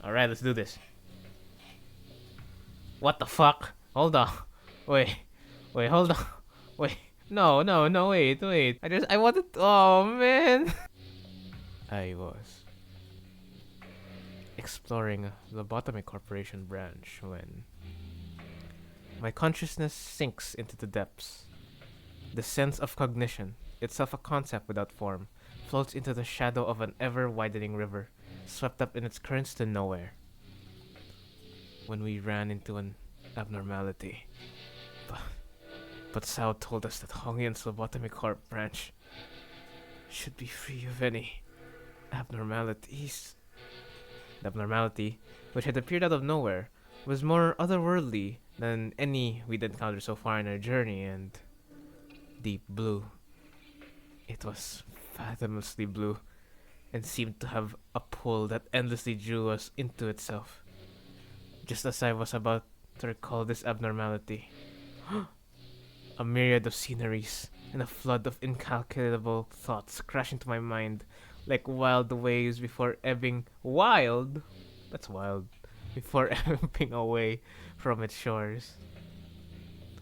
Alright, let's do this. What the fuck? Hold on. Wait. Wait, hold on. Wait. No, no, no, wait. I wanted. Oh, man. I was exploring the Lobotomy Corporation branch when my consciousness sinks into the depths. The sense of cognition, itself a concept without form, floats into the shadow of an ever-widening river, swept up in its currents to nowhere. When we ran into an abnormality. But Sao told us that Hongyan's Lobotomy Corp branch should be free of any abnormalities. The abnormality, which had appeared out of nowhere, was more otherworldly than any we'd encountered so far in our journey, and deep blue. It was fathomlessly blue, and seemed to have a pull that endlessly drew us into itself. Just as I was about to recall this abnormality, a myriad of sceneries and a flood of incalculable thoughts crashed into my mind like wild waves before ebbing wild. That's wild. Before ebbing away from its shores.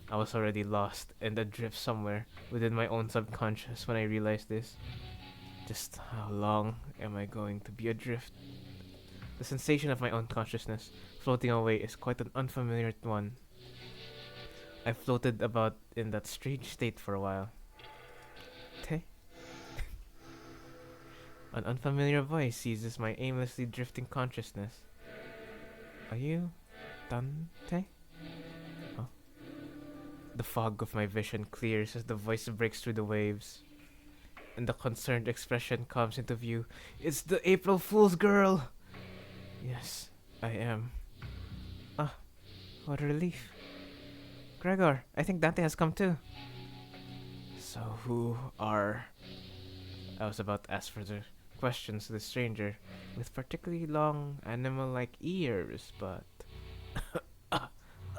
I was already lost and adrift somewhere within my own subconscious when I realized this. Just how long am I going to be adrift? The sensation of my own consciousness floating away is quite an unfamiliar one. I floated about in that strange state for a while. Te? An unfamiliar voice seizes my aimlessly drifting consciousness. Are you Dante? Oh. The fog of my vision clears as the voice breaks through the waves, and the concerned expression comes into view. It's the April Fool's girl! Yes, I am. Ah, what a relief. Gregor, I think Dante has come too. So who are... I was about to ask further questions to the stranger with particularly long animal-like ears, but...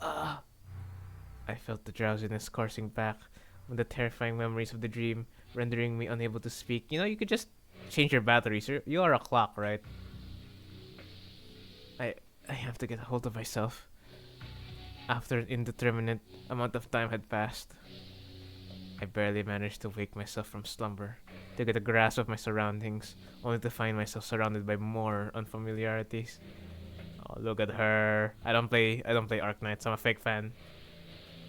I felt the drowsiness coursing back with the terrifying memories of the dream, rendering me unable to speak. You know, you could just change your batteries. You are a clock, right? I have to get a hold of myself. After an indeterminate amount of time had passed, I barely managed to wake myself from slumber, to get a grasp of my surroundings, only to find myself surrounded by more unfamiliarities. Oh, look at her. I don't play Arknights, I'm a fake fan.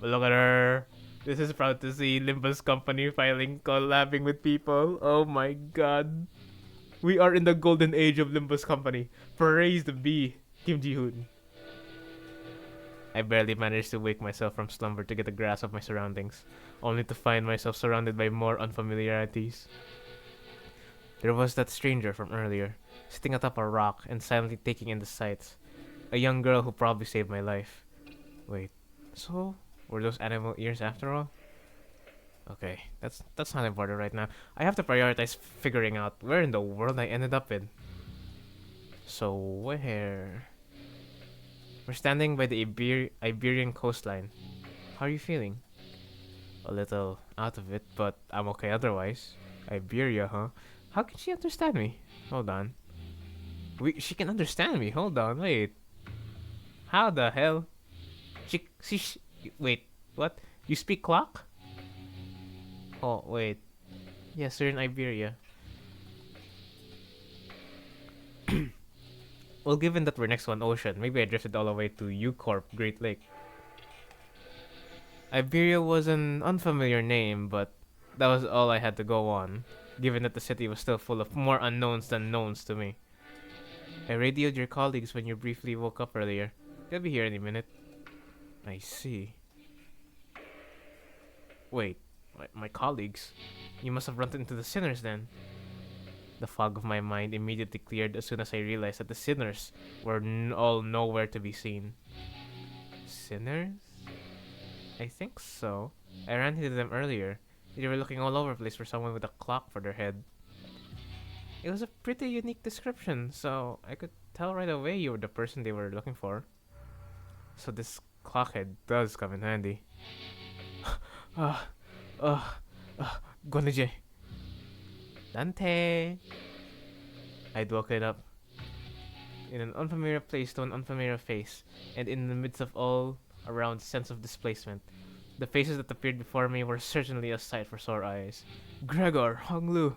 But look at her. This is proud to see Limbus company filing collabing with people. Oh my god. We are in the golden age of Limbus company. Praised be Kim Ji-hoon. I barely managed to wake myself from slumber to get a grasp of my surroundings, only to find myself surrounded by more unfamiliarities. There was that stranger from earlier, sitting atop a rock and silently taking in the sights. A young girl who probably saved my life. Wait, so were those animal ears after all? Okay, that's not important right now. I have to prioritize figuring out where in the world I ended up in. So where? We're standing by the Iberian coastline. How are you feeling? A little out of it, but I'm okay otherwise. Iberia, huh? How can she understand me? Hold on. She can understand me. Hold on, wait. How the hell? Wait, what? You speak clock? Oh, wait. Yes, we're in Iberia. Well, given that we're next to an ocean, maybe I drifted all the way to U-Corp, Great Lake. Iberia was an unfamiliar name, but that was all I had to go on, given that the city was still full of more unknowns than knowns to me. I radioed your colleagues when you briefly woke up earlier. They'll be here any minute. I see. Wait, my colleagues? You must have run into the sinners then. The fog of my mind immediately cleared as soon as I realized that the sinners were all nowhere to be seen. Sinners? I think so. I ran into them earlier. They were looking all over the place for someone with a clock for their head. It was a pretty unique description, so I could tell right away you were the person they were looking for. So this clockhead does come in handy. Gonije. Dante. I'd woken up. in an unfamiliar place to an unfamiliar face, and in the midst of all around sense of displacement. The faces that appeared before me were certainly a sight for sore eyes. Gregor, Hong Lu.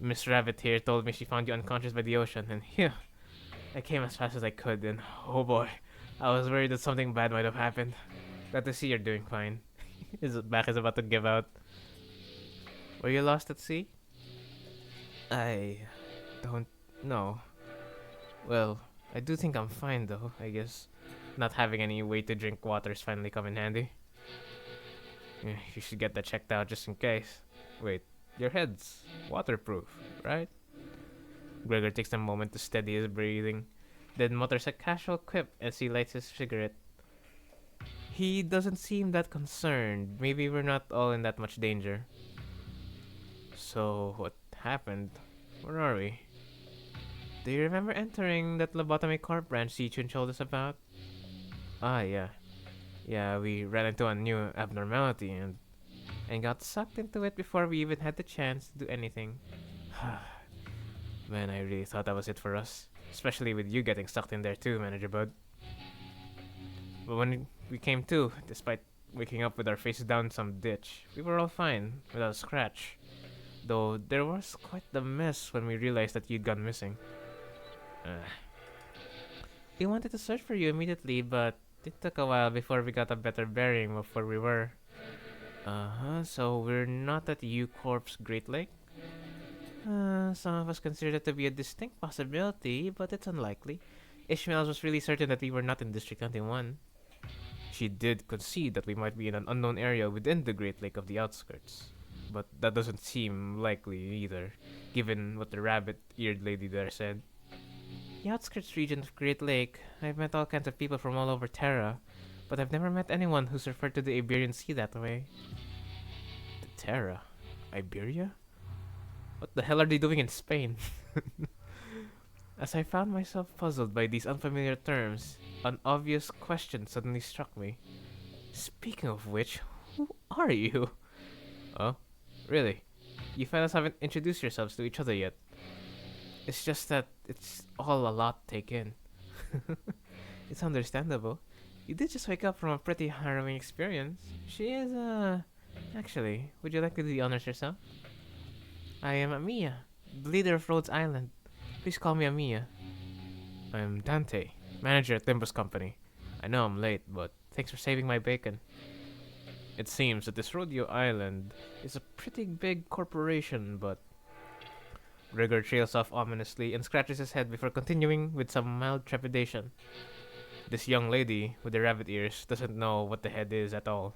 Miss Rabbit here told me she found you unconscious by the ocean, and phew, I came as fast as I could, and oh boy, I was worried that something bad might have happened. Glad to see you're doing fine. His back is about to give out. Were you lost at sea? I don't know. Well, I do think I'm fine though, I guess. Not having any way to drink water's finally come in handy. You should get that checked out just in case. Wait, your head's waterproof, right? Gregor takes a moment to steady his breathing, then mutters a casual quip as he lights his cigarette. He doesn't seem that concerned. Maybe we're not all in that much danger. So, what happened? Where are we? Do you remember entering that lobotomy corp branch Zichun told us about? Ah, yeah. Yeah, we ran into a new abnormality and got sucked into it before we even had the chance to do anything. Man, I really thought that was it for us. Especially with you getting sucked in there too, Manager Bud. But when we came to, despite waking up with our faces down some ditch, we were all fine, without a scratch. Though there was quite the mess when we realized that you'd gone missing. We wanted to search for you immediately, but it took a while before we got a better bearing of where we were. So we're not at U Corp's Great Lake? Some of us consider that to be a distinct possibility, but it's unlikely. Ishmael was really certain that we were not in District 21. She did concede that we might be in an unknown area within the Great Lake of the outskirts. But that doesn't seem likely either, given what the rabbit-eared lady there said. The outskirts region of Great Lake, I've met all kinds of people from all over Terra, but I've never met anyone who's referred to the Iberian Sea that way. The Terra? Iberia? What the hell are they doing in Spain? As I found myself puzzled by these unfamiliar terms, an obvious question suddenly struck me. Speaking of which, who are you? Oh, really? You fellas haven't introduced yourselves to each other yet. It's just that it's all a lot to take in. It's understandable. You did just wake up from a pretty harrowing experience. She is, Actually, would you like to do the honors yourself? I am Amiya, the leader of Rhodes Island. Please call me Amiya. I'm Dante, manager at Limbus Company. I know I'm late, but thanks for saving my bacon. It seems that this Rodeo Island is a pretty big corporation, but... Gregor trails off ominously and scratches his head before continuing with some mild trepidation. This young lady with the rabbit ears doesn't know what the head is at all.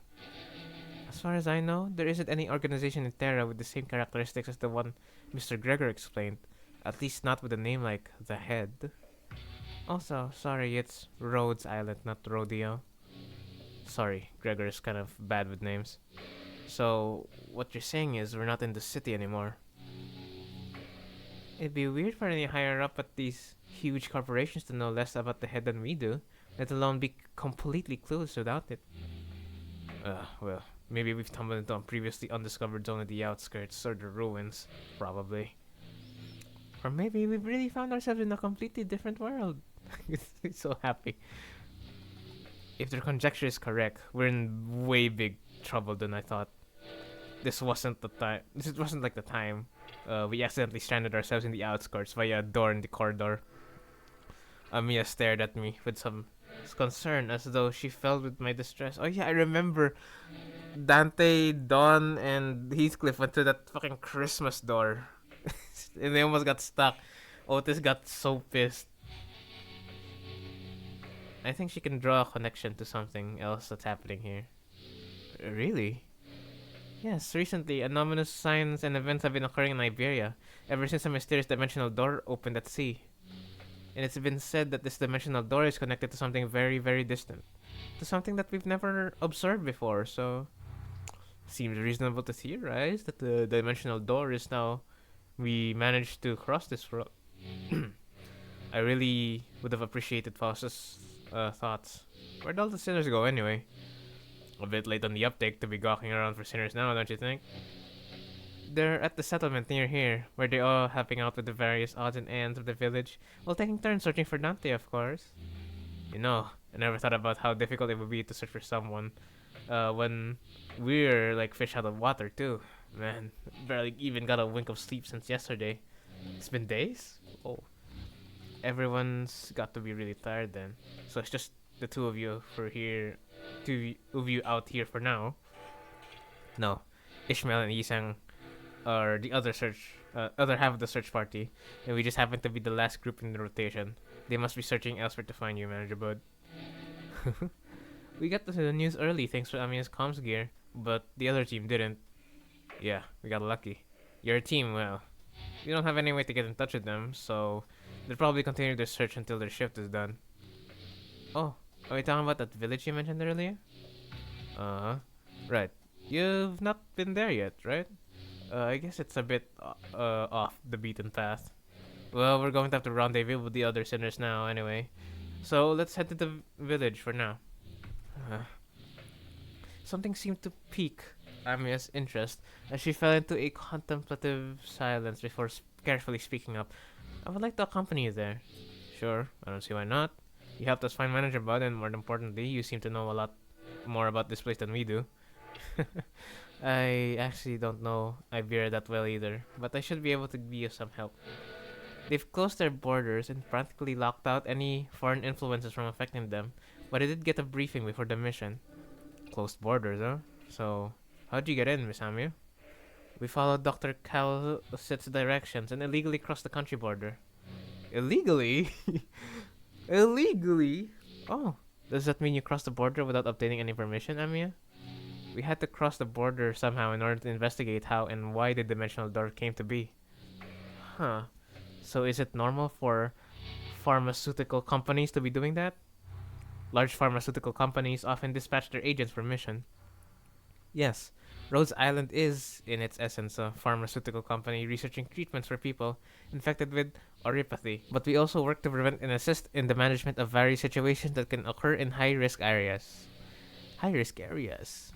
As far as I know, there isn't any organization in Terra with the same characteristics as the one Mr. Gregor explained. At least not with a name like the Head. Also, sorry, it's Rhodes Island, not Rodeo. Sorry, Gregor is kind of bad with names. So, what you're saying is we're not in the city anymore. It'd be weird for any higher up at these huge corporations to know less about the Head than we do, let alone be completely clueless without it. Well, maybe we've tumbled into a previously undiscovered zone at the outskirts or the ruins, probably. Or maybe we've really found ourselves in a completely different world. It's so happy. If their conjecture is correct, we're in way big trouble than I thought. This wasn't the time. This wasn't like the time we accidentally stranded ourselves in the outskirts via a door in the corridor. Amiya stared at me with some concern as though she felt with my distress. Oh yeah, I remember Dante, Dawn, and Heathcliff went to that fucking Christmas door. And they almost got stuck. Otis got so pissed. I think she can draw a connection to something else that's happening here. Really? Yes, recently, anomalous signs and events have been occurring in Iberia, ever since a mysterious dimensional door opened at sea. And it's been said that this dimensional door is connected to something very, very distant. To something that we've never observed before, so... Seems reasonable to theorize that the dimensional door is now... We managed to cross this world. I really would have appreciated Faust's thoughts. Where'd all the sinners go anyway? A bit late on the uptake to be gawking around for sinners now, don't you think? They're at the settlement near here, where they're all helping out with the various odds and ends of the village, while taking turns searching for Dante, of course. You know, I never thought about how difficult it would be to search for someone when we're like fish out of water, too. Man, barely even got a wink of sleep since yesterday. It's been days? Oh, everyone's got to be really tired then. So it's just the two of you for here, two of you out here for now. No, Ishmael and Yisang are the other half of the search party, and we just happen to be the last group in the rotation. They must be searching elsewhere to find you, Manager Bud. We got the news early thanks to Amia's comms gear, but the other team didn't. Yeah, we got lucky. Your team, well, we don't have any way to get in touch with them, so they'll probably continue their search until their shift is done. Oh, are we talking about that village you mentioned earlier? Uh-huh. Right. You've not been there yet, right? I guess it's a bit off the beaten path. Well, we're going to have to rendezvous with the other sinners now anyway. So let's head to the village for now. Uh, Something seemed to pique Amia's interest as she fell into a contemplative silence before carefully speaking up. I would like to accompany you there. Sure, I don't see why not. You helped us find Manager Bud, and more importantly, you seem to know a lot more about this place than we do. I actually don't know Iberia that well either, but I should be able to be of some help. They've closed their borders and practically locked out any foreign influences from affecting them, but I did get a briefing before the mission. Closed borders, huh? So, how'd you get in, Miss Amiu? We followed Dr. Calcit's directions and illegally crossed the country border. Illegally? Illegally? Oh, does that mean you crossed the border without obtaining any permission, Amia? We had to cross the border somehow in order to investigate how and why the dimensional door came to be. Huh. So is it normal for pharmaceutical companies to be doing that? Large pharmaceutical companies often dispatch their agents for mission. Yes, Rhodes Island is, in its essence, a pharmaceutical company researching treatments for people infected with oropathy. But we also work to prevent and assist in the management of various situations that can occur in high-risk areas. High-risk areas?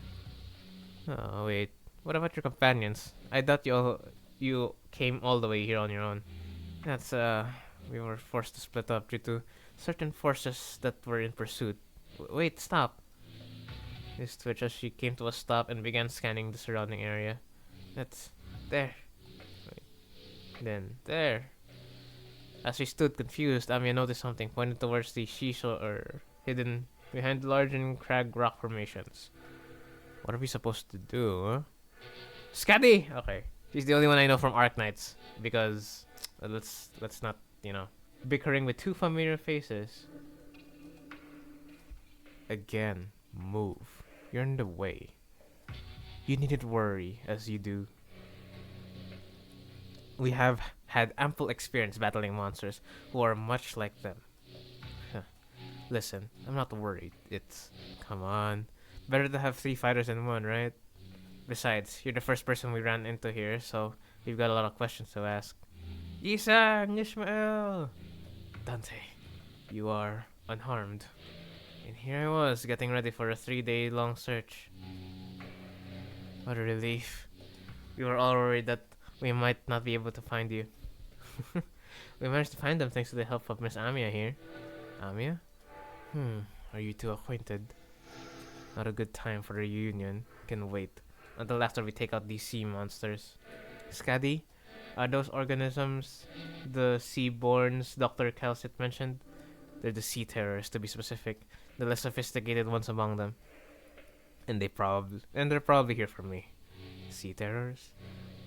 Oh, wait. What about your companions? I thought you came all the way here on your own. That's, we were forced to split up due to certain forces that were in pursuit. Wait, stop. This twitch as she came to a stop and began scanning the surrounding area. That's there. Wait. Then there. As we stood confused, Amia noticed something pointed towards the shisho or hidden behind large and crag rock formations. What are we supposed to do, huh? Scatty! Okay. She's the only one I know from Arknights. Because let's not, bickering with two familiar faces. Again, move. You're in the way. You needn't worry, as you do. We have had ample experience battling monsters who are much like them. Huh. Listen, I'm not worried. Come on. Better to have 3 fighters than 1, right? Besides, you're the first person we ran into here, so we've got a lot of questions to ask. Yisang, Ishmael! Dante, you are unharmed. And here I was, getting ready for a 3-day-long search. What a relief. We were all worried that we might not be able to find you. We managed to find them thanks to the help of Miss Amia here. Amia? Are you two acquainted? Not a good time for a reunion. Can wait until after we take out these sea monsters. Skadi? Are those organisms the seaborns Dr. Calcit mentioned? They're the sea terrors, to be specific. The less sophisticated ones among them. And they're probably here for me. Sea terrors?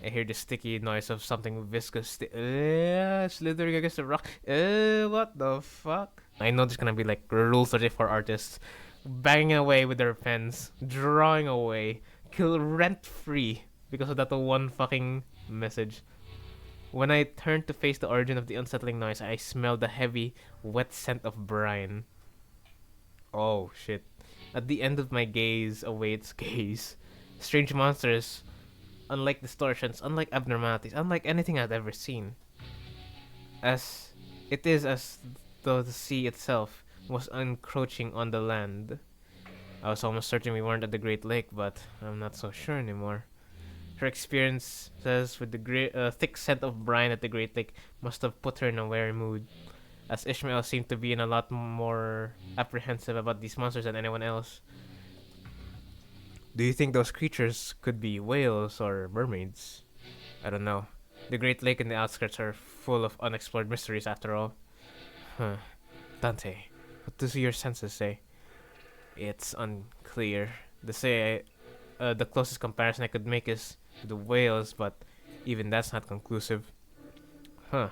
I hear the sticky noise of something viscous slithering against the rock. What the fuck? I know there's gonna be like Rule 34 artists banging away with their pens, drawing away, kill rent free because of that one fucking message. When I turned to face the origin of the unsettling noise, I smelled the heavy, wet scent of brine. Oh shit. At the end of my gaze awaits gaze. Strange monsters, unlike distortions, unlike abnormalities, unlike anything I'd ever seen. As though the sea itself was encroaching on the land. I was almost certain we weren't at the Great Lake, but I'm not so sure anymore. Her experiences with the thick scent of brine at the Great Lake must have put her in a wary mood, as Ishmael seemed to be in a lot more apprehensive about these monsters than anyone else. Do you think those creatures could be whales or mermaids? I don't know. The Great Lake and the outskirts are full of unexplored mysteries after all. Huh. Dante, what do your senses say? It's unclear. The closest comparison I could make is the whales, but even that's not conclusive. Huh.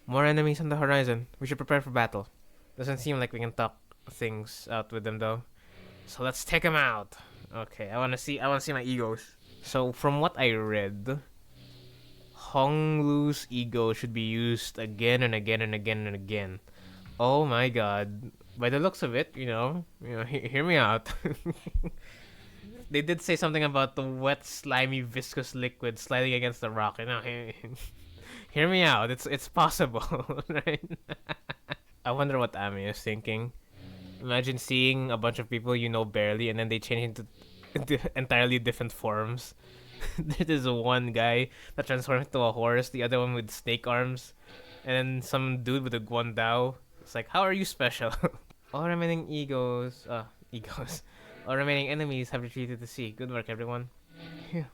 More enemies on the horizon. We should prepare for battle. Doesn't seem like we can talk things out with them though. So let's take them out. Okay, I wanna see my egos. So from what I read, Honglu's ego should be used again and again and again and again. Oh my god. By the looks of it, hear me out. They did say something about the wet, slimy, viscous liquid sliding against the rock. Hear me out. It's possible, right? I wonder what Ami is thinking. Imagine seeing a bunch of people you know barely, and then they change into entirely different forms. There's one guy that transforms into a horse, the other one with snake arms, and then some dude with a guandao. It's like, how are you special? All remaining egos. All remaining enemies have retreated to sea. Good work, everyone. Phew.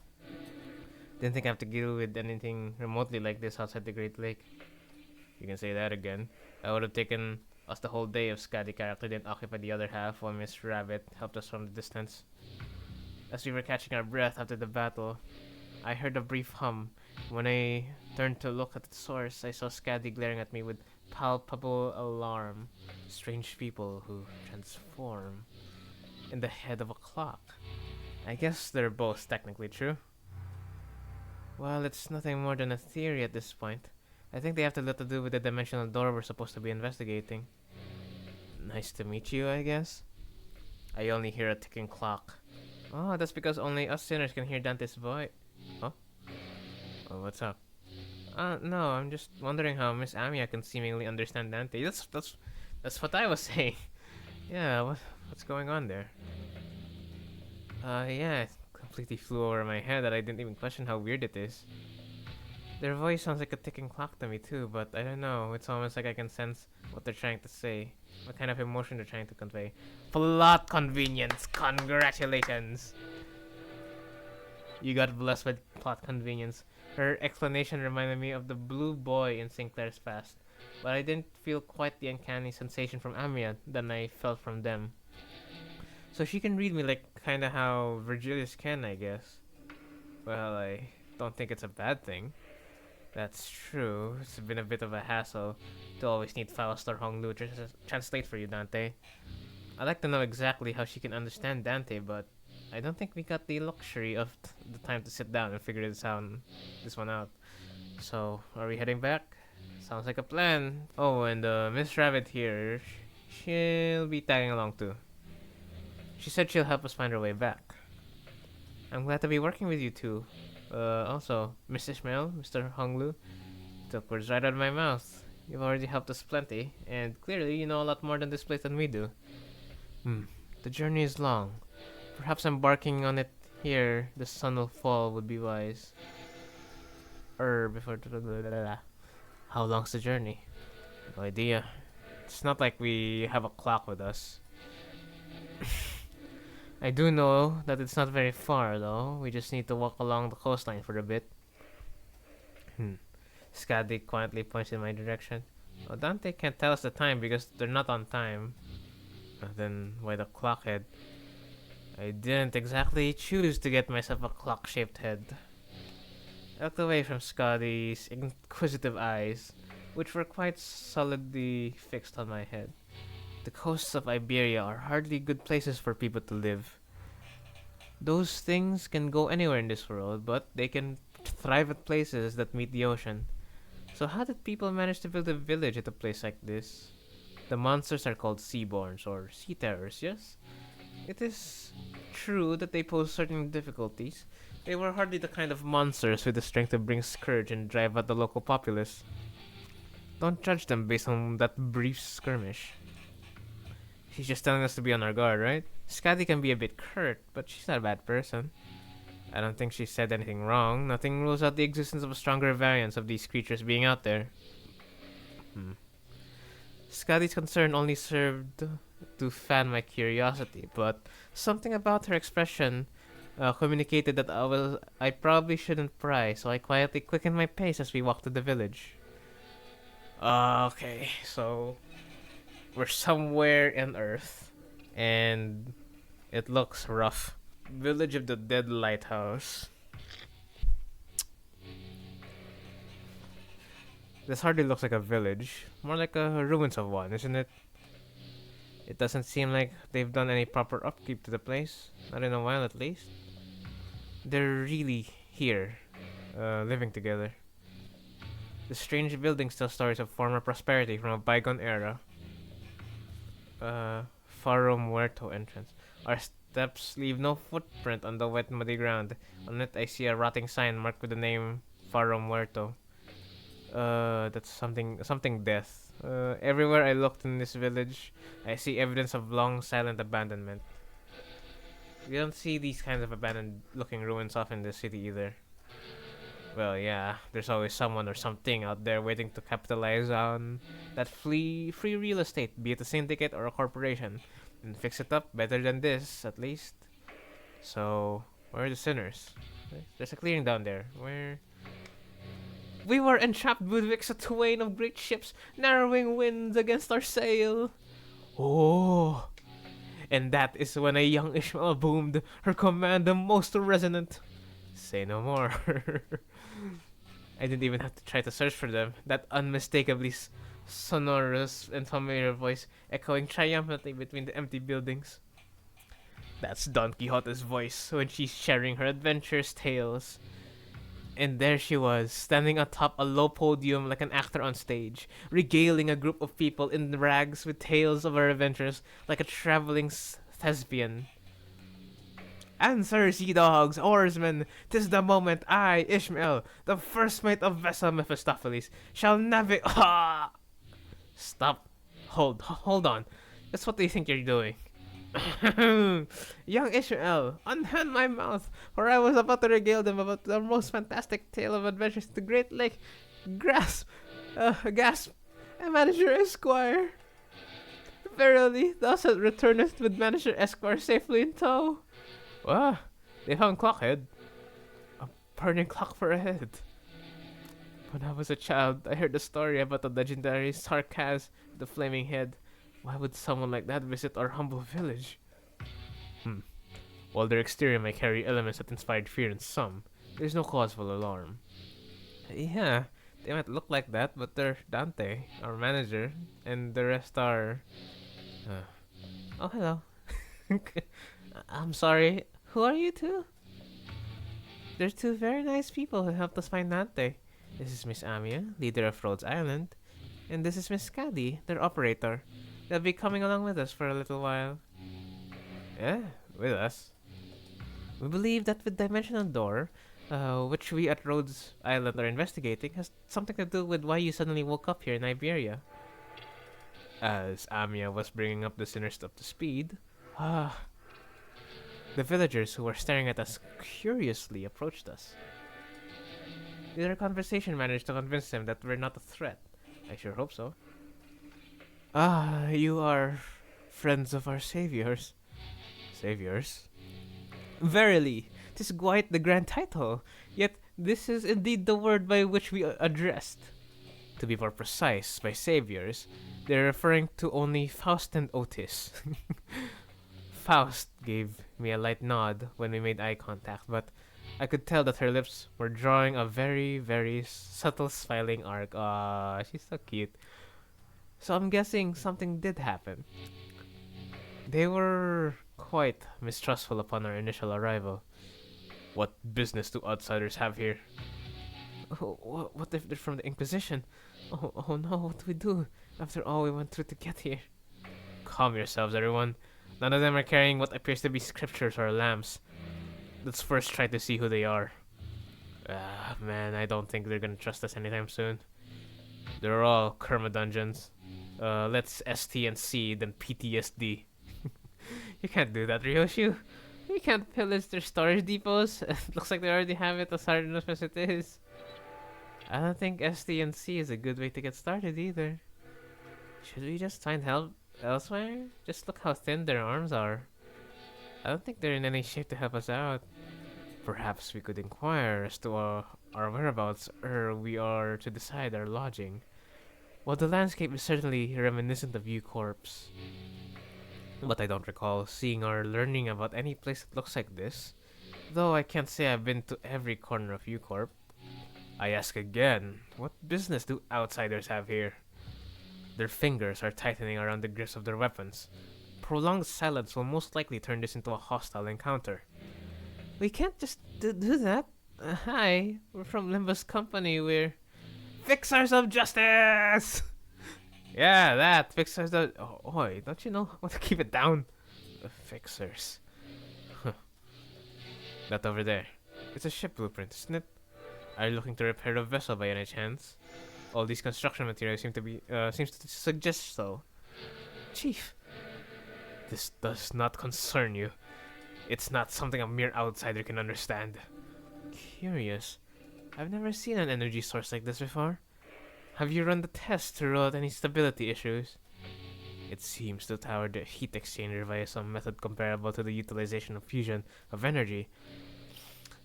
Didn't think I have to deal with anything remotely like this outside the Great Lake. You can say that again. I would have taken us the whole day if Skadi character didn't occupy the other half while Miss Rabbit helped us from the distance. As we were catching our breath after the battle, I heard a brief hum. When I turned to look at the source, I saw Skadi glaring at me with palpable alarm. Strange people who transform in the head of a clock. I guess they're both technically true. Well, it's nothing more than a theory at this point. I think they have a lot to do with the dimensional door we're supposed to be investigating. Nice to meet you, I guess. I only hear a ticking clock. Oh, that's because only us sinners can hear Dante's voice. Huh? Oh, what's up? No, I'm just wondering how Miss Amiya can seemingly understand Dante. That's what I was saying. Yeah, what's going on there? Yeah, it completely flew over my head that I didn't even question how weird it is. Their voice sounds like a ticking clock to me too, but I don't know. It's almost like I can sense what they're trying to say, what kind of emotion they're trying to convey. Plot convenience! Congratulations! You got blessed with plot convenience. Her explanation reminded me of the blue boy in Sinclair's past, but I didn't feel quite the uncanny sensation from Amiya than I felt from them. So she can read me like kinda how Virgilius can, I guess. Well, I don't think it's a bad thing. That's true. It's been a bit of a hassle to always need Faust or Honglu to translate for you, Dante. I'd like to know exactly how she can understand Dante, but I don't think we got the luxury of the time to sit down and figure this one out. So, are we heading back? Sounds like a plan. Oh, and Miss Rabbit here, she'll be tagging along too. She said she'll help us find our way back. I'm glad to be working with you two. Also, Miss Ishmael, Mr. Honglu, took words right out of my mouth. You've already helped us plenty, and clearly you know a lot more than this place than we do. The journey is long. Perhaps embarking on it here, the sun will fall would be wise. Before... How long's the journey? No idea. It's not like we have a clock with us. I do know that it's not very far, though. We just need to walk along the coastline for a bit. Skadi quietly points in my direction. Well, Dante can't tell us the time because they're not on time. Then why the clock head? I didn't exactly choose to get myself a clock-shaped head. I looked away from Skadi's inquisitive eyes, which were quite solidly fixed on my head. The coasts of Iberia are hardly good places for people to live. Those things can go anywhere in this world, but they can thrive at places that meet the ocean. So how did people manage to build a village at a place like this? The monsters are called seaborns, or sea terrors, yes? It is true that they pose certain difficulties. They were hardly the kind of monsters with the strength to bring scourge and drive out the local populace. Don't judge them based on that brief skirmish. She's just telling us to be on our guard, right? Skadi can be a bit curt, but she's not a bad person. I don't think she said anything wrong. Nothing rules out the existence of a stronger variance of these creatures being out there. Scotty's concern only served to fan my curiosity, but something about her expression communicated that I probably shouldn't pry, so I quietly quickened my pace as we walked to the village. Okay, so we're somewhere in Earth, and it looks rough. Village of the Dead Lighthouse. This hardly looks like a village, more like a ruins of one, isn't it? It doesn't seem like they've done any proper upkeep to the place, not in a while at least. They're really here, living together. The strange buildings tell stories of former prosperity from a bygone era. Faro Muerto entrance. Our steps leave no footprint on the wet, muddy ground. On it, I see a rotting sign marked with the name Faro Muerto. That's something death. Everywhere I looked in this village, I see evidence of long, silent abandonment. We don't see these kinds of abandoned-looking ruins often in the city either. Well, yeah, there's always someone or something out there waiting to capitalize on that free real estate, be it a syndicate or a corporation, and fix it up better than this, at least. So, where are the sinners? There's a clearing down there. Where? We were entrapped with a twain of great ships, narrowing winds against our sail. Oh! And that is when a young Ishmael boomed, her command the most resonant. Say no more. I didn't even have to try to search for them. That unmistakably sonorous and familiar voice echoing triumphantly between the empty buildings. That's Don Quixote's voice when she's sharing her adventurous tales. And there she was, standing atop a low podium like an actor on stage, regaling a group of people in rags with tales of her adventures like a traveling thespian. Answer, sea dogs, oarsmen, 'tis the moment I, Ishmael, the first mate of vessel Mephistopheles, shall navigate. Ah! Stop. Hold on. That's what do you think you're doing? Young Ishmael, unhand my mouth, for I was about to regale them about the most fantastic tale of adventures to the Great Lake. Gasp, Manager Esquire. Verily, thou returnest with Manager Esquire safely in tow. What? They found Clockhead? A burning clock for a head. When I was a child, I heard the story about the legendary Sarkaz, the flaming head. Why would someone like that visit our humble village? While their exterior may carry elements that inspired fear in some, there's no cause for alarm. Yeah, they might look like that, but they're Dante, our manager, and the rest are... Oh, hello. I'm sorry, who are you two? There's two very nice people who helped us find Dante. This is Miss Amia, leader of Rhodes Island, and this is Miss Caddy, their operator. They'll be coming along with us for a little while. Yeah, with us. We believe that the dimensional door, which we at Rhodes Island are investigating, has something to do with why you suddenly woke up here in Iberia. As Amia was bringing up the sinners up to speed, the villagers who were staring at us curiously approached us. Their conversation managed to convince them that we're not a threat. I sure hope so. You are friends of our saviors. Saviors? Verily, 'tis quite the grand title, yet this is indeed the word by which we are addressed. To be more precise, by saviors, they're referring to only Faust and Otis. Faust gave me a light nod when we made eye contact, but I could tell that her lips were drawing a very, very subtle smiling arc. She's so cute. So I'm guessing something did happen. They were quite mistrustful upon our initial arrival. What business do outsiders have here? Oh, what if they're from the Inquisition? Oh no, what do we do after all we went through to get here? Calm yourselves, everyone. None of them are carrying what appears to be scriptures or lamps. Let's first try to see who they are. Man, I don't think they're gonna trust us anytime soon. They're all Kerma dungeons. Let's ST and C, then PTSD. You can't do that, Ryoshu. We can't pillage their storage depots. It looks like they already have it as hard enough as it is. I don't think ST&C is a good way to get started either. Should we just find help elsewhere? Just look how thin their arms are. I don't think they're in any shape to help us out. Perhaps we could inquire as to our whereabouts ere we are to decide our lodging. While the landscape is certainly reminiscent of U-Corps, but I don't recall seeing or learning about any place that looks like this. Though I can't say I've been to every corner of U-Corp. I ask again, what business do outsiders have here? Their fingers are tightening around the grips of their weapons. Prolonged silence will most likely turn this into a hostile encounter. We can't just do that. Hi, we're from Limbus Company. We're Fixers of Justice! Yeah, that. Fixers of... Oh, oi, don't you know how to keep it down? The Fixers. That over there. It's a ship blueprint, isn't it? Are you looking to repair a vessel by any chance? All these construction materials seems to suggest so. Chief, this does not concern you. It's not something a mere outsider can understand. Curious. I've never seen an energy source like this before. Have you run the test to rule out any stability issues? It seems to power the heat exchanger via some method comparable to the utilization of fusion of energy.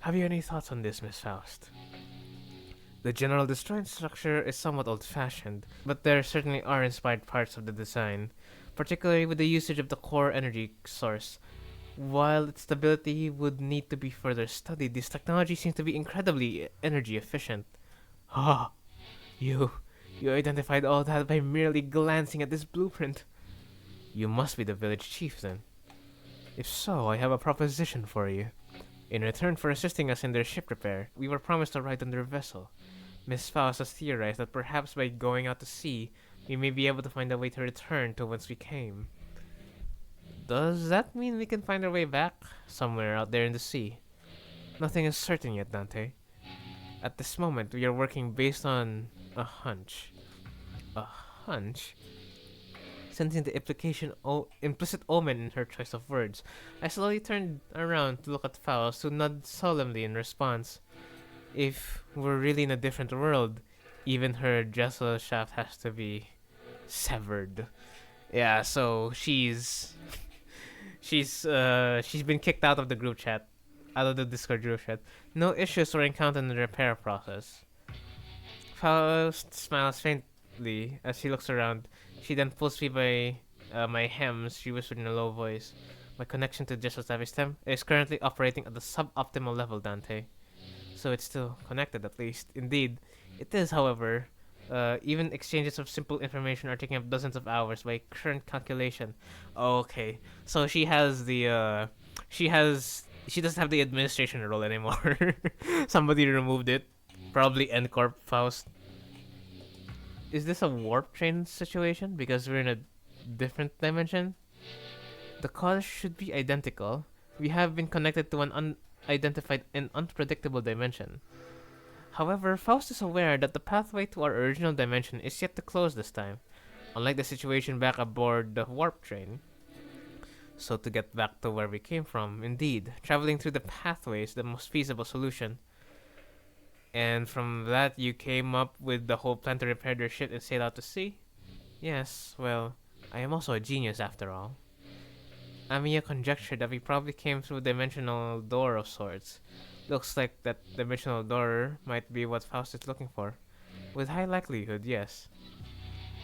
Have you any thoughts on this, Miss Faust? The general design structure is somewhat old-fashioned, but there certainly are inspired parts of the design, particularly with the usage of the core energy source. While its stability would need to be further studied, this technology seems to be incredibly energy efficient. Ah, you identified all that by merely glancing at this blueprint. You must be the village chief then. If so, I have a proposition for you. In return for assisting us in their ship repair, we were promised a ride on their vessel. Miss Faust has theorized that perhaps by going out to sea, we may be able to find a way to return to whence we came. Does that mean we can find our way back somewhere out there in the sea? Nothing is certain yet, Dante. At this moment, we are working based on a hunch. A hunch? Sensing the implicit omen in her choice of words, I slowly turned around to look at Faust, who nodded solemnly in response. If we're really in a different world, even her Jessel shaft has to be severed. Yeah, so she's been kicked out of the group chat, out of the Discord group chat. No issues were encountered in the repair process. Faust smiles faintly as she looks around. She then pulls me by my hems. She whispered in a low voice, "My connection to Jessel's system is currently operating at the suboptimal level, Dante. So it's still connected, at least. Indeed, it is, however. Even exchanges of simple information are taking up dozens of hours by current calculation." Okay, so she doesn't have the administration role anymore. Somebody removed it. Probably NCorp Faust. Is this a warp train situation? Because we're in a different dimension? The cause should be identical. We have been connected to an unidentified and unpredictable dimension. However, Faust is aware that the pathway to our original dimension is yet to close this time, unlike the situation back aboard the warp train. So to get back to where we came from, indeed, traveling through the pathway is the most feasible solution. And from that, you came up with the whole plan to repair their ship and sail out to sea? Yes, well, I am also a genius after all. Amiya conjectured that we probably came through a dimensional door of sorts. Looks like that dimensional door might be what Faust is looking for. With high likelihood, yes.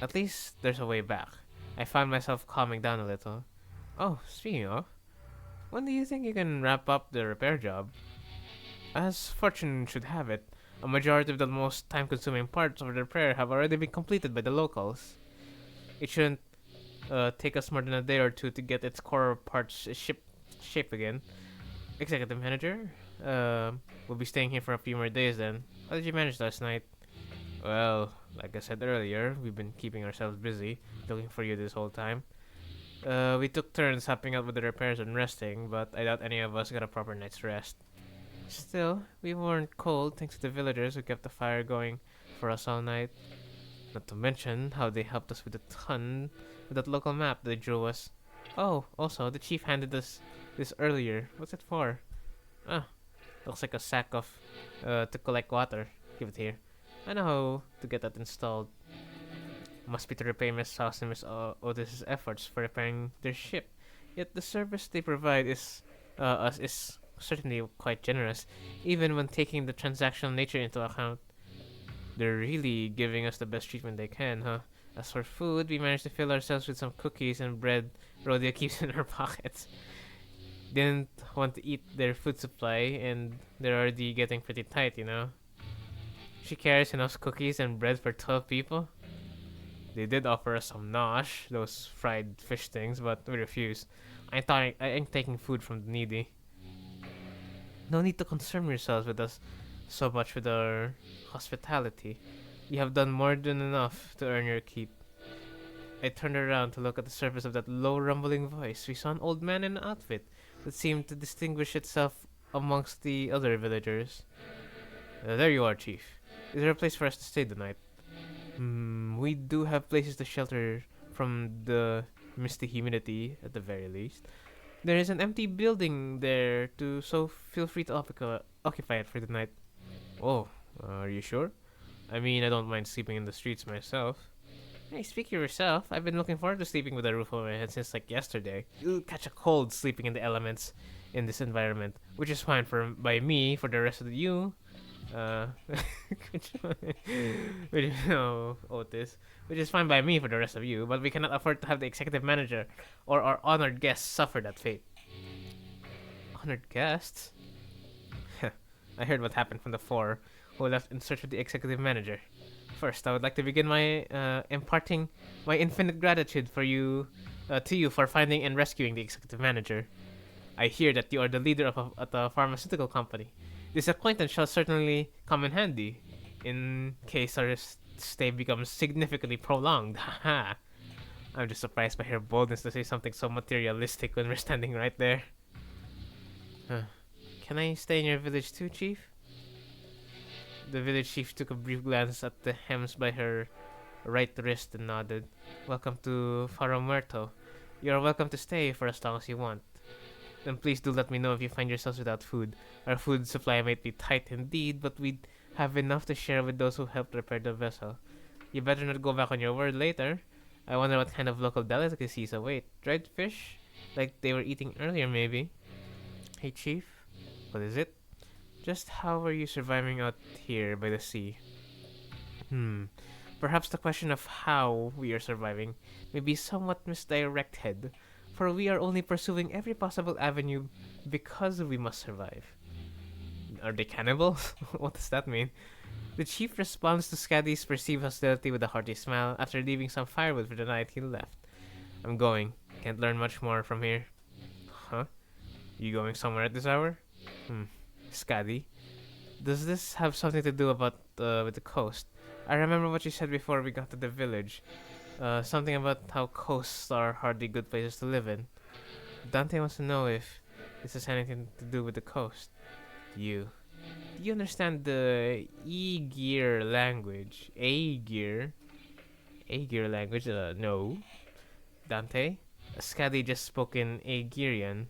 At least, there's a way back. I found myself calming down a little. Oh, speaking of, when do you think you can wrap up the repair job? As fortune should have it, a majority of the most time-consuming parts of the repair have already been completed by the locals. It shouldn't take us more than a day or two to get its core parts shape again. Executive manager, we'll be staying here for a few more days then. How did you manage last night? Well, like I said earlier, we've been keeping ourselves busy, looking for you this whole time. We took turns helping out with the repairs and resting, but I doubt any of us got a proper night's rest. Still, we weren't cold thanks to the villagers who kept the fire going for us all night. Not to mention how they helped us with that local map they drew us. Oh, also, the chief handed us this earlier. What's it for? Ah, looks like a sack of to collect water. Give it here. I know how to get that installed. Must be to repay Miss House and Miss Otis's efforts for repairing their ship. Yet the service they provide us is certainly quite generous, even when taking the transactional nature into account. They're really giving us the best treatment they can, huh? As for food, we managed to fill ourselves with some cookies and bread Rhodia keeps in her pockets. Didn't want to eat their food supply, and they're already getting pretty tight, you know? She carries enough cookies and bread for 12 people. They did offer us some nosh, those fried fish things, but we refused. I ain't taking food from the needy. No need to concern yourselves with us so much with our hospitality. You have done more than enough to earn your keep. I turned around to look at the surface of that low rumbling voice. We saw an old man in an outfit that seemed to distinguish itself amongst the other villagers. There you are, Chief. Is there a place for us to stay tonight? We do have places to shelter from the misty humidity, at the very least. There is an empty building there, too, so feel free to occupy it for the night. Oh, are you sure? I mean, I don't mind sleeping in the streets myself. Hey, speak for yourself. I've been looking forward to sleeping with a roof over my head since like yesterday. You'll catch a cold sleeping in the elements in this environment, which is fine by me. For the rest of you, which, no, Otis, which is fine by me for the rest of you. But we cannot afford to have the executive manager or our honored guests suffer that fate. Honored guests? I heard what happened from the four who left in search of the executive manager. First, I would like to begin my imparting my infinite gratitude for you, to you for finding and rescuing the executive manager. I hear that you are the leader at a pharmaceutical company. This acquaintance shall certainly come in handy, in case our stay becomes significantly prolonged. Haha. I'm just surprised by her boldness to say something so materialistic when we're standing right there. Can I stay in your village too, Chief? The village chief took a brief glance at the hems by her right wrist and nodded. Welcome to Faro Muerto. You are welcome to stay for as long as you want. Then please do let me know if you find yourselves without food. Our food supply might be tight indeed, but we'd have enough to share with those who helped repair the vessel. You better not go back on your word later. I wonder what kind of local delicacies await. Dried fish? Like they were eating earlier, maybe. Hey, Chief. What is it? Just how are you surviving out here by the sea? Perhaps the question of how we are surviving may be somewhat misdirected, for we are only pursuing every possible avenue because we must survive. Are they cannibals? What does that mean? The chief responds to Skadi's perceived hostility with a hearty smile. After leaving some firewood for the night, he left. I'm going. Can't learn much more from here. Huh? You going somewhere at this hour? Skadi, does this have something to do about with the coast? I remember what you said before we got to the village. Something about how coasts are hardly good places to live in. Dante wants to know if this has anything to do with the coast. Do you understand the Aegir language? Aegir language? No. Dante? Skadi just spoke in Aegirian.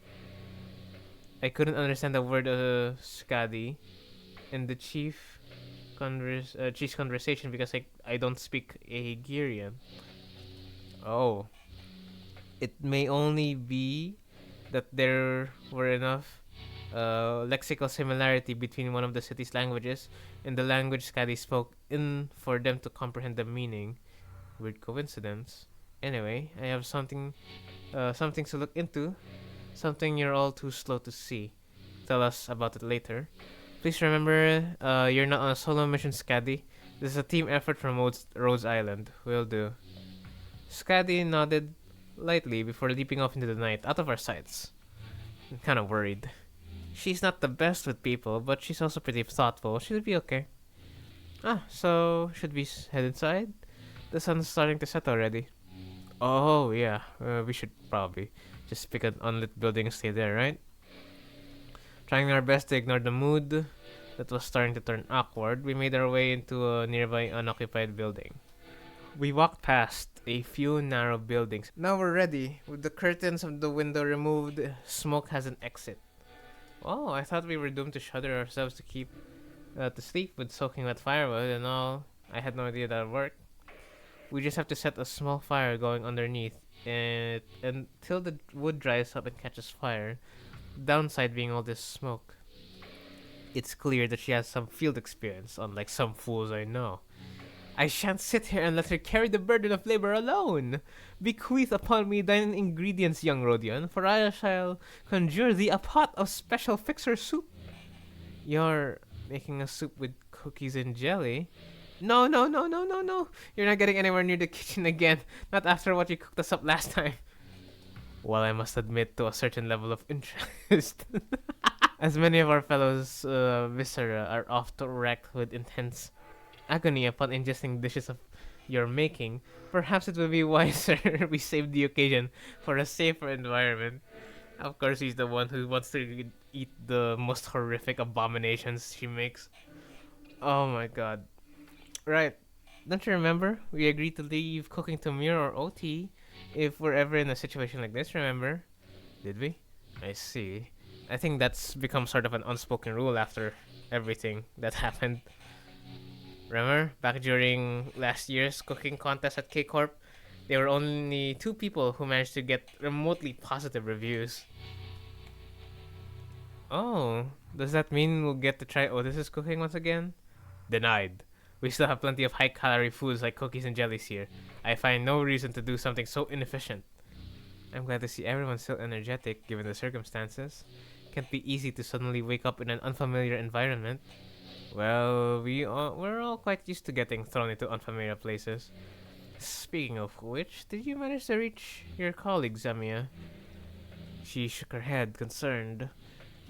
I couldn't understand the word Skadi in the chief's conversation because I don't speak Aegirian. Oh. It may only be that there were enough lexical similarity between one of the city's languages and the language Skadi spoke in for them to comprehend the meaning. Weird coincidence. Anyway, I have something to look into. Something you're all too slow to see. Tell us about it later. Please remember, you're not on a solo mission, Skadi. This is a team effort from Rose Island. Will do. Skadi nodded lightly before leaping off into the night, out of our sights. I'm kind of worried. She's not the best with people, but she's also pretty thoughtful. She'll be okay. So should we head inside? The sun's starting to set already. Oh, yeah. We should probably just pick an unlit building and stay there, right? Trying our best to ignore the mood that was starting to turn awkward, we made our way into a nearby unoccupied building. We walked past a few narrow buildings. Now we're ready. With the curtains of the window removed, smoke has an exit. Oh, I thought we were doomed to shudder ourselves to sleep with soaking wet firewood and all. I had no idea that would work. We just have to set a small fire going underneath it until the wood dries up and catches fire. Downside being all this smoke. It's clear that she has some field experience, unlike some fools I know. I shan't sit here and let her carry the burden of labor alone. Bequeath upon me thine ingredients, young Rodion, for I shall conjure thee a pot of special fixer soup. You're making a soup with cookies and jelly? No, no, no, no, no, no. You're not getting anywhere near the kitchen again. Not after what you cooked us up last time. Well, I must admit to a certain level of interest. As many of our fellows viscera are oft wrecked with intense agony upon ingesting dishes of your making, perhaps it will be wiser we save the occasion for a safer environment. Of course, he's the one who wants to eat the most horrific abominations she makes. Oh my god. Right. Don't you remember? We agreed to leave cooking to Mir or OT if we're ever in a situation like this, remember? Did we? I see. I think that's become sort of an unspoken rule after everything that happened. Remember, back during last year's cooking contest at K-Corp, there were only 2 people who managed to get remotely positive reviews. Oh, does that mean we'll get to try Otis's cooking once again? Denied. We still have plenty of high-calorie foods like cookies and jellies here. I find no reason to do something so inefficient. I'm glad to see everyone still energetic given the circumstances. Can't be easy to suddenly wake up in an unfamiliar environment. Well, we're all quite used to getting thrown into unfamiliar places. Speaking of which, did you manage to reach your colleague, Zamia? She shook her head, concerned.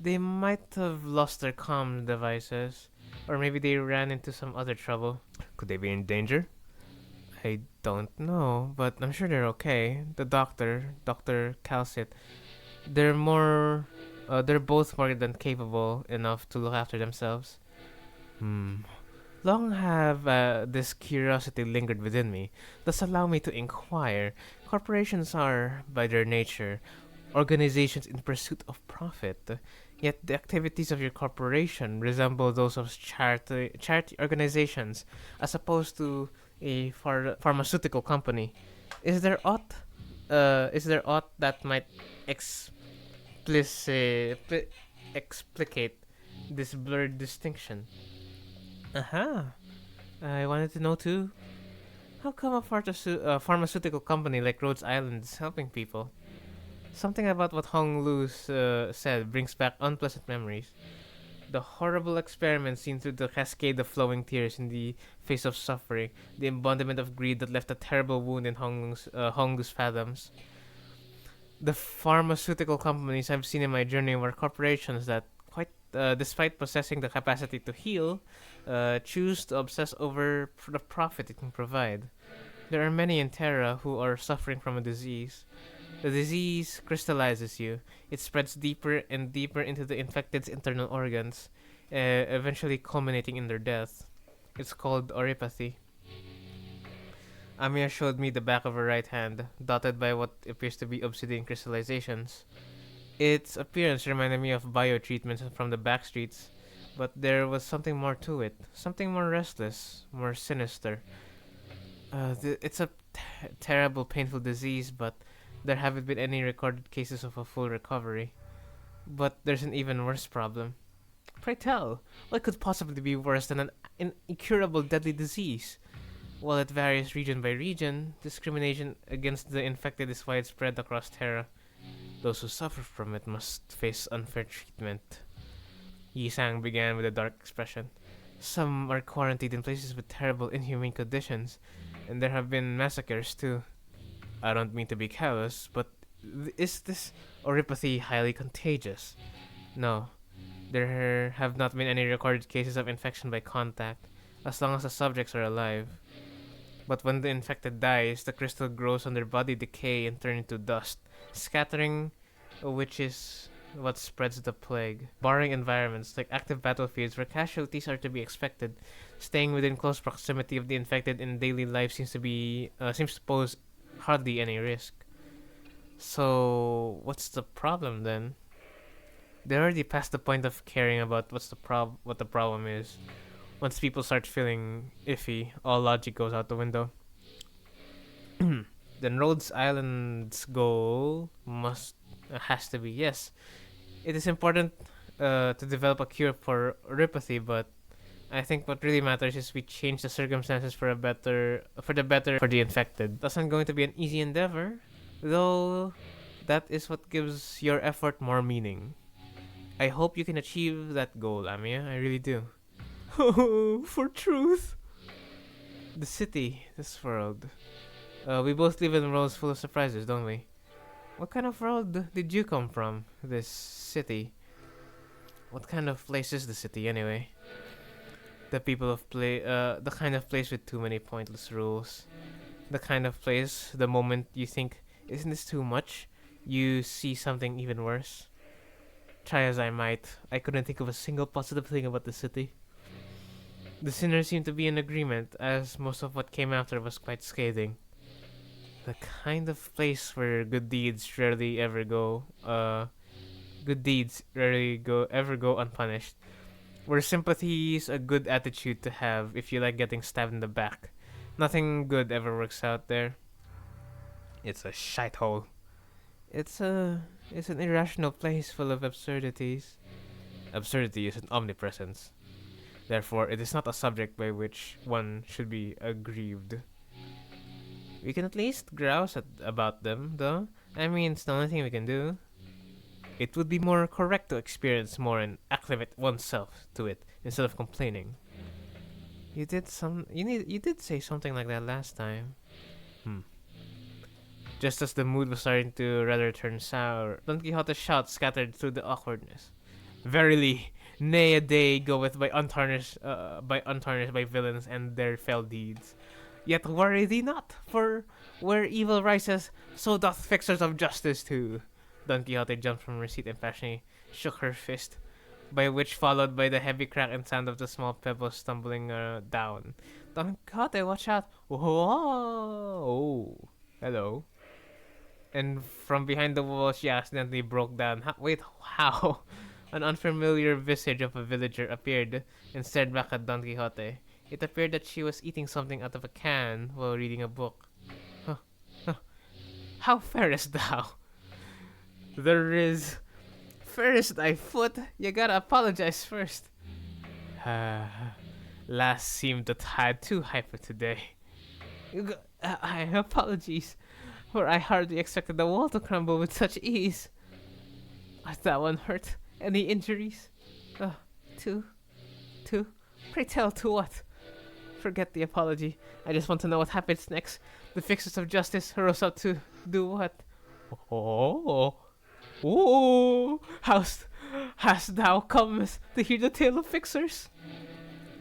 They might have lost their comm devices, or maybe they ran into some other trouble. Could they be in danger? I don't know, but I'm sure they're okay. The doctor, Dr. Calcit, they're both more than capable enough to look after themselves. Long have this curiosity lingered within me. Thus allow me to inquire. Corporations are, by their nature, organizations in pursuit of profit. Yet the activities of your corporation resemble those of charity organizations, as opposed to a pharmaceutical company. Is there aught that might explicate this blurred distinction? Aha. I wanted to know too. How come a pharmaceutical company like Rhodes Island is helping people? Something about what Hong Lu said brings back unpleasant memories. The horrible experiment seen through the cascade of flowing tears in the face of suffering, the embodiment of greed that left a terrible wound in Hong Lu's fathoms. The pharmaceutical companies I've seen in my journey were corporations that, despite possessing the capacity to heal, choose to obsess over the profit it can provide. There are many in Terra who are suffering from a disease. The disease crystallizes you. It spreads deeper and deeper into the infected's internal organs, eventually culminating in their death. It's called oripathy. Amir showed me the back of her right hand, dotted by what appears to be obsidian crystallizations. Its appearance reminded me of bio-treatments from the back streets, but there was something more to it. Something more restless, more sinister. It's a terrible, painful disease, but there haven't been any recorded cases of a full recovery. But there's an even worse problem. Pray tell, what could possibly be worse than an incurable deadly disease? While it varies region by region, discrimination against the infected is widespread across Terra. Those who suffer from it must face unfair treatment. Yisang began with a dark expression. Some are quarantined in places with terrible, inhumane conditions, and there have been massacres too. I don't mean to be callous, but is this oripathy highly contagious? No. There have not been any recorded cases of infection by contact, as long as the subjects are alive. But when the infected dies, the crystal grows on their body decay and turn into dust, scattering, which is what spreads the plague. Barring environments like active battlefields where casualties are to be expected, staying within close proximity of the infected in daily life seems to pose hardly any risk. So what's the problem then? They're already past the point of caring about what the problem is. Once people start feeling iffy, all logic goes out the window. Then Rhodes Island's goal has to be, yes, it is important to develop a cure for neuropathy, but I think what really matters is we change the circumstances for the better for the infected. That's not going to be an easy endeavor, though. That is what gives your effort more meaning. I hope you can achieve that goal, Amiya. I really do. Oh, for truth. The city, this world. We both live in worlds full of surprises, don't we? What kind of world did you come from? This city. What kind of place is the city, anyway? The kind of place with too many pointless rules. The kind of place, the moment you think, isn't this too much? You see something even worse. Try as I might, I couldn't think of a single positive thing about the city. The sinners seemed to be in agreement, as most of what came after was quite scathing. The kind of place where good deeds rarely go unpunished. Where sympathy is a good attitude to have if you like getting stabbed in the back. Nothing good ever works out there. It's a shithole. It's an irrational place full of absurdities. Absurdity is an omnipresence. Therefore, it is not a subject by which one should be aggrieved. We can at least grouse about them, though. I mean, it's the only thing we can do. It would be more correct to experience more and acclimate oneself to it instead of complaining. You did say something like that last time. Just as the mood was starting to rather turn sour, Don Quixote's shouts scattered through the awkwardness. Verily, nay a day goeth by untarnished by villains and their fell deeds. Yet worry thee not, for where evil rises, so doth fixers of justice too. Don Quixote jumped from her seat and passionately shook her fist, by which followed by the heavy crack and sound of the small pebbles tumbling down. Don Quixote, watch out! Whoa! Hello. And from behind the wall, she accidentally broke down. Wait, how? An unfamiliar visage of a villager appeared and stared back at Don Quixote. It appeared that she was eating something out of a can while reading a book. How farest thou? There is. Fairest thy foot? You gotta apologize first. Last seemed a tad too hyper today. Apologies, for I hardly expected the wall to crumble with such ease. Was that one hurt? Any injuries? Two? Pray tell, to what? Forget the apology. I just want to know what happens next. The fixers of justice rose up to do what? Hast thou come to hear the tale of fixers?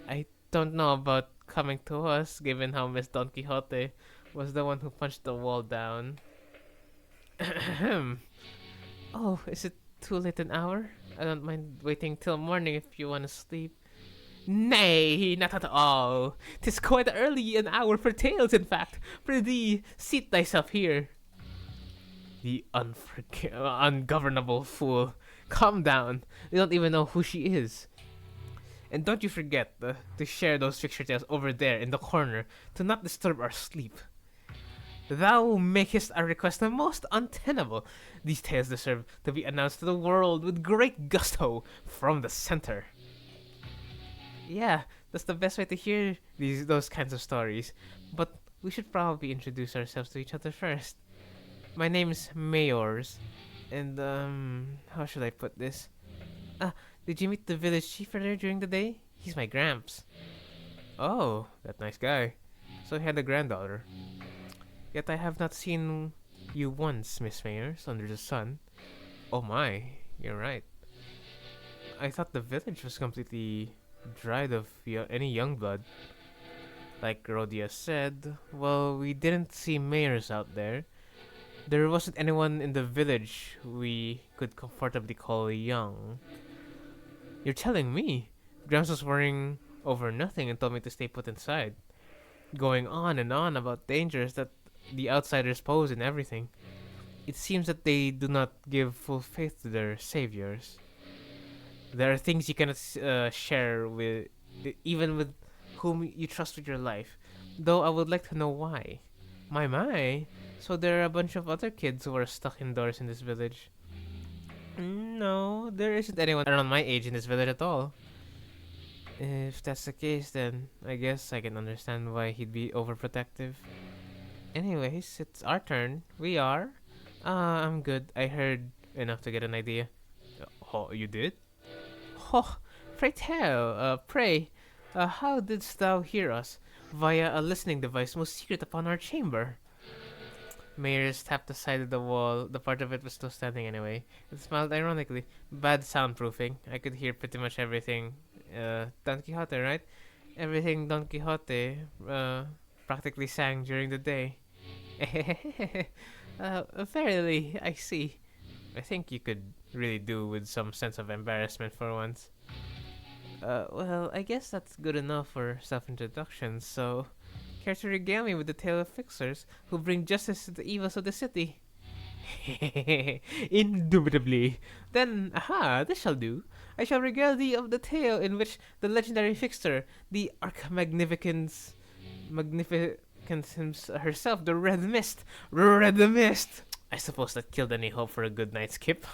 I don't know about coming to us, given how Miss Don Quixote was the one who punched the wall down. Oh, is it too late an hour? I don't mind waiting till morning if you want to sleep. Nay, not at all. 'Tis quite early an hour for tales, in fact. Prithee, seat thyself here. The ungovernable fool. Calm down. They don't even know who she is. And don't you forget to share those fixture tales over there in the corner to not disturb our sleep. Thou makest a request the most untenable. These tales deserve to be announced to the world with great gusto from the center. Yeah, that's the best way to hear those kinds of stories. But we should probably introduce ourselves to each other first. My name's Mayors, and how should I put this? Did you meet the village chief earlier during the day? He's my gramps. Oh, that nice guy. So he had a granddaughter. Yet I have not seen you once, Miss Mayors, under the sun. Oh my, you're right. I thought the village was completely dried of any young blood. Like Rhodia said, well, we didn't see Mayors out there. There wasn't anyone in the village we could comfortably call young. You're telling me? Gramps was worrying over nothing and told me to stay put inside, going on and on about dangers that the outsiders pose and everything. It seems that they do not give full faith to their saviors. There are things you cannot share with, even with whom you trust with your life. Though I would like to know why. My. So there are a bunch of other kids who are stuck indoors in this village. No, there isn't anyone around my age in this village at all. If that's the case, then I guess I can understand why he'd be overprotective. Anyways, it's our turn. We are. I'm good. I heard enough to get an idea. Oh, you did? Oh, pray tell, how didst thou hear us? Via a listening device most secret upon our chamber. Mayers tapped the side of the wall. The part of it was still standing anyway. It smiled ironically. Bad soundproofing. I could hear pretty much everything. Don Quixote, right? Everything Don Quixote practically sang during the day. Verily, I see. I think you could really do with some sense of embarrassment for once. Well, I guess that's good enough for self-introduction, so... Care to regale me with the tale of fixers who bring justice to the evils of the city? Indubitably. Then, this shall do. I shall regale thee of the tale in which the legendary fixer, the Archmagnificence... Magnificence herself, the Red Mist. Red Mist! I suppose that killed any hope for a good night's skip.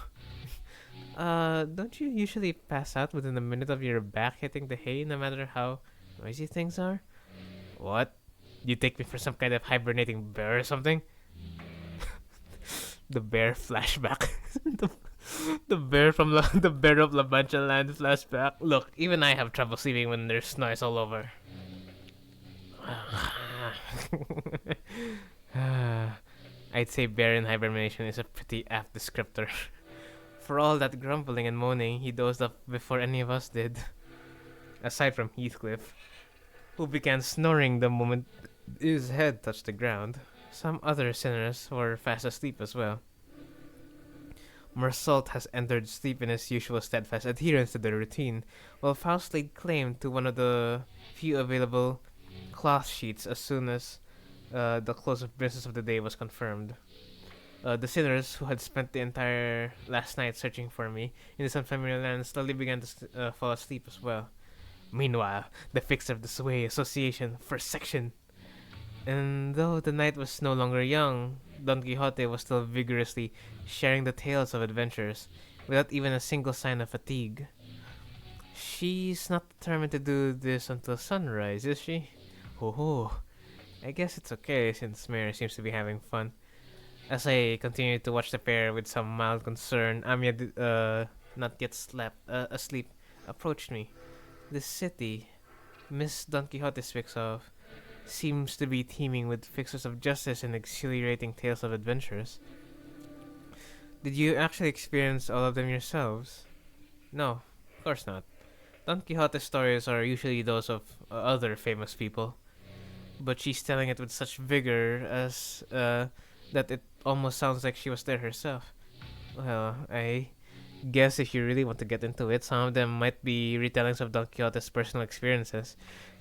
Don't you usually pass out within a minute of your back hitting the hay, no matter how noisy things are? What? You take me for some kind of hibernating bear or something? The bear flashback. the bear from the bear of La Mancha land flashback. Look, even I have trouble sleeping when there's noise all over. I'd say bear in hibernation is a pretty apt descriptor. For all that grumbling and moaning, he dozed off before any of us did. Aside from Heathcliff, who began snoring the moment his head touched the ground. Some other sinners were fast asleep as well. Mersault has entered sleep in his usual steadfast adherence to the routine, while Faust laid claim to one of the few available cloth sheets as soon as the close of business of the day was confirmed. The sinners, who had spent the entire last night searching for me in this unfamiliar land, slowly began to fall asleep as well. Meanwhile, the fixer of the Sway Association, First Section. And though the night was no longer young, Don Quixote was still vigorously sharing the tales of adventures, without even a single sign of fatigue. She's not determined to do this until sunrise, is she? Oh, I guess it's okay since Mary seems to be having fun. As I continued to watch the pair with some mild concern, Amia, not yet asleep, approached me. The city, Miss Don Quixote speaks of, seems to be teeming with fixers of justice and exhilarating tales of adventures. Did you actually experience all of them yourselves? No, of course not. Don Quixote's stories are usually those of other famous people, but she's telling it with such vigor as that it almost sounds like she was there herself. Well, I guess if you really want to get into it, some of them might be retellings of Don Quixote's personal experiences.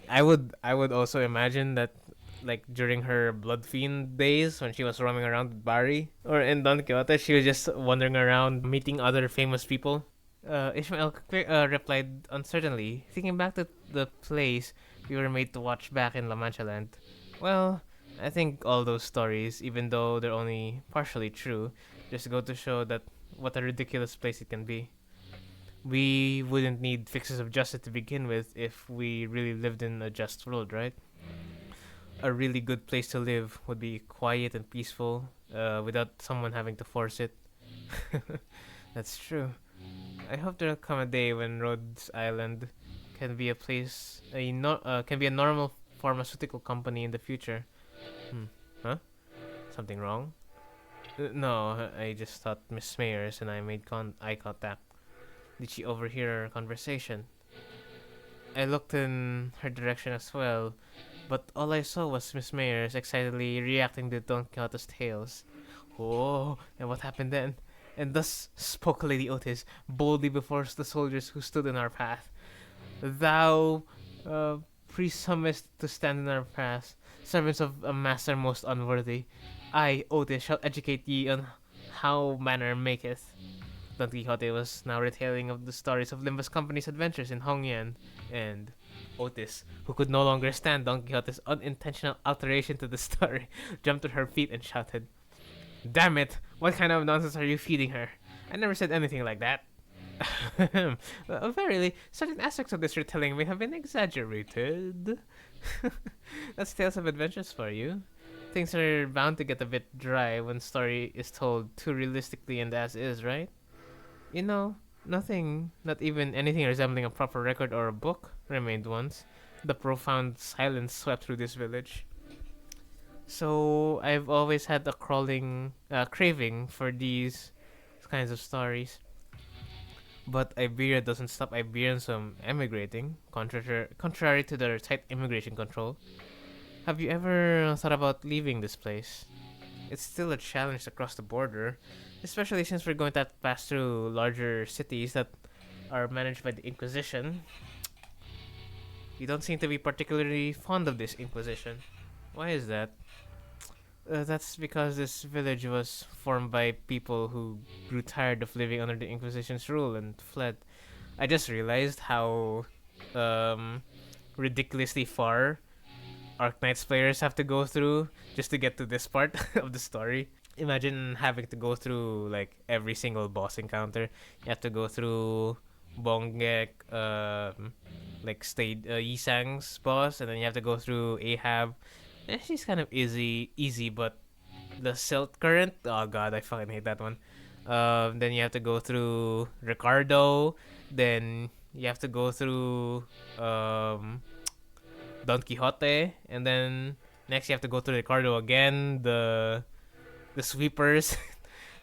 I would also imagine that, like, during her blood fiend days when she was roaming around with Barry or in Don Quixote, she was just wandering around meeting other famous people. Ishmael replied uncertainly, thinking back to the plays we were made to watch back in La Mancha Land. Well, I think all those stories, even though they're only partially true, just go to show that what a ridiculous place it can be. We wouldn't need fixes of justice to begin with if we really lived in a just world, right? A really good place to live would be quiet and peaceful, without someone having to force it. That's true. I hope there'll come a day when Rhodes Island can be can be a normal pharmaceutical company in the future. Huh? Something wrong? No, I just thought Miss Mayers and I made eye contact. Did she overhear our conversation? I looked in her direction as well, but all I saw was Miss Mayers excitedly reacting to Don Quixote's tales. Oh, and what happened then? And thus spoke Lady Otis boldly before the soldiers who stood in our path. Thou presumest to stand in our path, servants of a master most unworthy. I, Otis, shall educate ye on how manner maketh. Don Quixote was now retailing of the stories of Limbus Company's adventures in Hongyan, and Otis, who could no longer stand Don Quixote's unintentional alteration to the story, jumped to her feet and shouted, "Damn it! What kind of nonsense are you feeding her? I never said anything like that." Verily, certain aspects of this retelling may have been exaggerated. That's Tales of Adventures for you. Things are bound to get a bit dry when story is told too realistically and as is, right? You know, nothing, not even anything resembling a proper record or a book, remained once. The profound silence swept through this village. So I've always had a craving for these kinds of stories. But Iberia doesn't stop Iberians from emigrating, contrary to their tight immigration control. Have you ever thought about leaving this place? It's still a challenge to cross the border, especially since we're going to have to pass through larger cities that are managed by the Inquisition. You don't seem to be particularly fond of this Inquisition. Why is that? That's because this village was formed by people who grew tired of living under the Inquisition's rule and fled. I just realized how ridiculously far Arknights players have to go through just to get to this part of the story. Imagine having to go through like every single boss encounter. You have to go through Bongek, like Yisang's boss, and then you have to go through Ahab. She's kind of easy, but the Silt Current, oh god, I fucking hate that one. Then you have to go through Ricardo, then you have to go through Don Quixote, and then next you have to go through Ricardo again. The sweepers,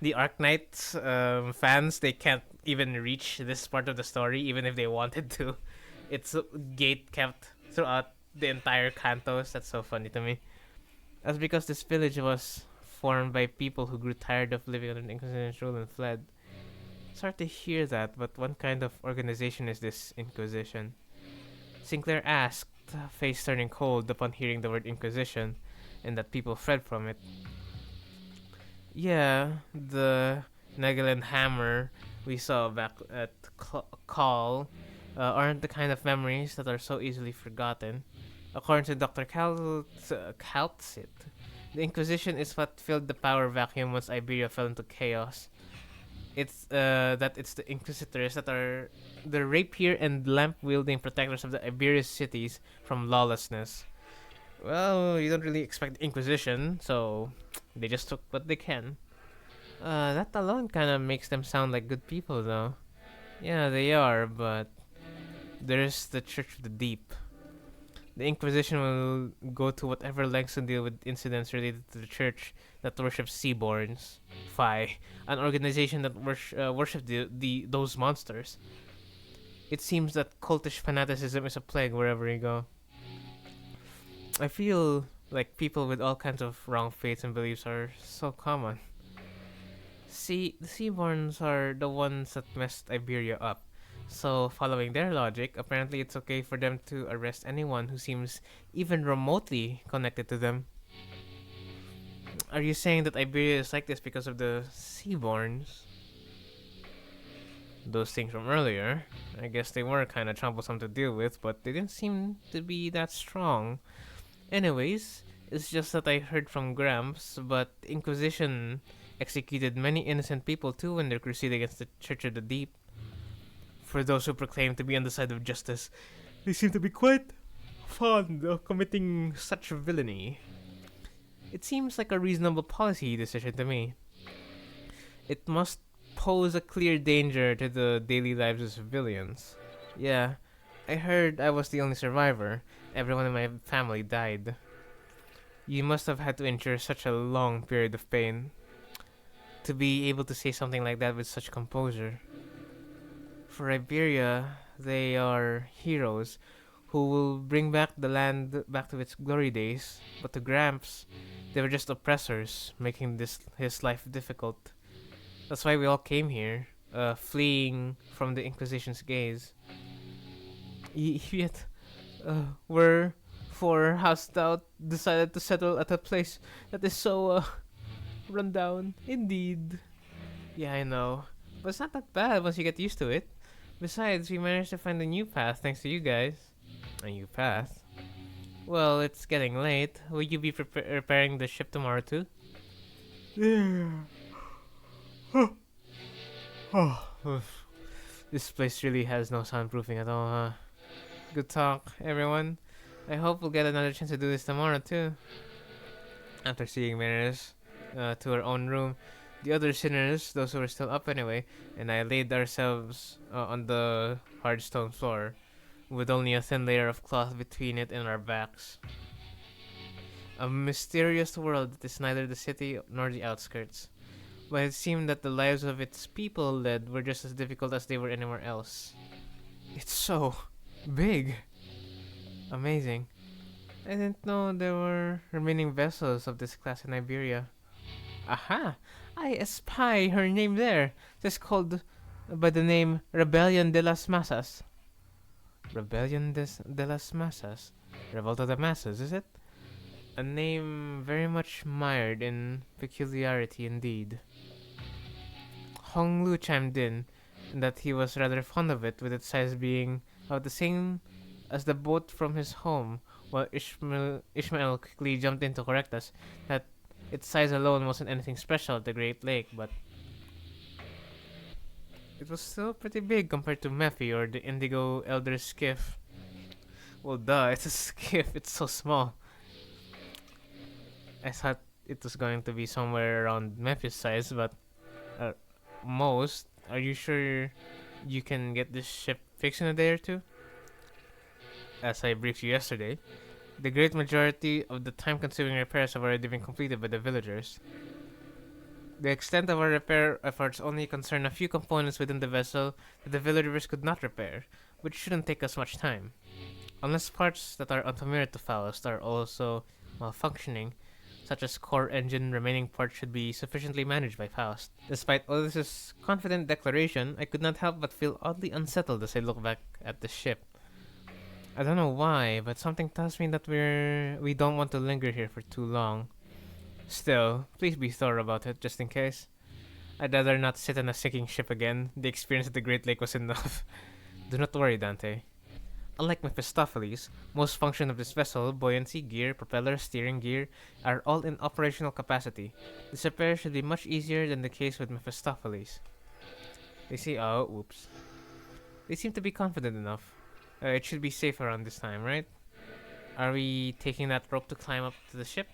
the Arknights fans, they can't even reach this part of the story, even if they wanted to. It's gate kept throughout the entire cantos. That's so funny to me. That's because this village was formed by people who grew tired of living under the Inquisition's rule and fled. It's hard to hear that, but what kind of organization is this Inquisition? Sinclair asked, face turning cold upon hearing the word Inquisition, and that people fled from it. Yeah, the Nagaland hammer we saw back at Call aren't the kind of memories that are so easily forgotten. According to Dr. Kaltzit, the Inquisition is what filled the power vacuum once Iberia fell into chaos. It's the Inquisitors that are the rapier and lamp-wielding protectors of the Iberian cities from lawlessness. Well, you don't really expect the Inquisition, so they just took what they can. That alone kind of makes them sound like good people, though. Yeah, they are, but there's the Church of the Deep. The Inquisition will go to whatever lengths to deal with incidents related to the church that worships Seaborns. Phi, an organization that worships those monsters. It seems that cultish fanaticism is a plague wherever you go. I feel like people with all kinds of wrong faiths and beliefs are so common. See, the Seaborns are the ones that messed Iberia up. So, following their logic, apparently it's okay for them to arrest anyone who seems even remotely connected to them. Are you saying that Iberia is like this because of the Seaborns? Those things from earlier, I guess they were kind of troublesome to deal with, but they didn't seem to be that strong. Anyways, it's just that I heard from Gramps, but Inquisition executed many innocent people too in their crusade against the Church of the Deep. For those who proclaim to be on the side of justice, they seem to be quite fond of committing such villainy. It seems like a reasonable policy decision to me. It must pose a clear danger to the daily lives of civilians. Yeah, I heard I was the only survivor. Everyone in my family died. You must have had to endure such a long period of pain. To be able to say something like that with such composure. For Iberia, they are heroes who will bring back the land back to its glory days. But to Gramps, they were just oppressors, making his life difficult. That's why we all came here, fleeing from the Inquisition's gaze. Yet, we're for housed out decided to settle at a place that is so run down. Indeed. Yeah, I know. But it's not that bad once you get used to it. Besides, we managed to find a new path thanks to you guys. A new path? Well, it's getting late. Will you be repairing the ship tomorrow too? Yeah. This place really has no soundproofing at all, huh? Good talk, everyone. I hope we'll get another chance to do this tomorrow too. After seeing Mariners to our own room, the other sinners, those who were still up anyway, and I laid ourselves on the hard stone floor, with only a thin layer of cloth between it and our backs. A mysterious world that is neither the city nor the outskirts, but it seemed that the lives of its people led were just as difficult as they were anywhere else. It's so big. Amazing. I didn't know there were remaining vessels of this class in Iberia. Aha! I espy her name there. It is called by the name Rebellion de las Masas. Rebellion de las Masas? Revolt of the Masses, is it? A name very much mired in peculiarity indeed. Hong Lu chimed in that he was rather fond of it, with its size being about the same as the boat from his home, while Ishmael quickly jumped in to correct us that its size alone wasn't anything special at the Great Lake, but it was still pretty big compared to Mephi or the Indigo Elder Skiff. Well, duh, it's a skiff, it's so small. I thought it was going to be somewhere around Mephi's size, but most. Are you sure you can get this ship fixed in a day or two? As I briefed you yesterday, the great majority of the time-consuming repairs have already been completed by the villagers. The extent of our repair efforts only concern a few components within the vessel that the villagers could not repair, which shouldn't take us much time. Unless parts that are unfamiliar to Faust are also malfunctioning, such as core engine, remaining parts should be sufficiently managed by Faust. Despite Odysseus' confident declaration, I could not help but feel oddly unsettled as I look back at the ship. I don't know why, but something tells me that we don't want to linger here for too long. Still, please be thorough about it, just in case. I'd rather not sit on a sinking ship again. The experience at the Great Lake was enough. Do not worry, Dante. Unlike Mephistopheles, most functions of this vessel, buoyancy, gear, propeller, steering gear, are all in operational capacity. This repair should be much easier than the case with Mephistopheles. They seem to be confident enough. It should be safe around this time, right? Are we taking that rope to climb up to the ship?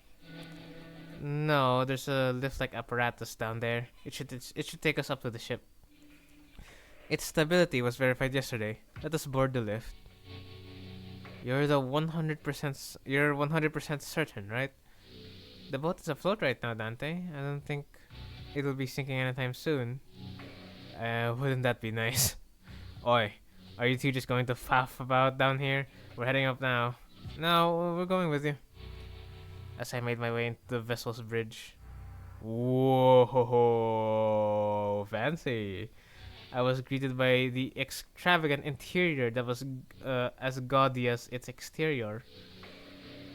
No, there's a lift-like apparatus down there. It should take us up to the ship. Its stability was verified yesterday. Let us board the lift. You're 100% certain, right? The boat is afloat right now, Dante. I don't think it'll be sinking anytime soon. Wouldn't that be nice? Oi, are you two just going to faff about down here? We're heading up now. No, we're going with you. As I made my way into the vessel's bridge. Whoa, fancy. I was greeted by the extravagant interior that was as gaudy as its exterior.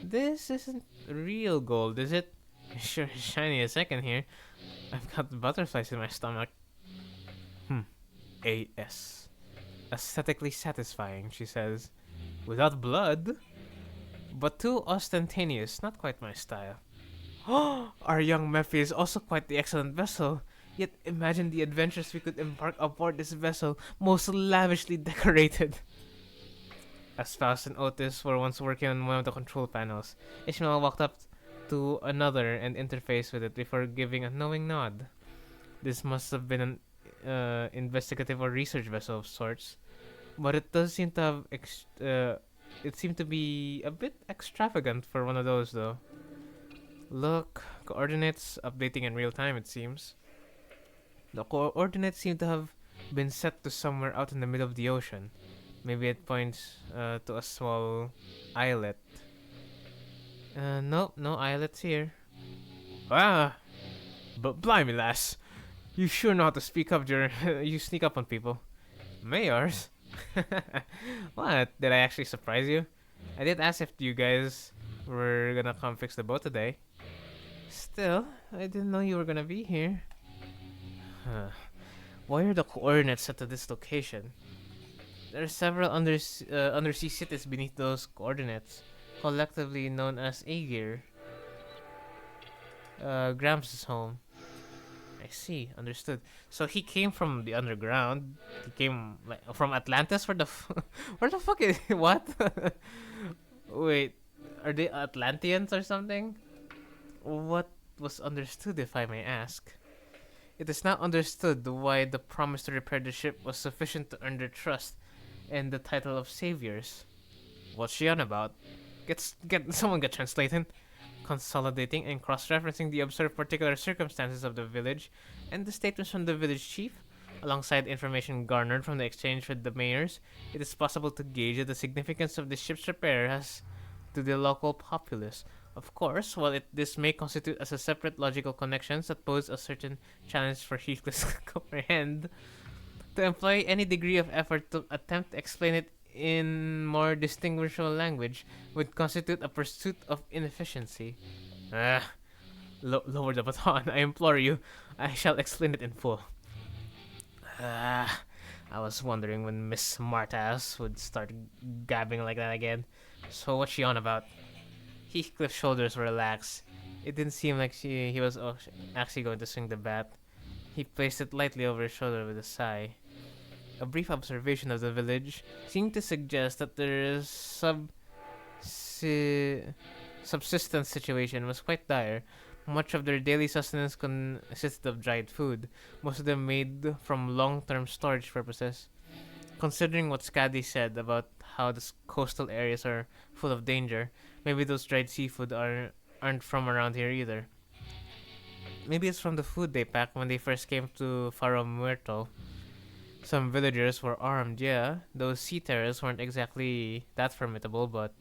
This isn't real gold, is it? Sure is shiny as second here. I've got butterflies in my stomach. A.S. Aesthetically satisfying, she says. Without blood? But too ostentatious, not quite my style. Our young Mephi is also quite the excellent vessel. Yet imagine the adventures we could embark aboard this vessel, most lavishly decorated. As Faust and Otis were once working on one of the control panels, Ishmael walked up to another and interfaced with it before giving a knowing nod. This must have been an investigative or research vessel of sorts, but it does seem to have it seemed to be a bit extravagant for one of those, though. Look, coordinates updating in real time, it seems. The coordinates seem to have been set to somewhere out in the middle of the ocean. Maybe it points to a small islet. Nope, no islets here. Ah! But blimey, lass. You sure know how to speak up during you sneak up on people. Mayors? What? Did I actually surprise you? I did ask if you guys were gonna come fix the boat today. Still, I didn't know you were gonna be here. Huh. Why are the coordinates set to this location? There are several undersea cities beneath those coordinates, collectively known as Aegir. Gramps' home. I see, understood. So he came from the underground. He came like from Atlantis. Where the fuck is what? Wait, are they Atlanteans or something? What was understood, if I may ask? It is not understood why the promise to repair the ship was sufficient to earn their trust and the title of saviors. What's she on about? Get someone get translating, consolidating and cross-referencing the observed particular circumstances of the village and the statements from the village chief, alongside information garnered from the exchange with the mayors. It is possible to gauge the significance of the ship's repair as to the local populace. Of course, while this may constitute as a separate logical connections that pose a certain challenge for Heathcliff to comprehend, to employ any degree of effort to attempt to explain it in more distinguishable language would constitute a pursuit of inefficiency. Ah, lower the baton, I implore you. I shall explain it in full. Ah, I was wondering when Miss Smartass would start gabbing like that again. So what's she on about? Heathcliff's shoulders were relaxed. It didn't seem like he was actually going to swing the bat. He placed it lightly over his shoulder with a sigh. A brief observation of the village seemed to suggest that their subsistence situation was quite dire. Much of their daily sustenance consisted of dried food, most of them made from long-term storage purposes. Considering what Skadi said about how the coastal areas are full of danger, maybe those dried seafood aren't from around here either. Maybe it's from the food they packed when they first came to Faro Muerto. Some villagers were armed, yeah. Those sea terrors weren't exactly that formidable, but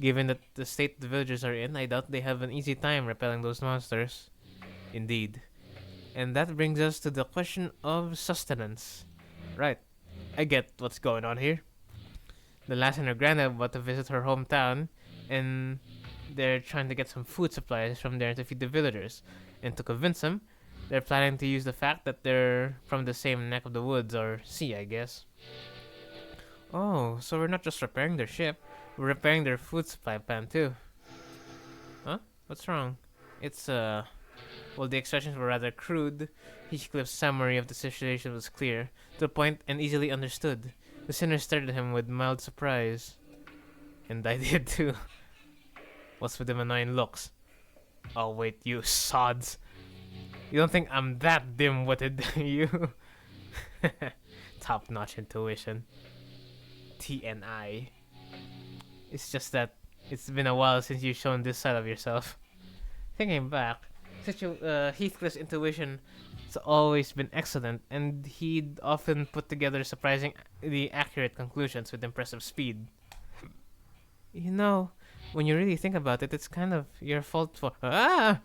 given that the state the villagers are in, I doubt they have an easy time repelling those monsters. Indeed. And that brings us to the question of sustenance. Right. I get what's going on here. The lass and her granddad about to visit her hometown, and they're trying to get some food supplies from there to feed the villagers. And to convince them, they're planning to use the fact that they're from the same neck of the woods, or sea, I guess. Oh, so we're not just repairing their ship, we're repairing their food supply plan too. Huh? What's wrong? Well, the expressions were rather crude. Heathcliff's summary of the situation was clear, to the point, and easily understood. The sinner stared at him with mild surprise. And I did too. What's with them annoying looks? Oh wait, you sods. You don't think I'm that dim-witted, you? Top-notch intuition. TNI. It's just that it's been a while since you've shown this side of yourself. Thinking back, Heathcliff's intuition has always been excellent, and he'd often put together surprisingly accurate conclusions with impressive speed. You know, when you really think about it, it's kind of your fault for... Ah!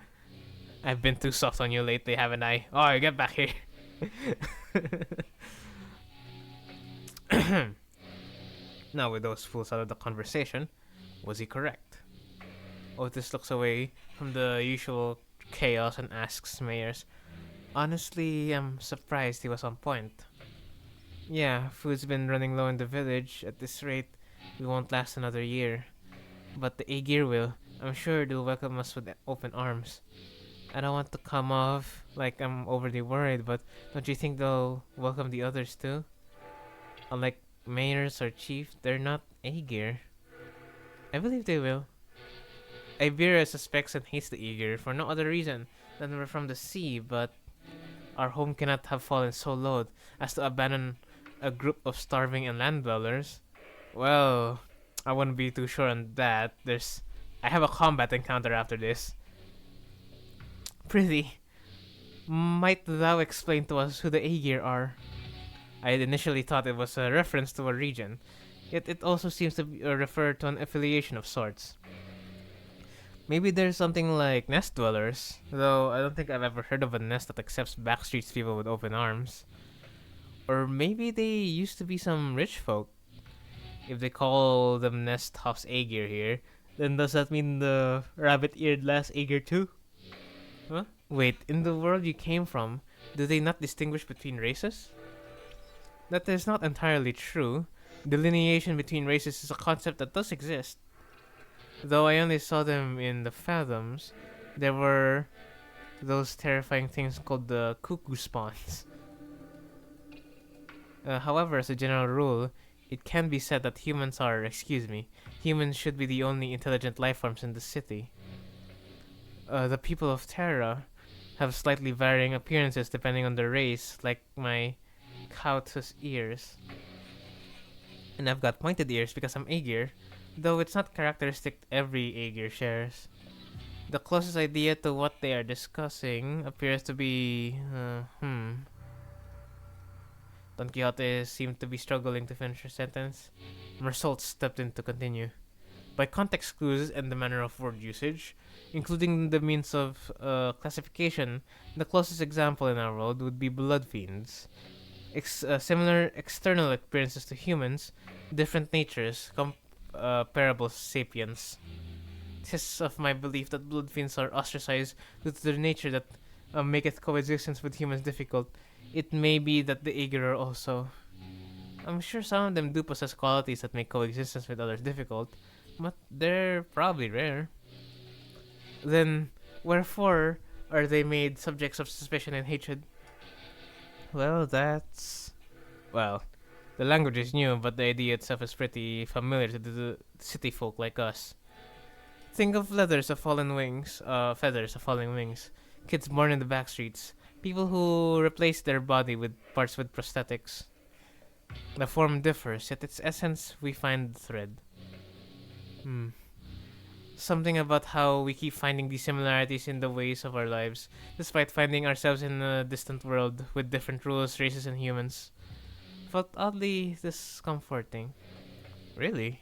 I've been too soft on you lately, haven't I? Oh, get back here. Now, with those fools out of the conversation, was he correct? Otis looks away from the usual chaos and asks Mayers, honestly, I'm surprised he was on point. Yeah, food's been running low in the village. At this rate, we won't last another year. But the Aegir will. I'm sure they'll welcome us with open arms. I don't want to come off like I'm overly worried, but don't you think they'll welcome the others too? Unlike mayors or chief, they're not Aegir. I believe they will. Iberia suspects and hates the Aegir for no other reason than we're from the sea, but our home cannot have fallen so low as to abandon a group of starving and land dwellers. Well, I wouldn't be too sure on that. I have a combat encounter after this. Prithee, might thou explain to us who the Aegir are? I had initially thought it was a reference to a region, yet it also seems to refer to an affiliation of sorts. Maybe there's something like nest dwellers, though I don't think I've ever heard of a nest that accepts backstreets people with open arms. Or maybe they used to be some rich folk. If they call them nest hops Aegir here, then does that mean the rabbit-eared last Aegir too? Huh? Wait, in the world you came from, do they not distinguish between races? That is not entirely true. Delineation between races is a concept that does exist. Though I only saw them in the Fathoms, there were those terrifying things called the cuckoo spawns. However, as a general rule, it can be said that humans should be the only intelligent life forms in the city. The people of Terra have slightly varying appearances depending on their race, like my Kautus ears. And I've got pointed ears because I'm Aegir, though it's not characteristic every Aegir shares. The closest idea to what they are discussing appears to be, Don Quixote seemed to be struggling to finish her sentence. Mersault stepped in to continue. By context clues and the manner of word usage, including the means of classification, the closest example in our world would be blood fiends. Similar external appearances to humans, different natures, comparable sapiens. It is of my belief that blood fiends are ostracized due to their nature that maketh coexistence with humans difficult. It may be that the Aegir are also. I'm sure some of them do possess qualities that make coexistence with others difficult, but they're probably rare. Then, wherefore are they made subjects of suspicion and hatred? Well, Well, the language is new, but the idea itself is pretty familiar to the city folk like us. Think of feathers of fallen wings, kids born in the back streets, people who replace their body with parts with prosthetics. The form differs, yet its essence we find the thread. Something about how we keep finding these similarities in the ways of our lives, despite finding ourselves in a distant world with different rules, races, and humans. Felt oddly discomforting. Really?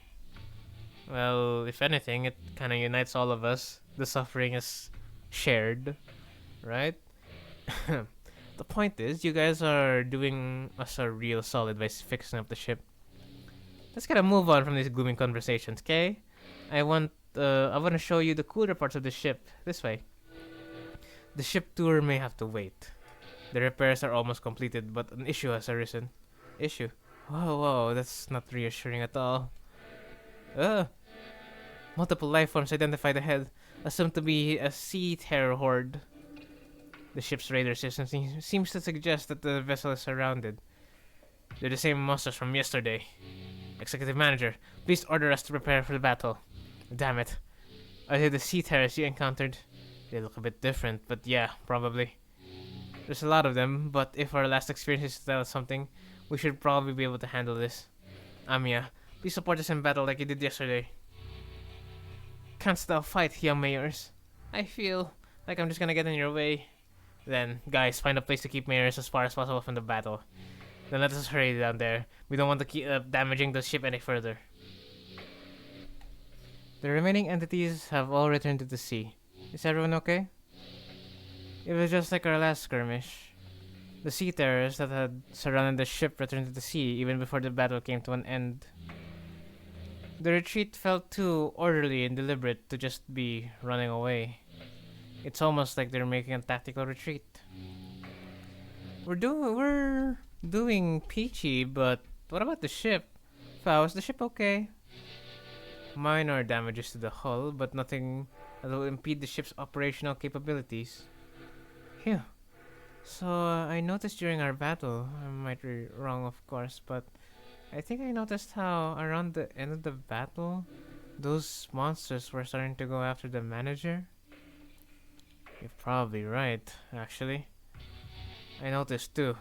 Well, if anything, it kind of unites all of us. The suffering is shared, right? The point is, you guys are doing us a real solid by fixing up the ship. Let's kind of move on from these gloomy conversations, okay? I want to show you the cooler parts of the ship. This way. The ship tour may have to wait. The repairs are almost completed, but an issue has arisen. Issue? Whoa, that's not reassuring at all. Multiple life forms identified ahead, assumed to be a sea terror horde. The ship's radar system seems to suggest that the vessel is surrounded. They're the same monsters from yesterday. Executive Manager, please order us to prepare for the battle. Damn it. Are they the sea terrors you encountered? They look a bit different, but yeah, probably. There's a lot of them, but if our last experience is to tell us something, we should probably be able to handle this. Amiya, please support us in battle like you did yesterday. Canst thou fight, young mayors? I feel like I'm just gonna get in your way. Then, guys, find a place to keep mayors as far as possible from the battle. Then let us hurry down there. We don't want to keep damaging the ship any further. The remaining entities have all returned to the sea. Is everyone okay? It was just like our last skirmish. The sea terrors that had surrounded the ship returned to the sea even before the battle came to an end. The retreat felt too orderly and deliberate to just be running away. It's almost like they're making a tactical retreat. We're doing peachy, but what about the ship? Fao, is the ship okay? Minor damages to the hull, but nothing that will impede the ship's operational capabilities. Phew. So, I noticed during our battle, I might be wrong of course, but I think I noticed how around the end of the battle, those monsters were starting to go after the manager. You're probably right, actually. I noticed too.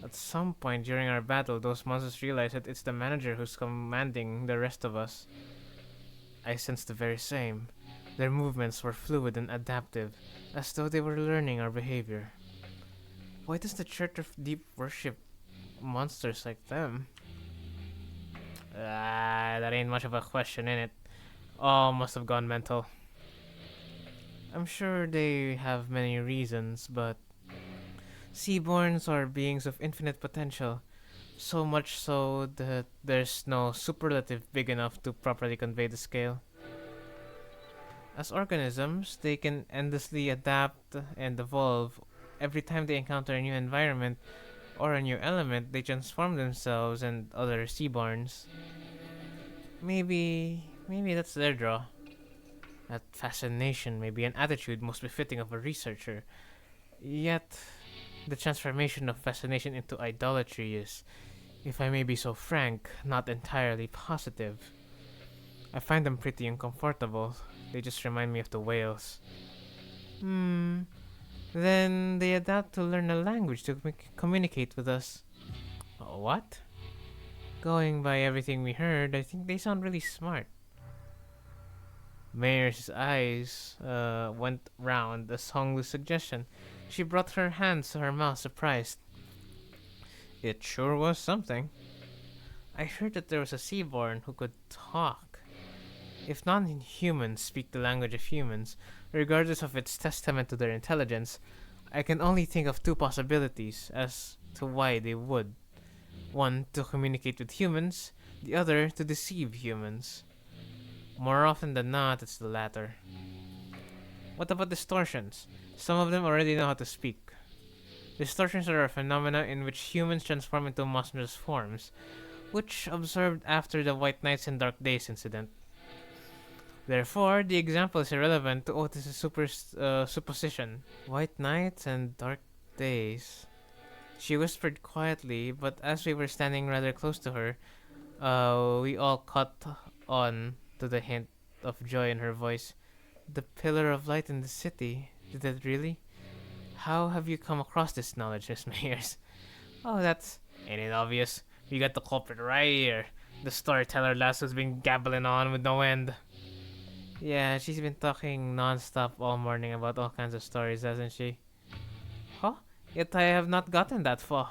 At some point during our battle, those monsters realized that it's the manager who's commanding the rest of us. I sensed the very same. Their movements were fluid and adaptive, as though they were learning our behavior. Why does the Church of Deep worship monsters like them? That ain't much of a question, innit? All must have gone mental. I'm sure they have many reasons, but Seaborns are beings of infinite potential. So much so that there's no superlative big enough to properly convey the scale. As organisms, they can endlessly adapt and evolve. Every time they encounter a new environment or a new element, they transform themselves and other seaborns. Maybe that's their draw. That fascination may be an attitude most befitting of a researcher. Yet, the transformation of fascination into idolatry is, if I may be so frank, not entirely positive. I find them pretty uncomfortable. They just remind me of the whales. Hmm. Then they adapt to learn a language to communicate with us. What? Going by everything we heard, I think they sound really smart. Mayer's eyes went round as Honglu's suggestion. She brought her hands to her mouth, surprised. It sure was something. I heard that there was a Seaborn who could talk. If non-humans speak the language of humans, regardless of its testament to their intelligence, I can only think of two possibilities as to why they would. One, to communicate with humans, the other, to deceive humans. More often than not, it's the latter. What about distortions? Some of them already know how to speak. Distortions are a phenomena in which humans transform into monstrous forms, which observed after the White Nights and Dark Days incident. Therefore, the example is irrelevant to Otis' supposition. White Nights and Dark Days. She whispered quietly, but as we were standing rather close to her, we all caught on to the hint of joy in her voice. The pillar of light in the city. Did it really? How have you come across this knowledge, Miss Mayers? Oh, that's... Ain't it obvious? We got the culprit right here. The storyteller lass who's been gabbling on with no end. Yeah, she's been talking non-stop all morning about all kinds of stories, hasn't she? Huh? Yet I have not gotten that far.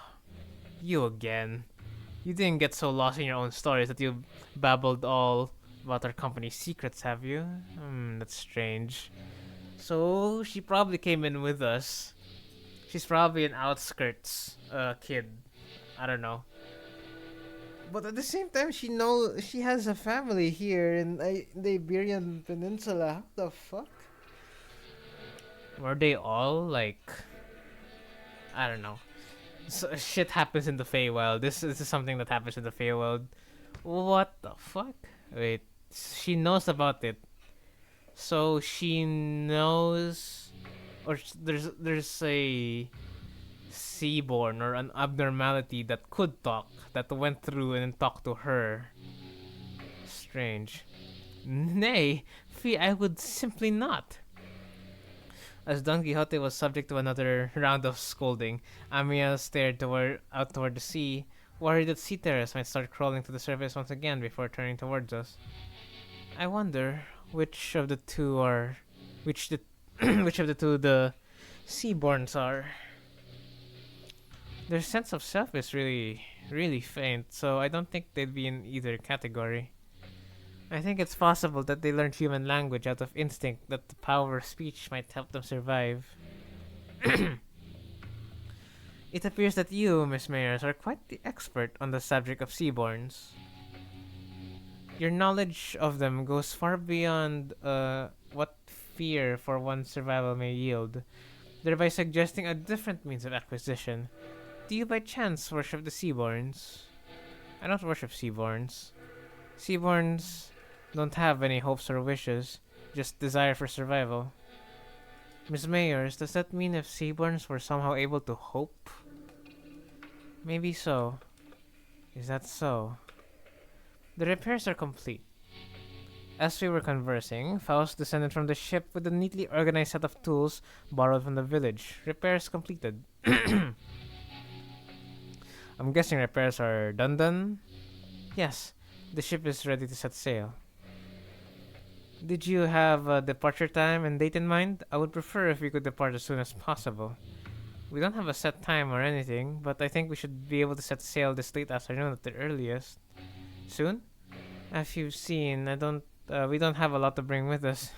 You again. You didn't get so lost in your own stories that you babbled all about our company's secrets, have you? That's strange. So, she probably came in with us. She's probably an outskirts kid. I don't know. But at the same time, she has a family here in the Iberian Peninsula. How the fuck? Were they all like... I don't know. So, shit happens in the Feywild. This is something that happens in the Feywild. What the fuck? Wait, she knows about it. So she knows, or there's a seaborn or an abnormality that could talk that went through and talked to her. Strange. Nay, fee, I would simply not. As Don Quixote was subject to another round of scolding, Amiel stared out toward the sea, worried that sea terrors might start crawling to the surface once again before turning towards us. I wonder which of the two are, which of the two the Seaborns are. Their sense of self is really faint, so I don't think they'd be in either category. I think it's possible that they learned human language out of instinct that the power of speech might help them survive. It appears that you, Miss Mayers, are quite the expert on the subject of Seaborns. Your knowledge of them goes far beyond what fear for one's survival may yield, thereby suggesting a different means of acquisition. Do you by chance worship the Seaborns? I don't worship Seaborns. Seaborns don't have any hopes or wishes, just desire for survival. Miss Mayers, does that mean if Seaborns were somehow able to hope? Maybe so. Is that so? The repairs are complete. As we were conversing, Faust descended from the ship with a neatly organized set of tools borrowed from the village. Repairs completed. I'm guessing repairs are done? Yes, the ship is ready to set sail. Did you have a departure time and date in mind? I would prefer if we could depart as soon as possible. We don't have a set time or anything, but I think we should be able to set sail this late afternoon at the earliest. Soon? As you've seen, we don't have a lot to bring with us.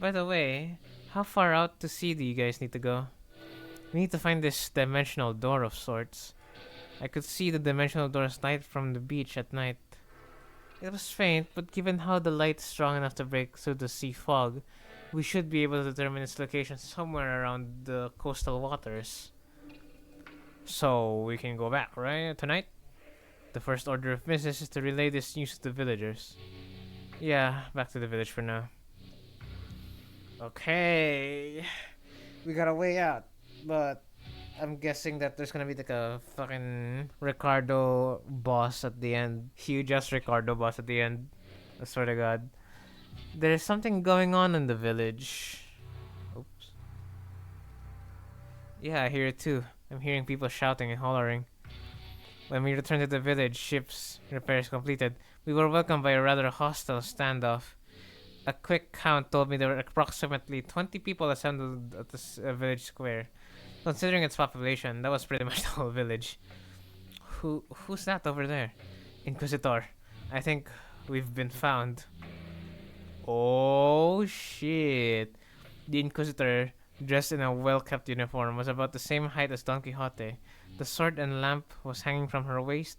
By the way, how far out to sea do you guys need to go? We need to find this dimensional door of sorts. I could see the dimensional door's light from the beach at night. It was faint, but given how the light is strong enough to break through the sea fog, we should be able to determine its location somewhere around the coastal waters. So we can go back, right? Tonight? The first order of business is to relay this news to the villagers. Yeah, back to the village for now. Okay. We got a way out, but I'm guessing that there's gonna be like a fucking Ricardo boss at the end. Huge ass Ricardo boss at the end. I swear to God. There's something going on in the village. Oops. Yeah, I hear it too. I'm hearing people shouting and hollering. When we returned to the village, ship's repairs completed, we were welcomed by a rather hostile standoff. A quick count told me there were approximately 20 people assembled at the village square. Considering its population, that was pretty much the whole village. Who's that over there? Inquisitor. I think we've been found. Oh shit. The Inquisitor, dressed in a well-kept uniform, was about the same height as Don Quixote. The sword and lamp was hanging from her waist.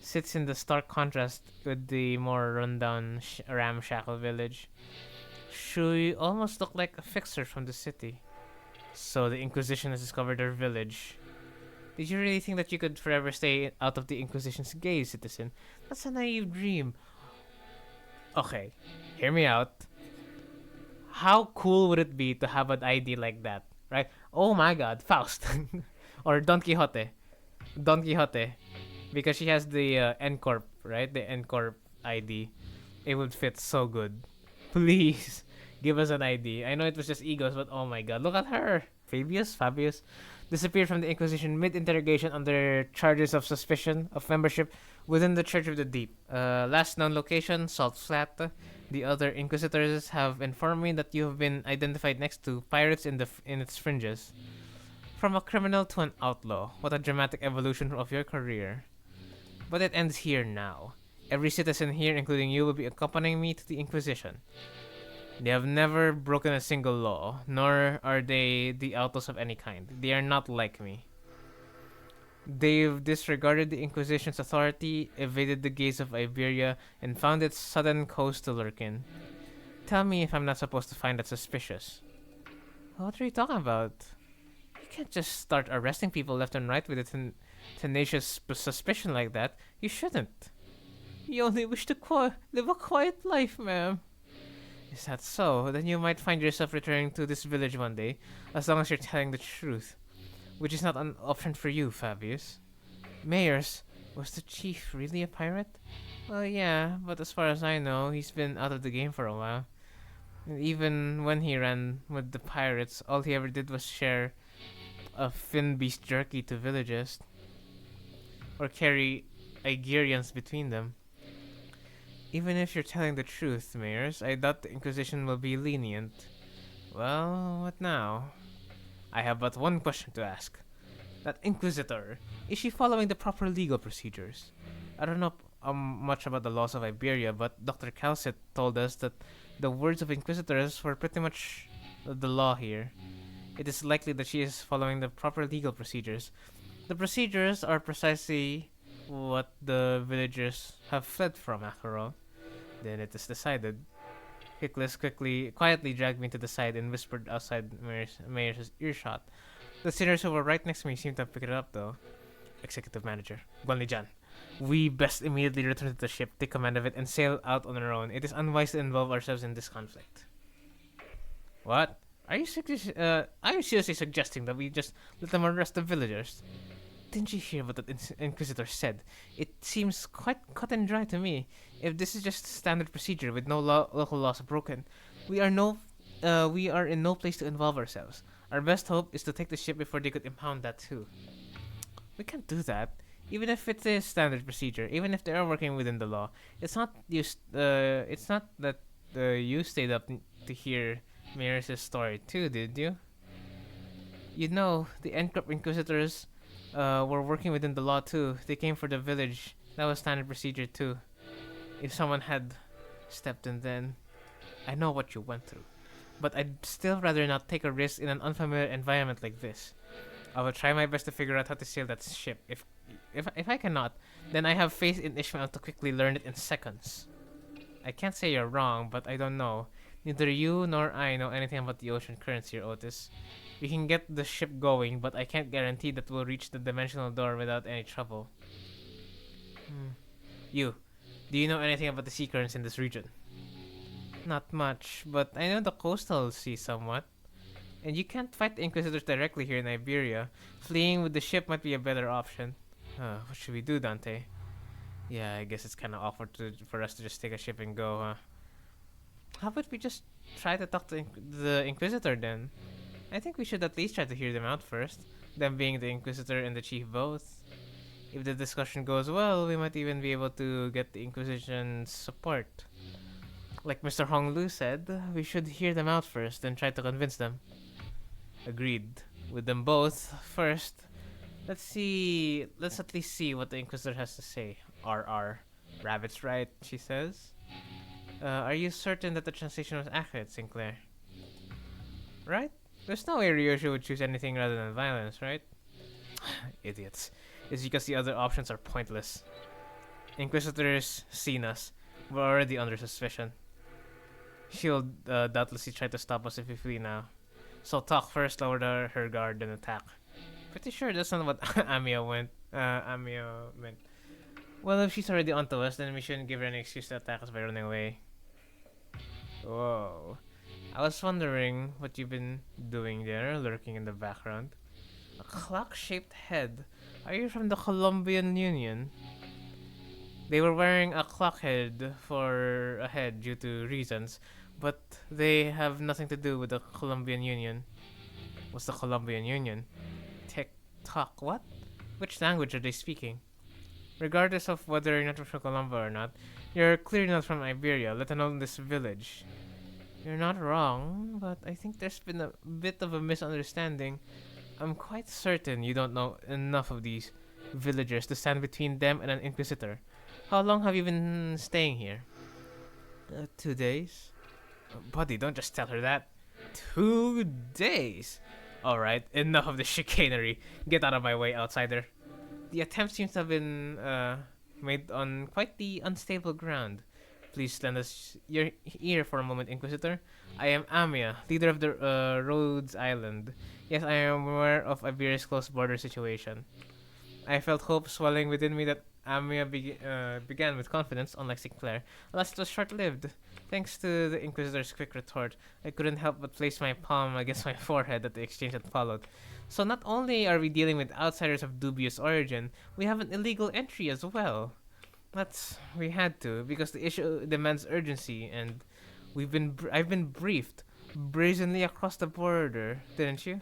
Sits in the stark contrast with the more rundown ramshackle village. She almost looked like a fixer from the city. So the Inquisition has discovered our village. Did you really think that you could forever stay out of the Inquisition's gaze, citizen? That's a naive dream. Okay, hear me out. How cool would it be to have an ID like that, right? Oh my god, Faust. Or Don Quixote. Don Quixote. Because she has the N-Corp, right? The N-Corp ID. It would fit so good. Please, give us an ID. I know it was just egos, but oh my god, look at her. Fabius disappeared from the Inquisition mid-interrogation under charges of suspicion of membership within the Church of the Deep. Last known location, Salt Flat. The other Inquisitors have informed me that you have been identified next to pirates in its fringes. From a criminal to an outlaw, what a dramatic evolution of your career. But it ends here now. Every citizen here, including you, will be accompanying me to the Inquisition. They have never broken a single law, nor are they the outlaws of any kind. They are not like me. They've disregarded the Inquisition's authority, evaded the gaze of Iberia, and found its southern coast to lurk in. Tell me if I'm not supposed to find that suspicious. What are you talking about? You can't just start arresting people left and right with a tenacious suspicion like that. You shouldn't. You only wish to live a quiet life, ma'am. Is that so? Then you might find yourself returning to this village one day, as long as you're telling the truth. Which is not an option for you, Fabius. Mayors, was the chief really a pirate? Well, yeah, but as far as I know, he's been out of the game for a while. And even when he ran with the pirates, all he ever did was share a fin beast jerky to villages. Or carry Igerians between them. Even if you're telling the truth, Mayors, I doubt the Inquisition will be lenient. Well, what now? I have but one question to ask. That Inquisitor, is she following the proper legal procedures? I don't know much about the laws of Iberia, but Dr. Calcit told us that the words of Inquisitors were pretty much the law here. It is likely that she is following the proper legal procedures. The procedures are precisely what the villagers have fled from, after all. Then it is decided. Hickless quietly dragged me to the side and whispered outside Mayor's earshot. The sinners who were right next to me seemed to have picked it up, though. Executive Manager, Guanli-jan. We best immediately return to the ship, take command of it, and sail out on our own. It is unwise to involve ourselves in this conflict. What? Are you seriously suggesting that we just let them arrest the villagers? Didn't you hear what the Inquisitor said? It seems quite cut and dry to me. If this is just standard procedure with no local laws broken, we are in no place to involve ourselves. Our best hope is to take the ship before they could impound that too. We can't do that. Even if it is standard procedure, even if they are working within the law, it's not that you stayed up to hear Maris' story too, did you? You know, the Inquisitors were working within the law too. They came for the village. That was standard procedure too. If someone had stepped in then, I know what you went through. But I'd still rather not take a risk in an unfamiliar environment like this. I will try my best to figure out how to sail that ship. If I cannot, then I have faith in Ishmael to quickly learn it in seconds. I can't say you're wrong, but I don't know. Neither you nor I know anything about the ocean currents here, Otis. We can get the ship going, but I can't guarantee that we'll reach the dimensional door without any trouble. You, do you know anything about the sea currents in this region? Not much, but I know the coastal sea somewhat. And you can't fight the Inquisitors directly here in Iberia. Fleeing with the ship might be a better option. What should we do, Dante? Yeah, I guess it's kind of awkward for us to just take a ship and go, huh? How about we just try to talk to the Inquisitor then? I think we should at least try to hear them out first. Them being the Inquisitor and the Chief both. If the discussion goes well, we might even be able to get the Inquisition's support. Like Mr. Hong Lu said, we should hear them out first, then try to convince them. Agreed. With them both, first, let's at least see what the Inquisitor has to say. RR. Rabbit's right, she says. Are you certain that the translation was accurate, Sinclair? Right? There's no way Ryoshu would choose anything rather than violence, right? Idiots. It's because the other options are pointless. Inquisitors seen us. We're already under suspicion. She'll doubtlessly try to stop us if we flee now. So talk first, lower her guard, then attack. Pretty sure that's not what Amio meant. Well, if she's already onto us, then we shouldn't give her any excuse to attack us by running away. Whoa. I was wondering what you've been doing there, lurking in the background. A clock-shaped head. Are you from the Colombian Union? They were wearing a clock head for a head due to reasons, but they have nothing to do with the Colombian Union. What's the Colombian Union? Tick-tock, what? Which language are they speaking? Regardless of whether you're not from Colombia or not, you're clearly not from Iberia, let alone this village. You're not wrong, but I think there's been a bit of a misunderstanding. I'm quite certain you don't know enough of these villagers to stand between them and an Inquisitor. How long have you been staying here? 2 days. Buddy, don't just tell her that. 2 days! Alright, enough of the chicanery. Get out of my way, outsider. The attempt seems to have been made on quite the unstable ground. Please lend us your ear for a moment, Inquisitor. I am Amia, leader of the Rhodes Island. Yes, I am aware of Iberia's close border situation. I felt hope swelling within me that Amia began with confidence, unlike Sinclair. Alas, it was short-lived. Thanks to the Inquisitor's quick retort, I couldn't help but place my palm against my forehead at the exchange that followed. So not only are we dealing with outsiders of dubious origin, we have an illegal entry as well. We had to, because the issue demands urgency, and I've been briefed brazenly across the border, didn't you?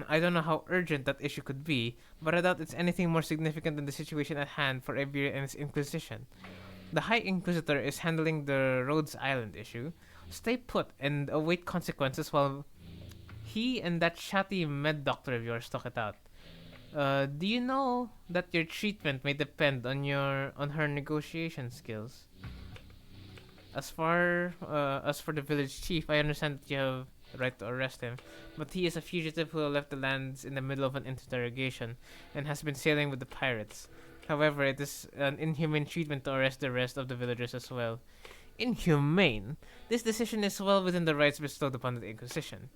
I don't know how urgent that issue could be, but I doubt it's anything more significant than the situation at hand for Iberia and its Inquisition. The High Inquisitor is handling the Rhodes Island issue. Stay put and await consequences while he and that chatty med doctor of yours talk it out. Do you know that your treatment may depend on her negotiation skills? As for the village chief, I understand that you have the right to arrest him, but he is a fugitive who left the lands in the middle of an interrogation and has been sailing with the pirates. However, it is an inhumane treatment to arrest the rest of the villagers as well. Inhumane? This decision is well within the rights bestowed upon the Inquisition.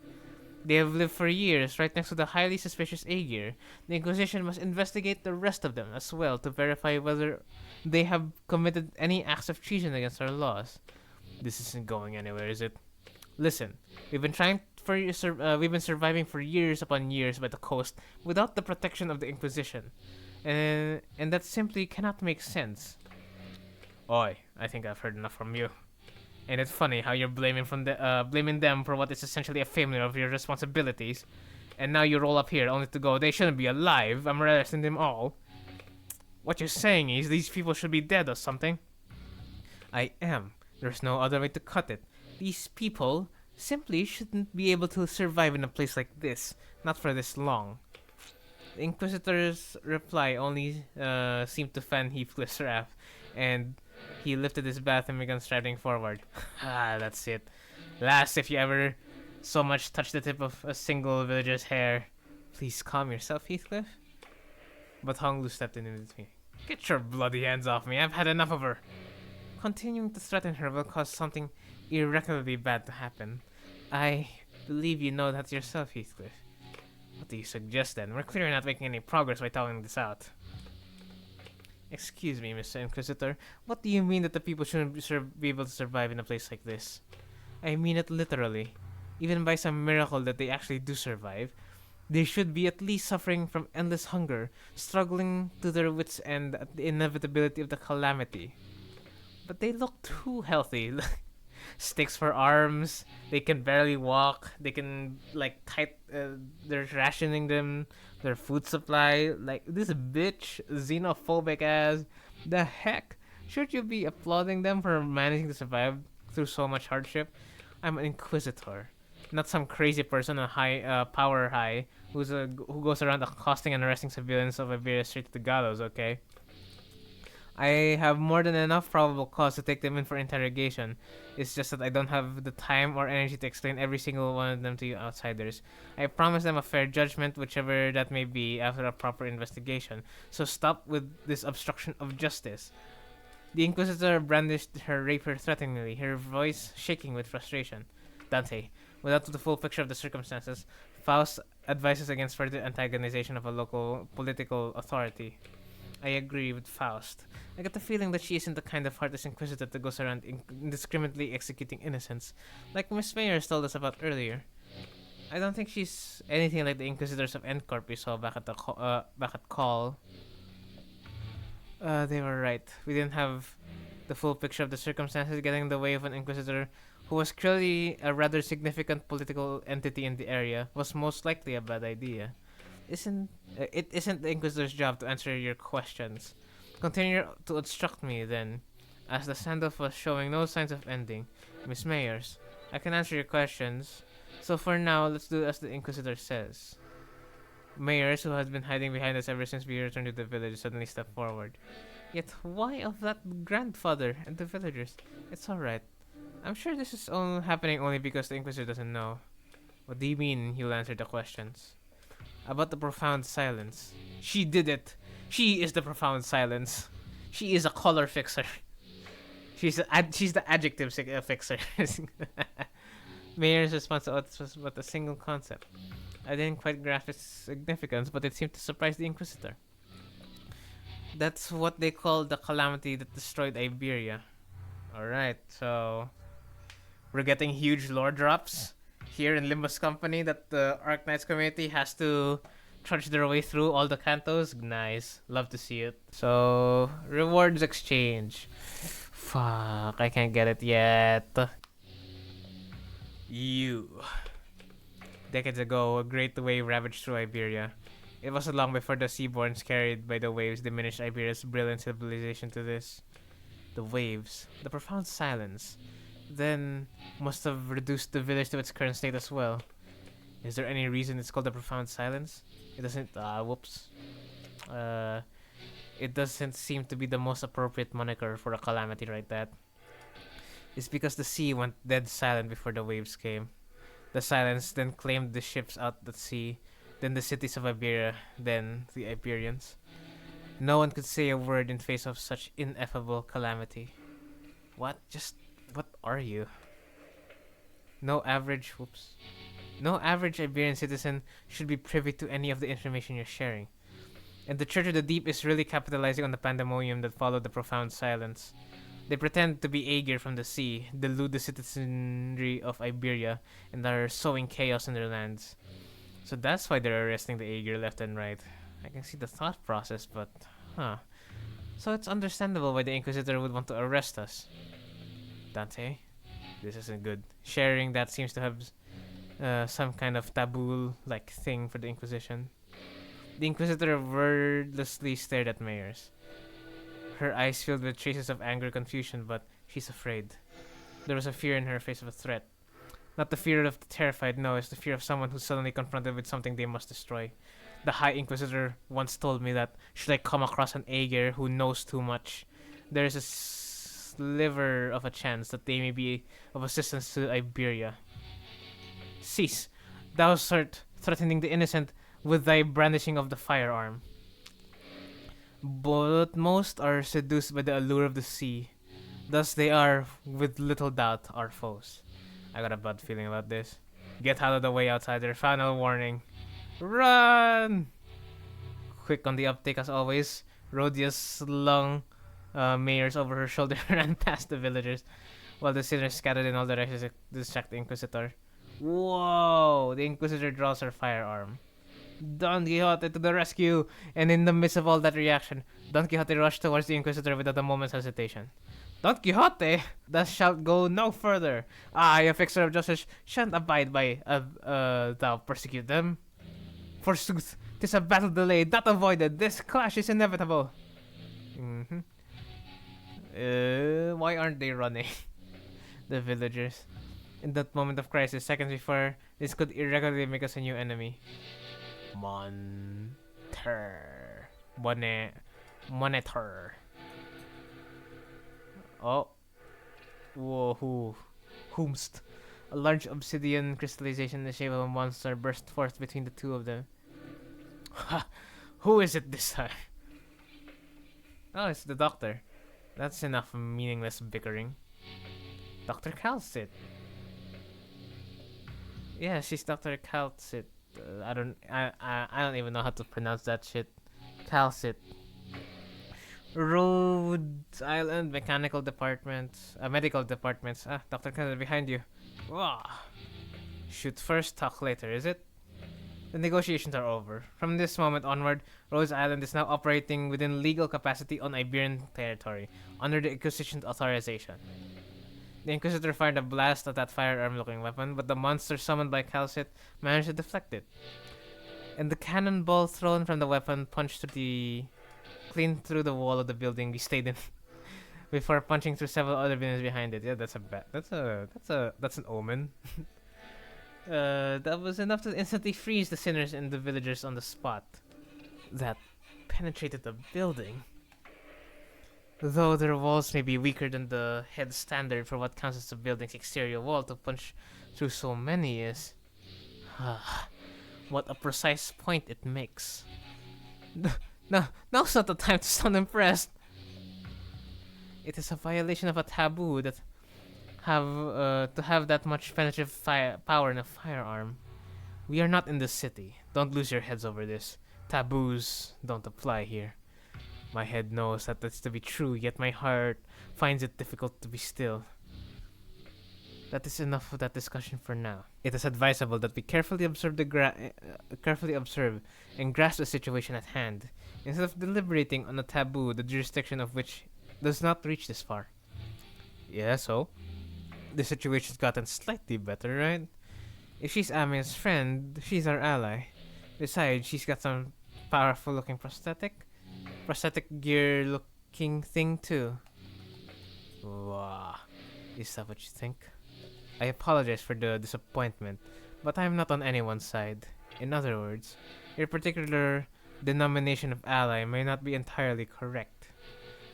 They have lived for years right next to the highly suspicious Aegir. The Inquisition must investigate the rest of them as well to verify whether they have committed any acts of treason against our laws. This isn't going anywhere, is it? Listen, we've been surviving for years upon years by the coast without the protection of the Inquisition, and that simply cannot make sense. Oi, I think I've heard enough from you. Ain't it funny how you're blaming them for what is essentially a failure of your responsibilities, and now you roll up here only to go, they shouldn't be alive, I'm arresting them all. What you're saying is these people should be dead or something? I am. There's no other way to cut it. These people simply shouldn't be able to survive in a place like this, not for this long. The Inquisitor's reply only seemed to fan Heathcliff's wrath, and he lifted his bat and began striding forward. That's it. Last, if you ever so much touch the tip of a single villager's hair, Please calm yourself, Heathcliff. But Honglu stepped in between. Get your bloody hands off me. I've had enough of her. Continuing to threaten her will cause something irreparably bad to happen. I believe you know that yourself, Heathcliff. What do you suggest then? We're clearly not making any progress by talking this out. Excuse me, Mr. Inquisitor. What do you mean that the people shouldn't be able to survive in a place like this? I mean it literally. Even by some miracle that they actually do survive, they should be at least suffering from endless hunger, struggling to their wits' end at the inevitability of the calamity. But they look too healthy. Sticks for arms, they can barely walk, they can, they're rationing them, their food supply. Like, this bitch, xenophobic ass. The heck? Should you be applauding them for managing to survive through so much hardship? I'm an inquisitor, not some crazy person on power high who goes around accosting and arresting civilians of Iberia straight to the gallows. Okay, I have more than enough probable cause to take them in for interrogation. It's just that I don't have the time or energy to explain every single one of them to you outsiders. I promise them a fair judgment, whichever that may be, after a proper investigation. So stop with this obstruction of justice. The Inquisitor brandished her rapier threateningly, her voice shaking with frustration. Dante, without the full picture of the circumstances, Faust advises against further antagonization of a local political authority. I agree with Faust. I get the feeling that she isn't the kind of heartless inquisitor that goes around indiscriminately executing innocents, like Miss Mayers told us about earlier. I don't think she's anything like the Inquisitors of Endcorp we saw back at Call. They were right. We didn't have the full picture of the circumstances getting in the way of an Inquisitor who was clearly a rather significant political entity in the area. Was most likely a bad idea. It isn't the Inquisitor's job to answer your questions. Continue to obstruct me, then. As the standoff was showing no signs of ending, Miss Mayers, I can answer your questions. So for now, let's do as the Inquisitor says. Mayers, who has been hiding behind us ever since we returned to the village, suddenly stepped forward. Yet why of that grandfather and the villagers? It's alright. I'm sure this is all happening only because the Inquisitor doesn't know. What do you mean? He'll answer the questions. About the profound silence. She did it. She is the profound silence. She is a color fixer. She's the adjective fixer. Mayer's response was but a single concept. I didn't quite grasp its significance, but it seemed to surprise the Inquisitor. That's what they call the calamity that destroyed Iberia. Alright, so we're getting huge lore drops here in Limbus Company that the Arknights community has to trudge their way through all the cantos. Nice. Love to see it. So, rewards exchange. Fuck, I can't get it yet. Decades ago, a great wave ravaged through Iberia. It wasn't long before the seaborns carried by the waves diminished Iberia's brilliant civilization to this. The waves, the profound silence, then must have reduced the village to its current state as well. Is there any reason it's called the profound silence? It doesn't, it doesn't seem to be the most appropriate moniker for a calamity like that. It's because the sea went dead silent before the waves came. The silence then claimed the ships out at sea, then the cities of Iberia, then the Iberians. No one could say a word in face of such ineffable calamity. What are you? No average Iberian citizen should be privy to any of the information you're sharing. And the Church of the Deep is really capitalizing on the pandemonium that followed the profound silence. They pretend to be Aegir from the sea, delude the citizenry of Iberia, and are sowing chaos in their lands. So that's why they're arresting the Aegir left and right. I can see the thought process, but so it's understandable why the Inquisitor would want to arrest us. Dante, this isn't good. Sharing that seems to have some kind of taboo-like thing for the Inquisition. The Inquisitor wordlessly stared at Mayers. Her eyes filled with traces of anger and confusion, but she's afraid. There was a fear in her face of a threat. Not the fear of the terrified, no, it's the fear of someone who's suddenly confronted with something they must destroy. The High Inquisitor once told me that should I come across an Aegir who knows too much, there is a sliver of a chance that they may be of assistance to Iberia. Cease! Thou art threatening the innocent with thy brandishing of the firearm. But most are seduced by the allure of the sea. Thus they are, with little doubt, our foes. I got a bad feeling about this. Get out of the way, outsider. Final warning. Run! Quick on the uptake as always, Rhodia slung Mayors over her shoulder and ran past the villagers, while the sinners scattered in all directions to distract the Inquisitor. Whoa! The Inquisitor draws her firearm. Don Quixote to the rescue! And in the midst of all that reaction, Don Quixote rushed towards the Inquisitor without a moment's hesitation. Don Quixote, thou shalt go no further. I, a fixer of justice, shan't abide by thou persecute them. Forsooth, 'tis a battle delayed, not avoided. This clash is inevitable. Mm-hmm. Why aren't they running? The villagers. In that moment of crisis, seconds before, this could irregularly make us a new enemy. Monitor. Oh. Whoa, whomst. A large obsidian crystallization in the shape of a monster burst forth between the two of them. Ha! Who is it this time? Oh, it's the doctor. That's enough meaningless bickering. Dr. Calcit. Yeah, she's Dr. Calcit. I don't even know how to pronounce that shit. Calcit. Rhodes Island Medical Departments. Dr. Calcit behind you. Wah. Shoot first, talk later, is it? The negotiations are over. From this moment onward, Rhodes Island is now operating within legal capacity on Iberian territory, under the Inquisition's authorization. The Inquisitor fired a blast at that firearm-looking weapon, but the monster summoned by Calcit managed to deflect it. And the cannonball thrown from the weapon punched clean through the wall of the building we stayed in, before punching through several other buildings behind it. Yeah, that's an omen. That was enough to instantly freeze the sinners and the villagers on the spot. That penetrated the building. Though their walls may be weaker than the head standard for what counts as the building's exterior wall, to punch through so many is... what a precise point it makes. Now's not the time to sound impressed. It is a violation of a taboo to have that much penetrative power in a firearm. We are not in the city. Don't lose your heads over this. Taboos don't apply here. My head knows that that's to be true, yet my heart finds it difficult to be still. That is enough of that discussion for now. It is advisable that we carefully observe and grasp the situation at hand, instead of deliberating on a taboo the jurisdiction of which does not reach this far. Yeah, so? The situation's gotten slightly better, right? If she's Amia's friend, she's our ally. Besides, she's got some powerful looking prosthetic gear looking thing too. Wow. Is that what you think? I apologize for the disappointment, but I am not on anyone's side. In other words, your particular denomination of ally may not be entirely correct.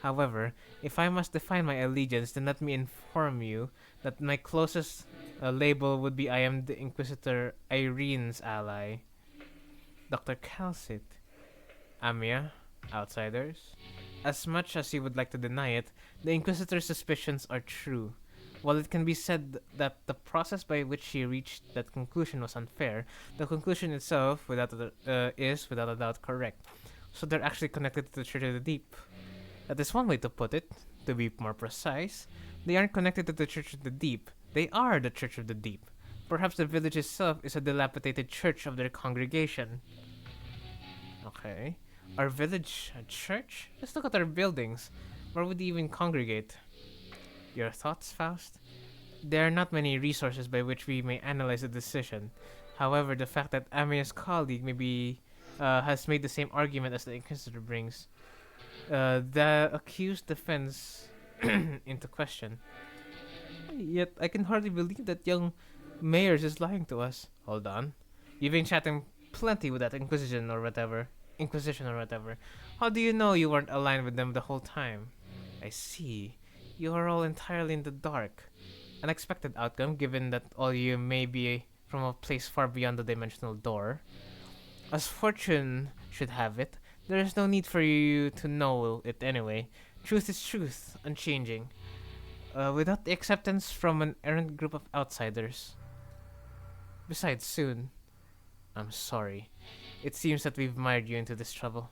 However, if I must define my allegiance, then let me inform you that my closest label would be I am the Inquisitor Irene's ally. Dr. Calcit. Amia, outsiders. As much as you would like to deny it, the Inquisitor's suspicions are true. While it can be said that the process by which she reached that conclusion was unfair, the conclusion itself is without a doubt correct. So they're actually connected to the Church of the Deep. That is one way to put it. To be more precise, they aren't connected to the Church of the Deep. They are the Church of the Deep. Perhaps the village itself is a dilapidated church of their congregation. Okay. Our village a church? Just look at our buildings. Where would they even congregate? Your thoughts, Faust? There are not many resources by which we may analyze the decision. However, the fact that Amia's colleague has made the same argument as the Inquisitor brings the accused defense into question. Yet, I can hardly believe that young Mayors is lying to us. Hold on. You've been chatting plenty with that Inquisition or whatever. How do you know you weren't aligned with them the whole time? I see. You are all entirely in the dark. An expected outcome, given that all you may be from a place far beyond the dimensional door. As fortune should have it, there is no need for you to know it anyway. Truth is truth, unchanging. Without the acceptance from an errant group of outsiders. Besides, soon. I'm sorry. It seems that we've mired you into this trouble.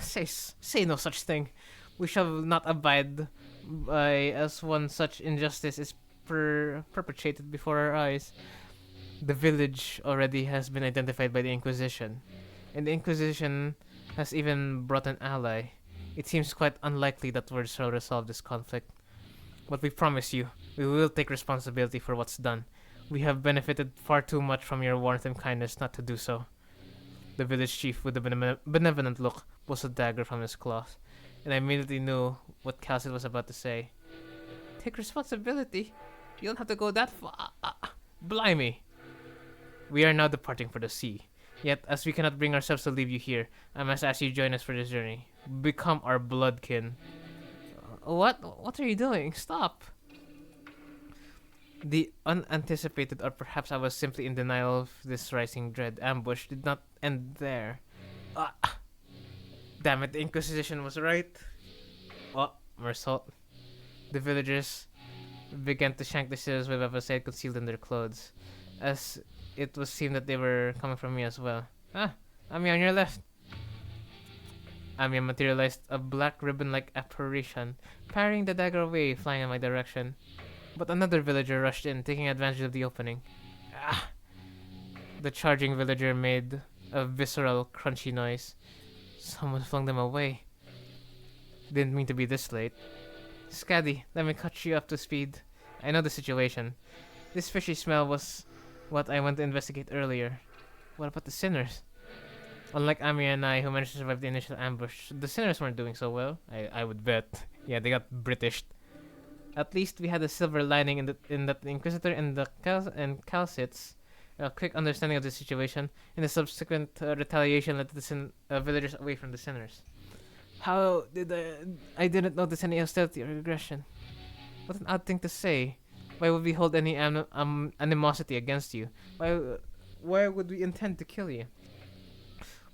Say no such thing. We shall not abide by as one such injustice is perpetrated before our eyes. The village already has been identified by the Inquisition, and the Inquisition has even brought an ally. It seems quite unlikely that words shall resolve this conflict. But we promise you, we will take responsibility for what's done. We have benefited far too much from your warmth and kindness not to do so. The village chief, with a benevolent look, pulls a dagger from his cloth, and I immediately knew what Calcid was about to say. Take responsibility? You don't have to go that far. Blimey! We are now departing for the sea. Yet, as we cannot bring ourselves to leave you here, I must ask you to join us for this journey. Become our bloodkin. What? What are you doing? Stop! The unanticipated, or perhaps I was simply in denial of this rising dread ambush, did not end there. Damn it, the Inquisition was right. Oh, Mersault. The villagers began to shank the sailors with weapons they had concealed in their clothes, as it was seen that they were coming from me as well. Ami on your left. Ami materialized a black ribbon-like apparition, parrying the dagger away, flying in my direction. But another villager rushed in, taking advantage of the opening. The charging villager made a visceral, crunchy noise. Someone flung them away. Didn't mean to be this late. Scaddy, let me catch you up to speed. I know the situation. This fishy smell was what I went to investigate earlier. What about the sinners? Unlike Ami and I, who managed to survive the initial ambush, the sinners weren't doing so well. I would bet. Yeah, they got Britished. At least we had a silver lining in that the Inquisitor and the Calcits, a quick understanding of the situation, and the subsequent retaliation led the villagers away from the sinners. How did I didn't notice any hostility or aggression. What an odd thing to say. Why would we hold any animosity against you? Why would we intend to kill you?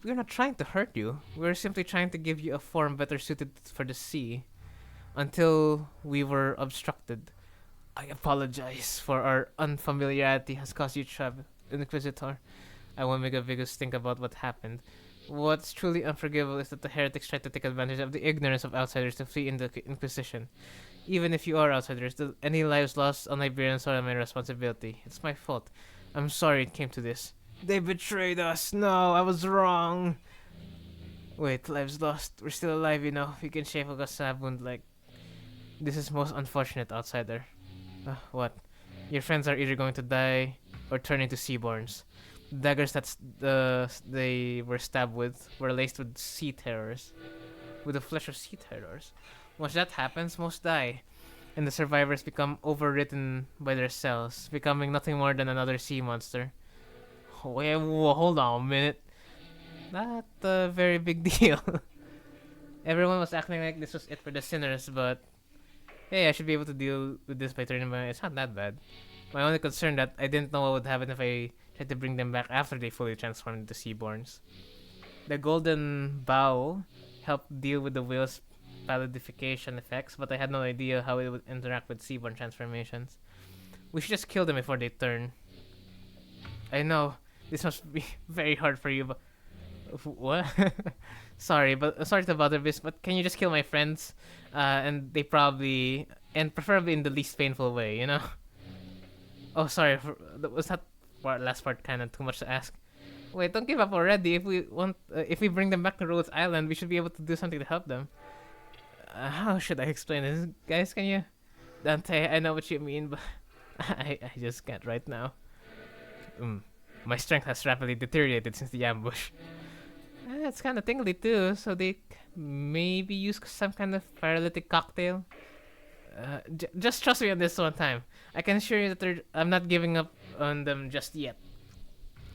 We are not trying to hurt you. We are simply trying to give you a form better suited for the sea. Until we were obstructed. I apologize for our unfamiliarity has caused you trouble, Inquisitor. I won't make a big stink about what happened. What's truly unforgivable is that the heretics tried to take advantage of the ignorance of outsiders to flee in the Inquisition. Even if you are outsiders, any lives lost on Iberians are my responsibility. It's my fault. I'm sorry it came to this. They betrayed us. No, I was wrong. Wait, lives lost. We're still alive, you know. We can shave a stab wound like... This is most unfortunate, outsider. What? Your friends are either going to die or turn into seaborns. The daggers that they were stabbed with were laced with sea terrors. With the flesh of sea terrors. Once that happens, most die. And the survivors become overwritten by their cells, becoming nothing more than another sea monster. Wait, hold on a minute. Not a very big deal. Everyone was acting like this was it for the sinners, but... Hey, I should be able to deal with this by turning my... It's not that bad. My only concern that I didn't know what would happen if I tried to bring them back after they fully transformed into seaborns. The golden bow helped deal with the whale's palidification effects, but I had no idea how it would interact with seaborn transformations. We should just kill them before they turn. I know, this must be very hard for you, but... What? Sorry to bother this, but can you just kill my friends? And they probably... And preferably in the least painful way, you know? Oh, sorry, was that last part kind of too much to ask? Wait, don't give up already. If we bring them back to Rhodes Island, we should be able to do something to help them. How should I explain this? Guys, can you... Dante, I know what you mean, but... I just can't right now. My strength has rapidly deteriorated since the ambush. It's kind of tingly too, so they maybe use some kind of paralytic cocktail. Just trust me on this one time. I can assure you that I'm not giving up on them just yet.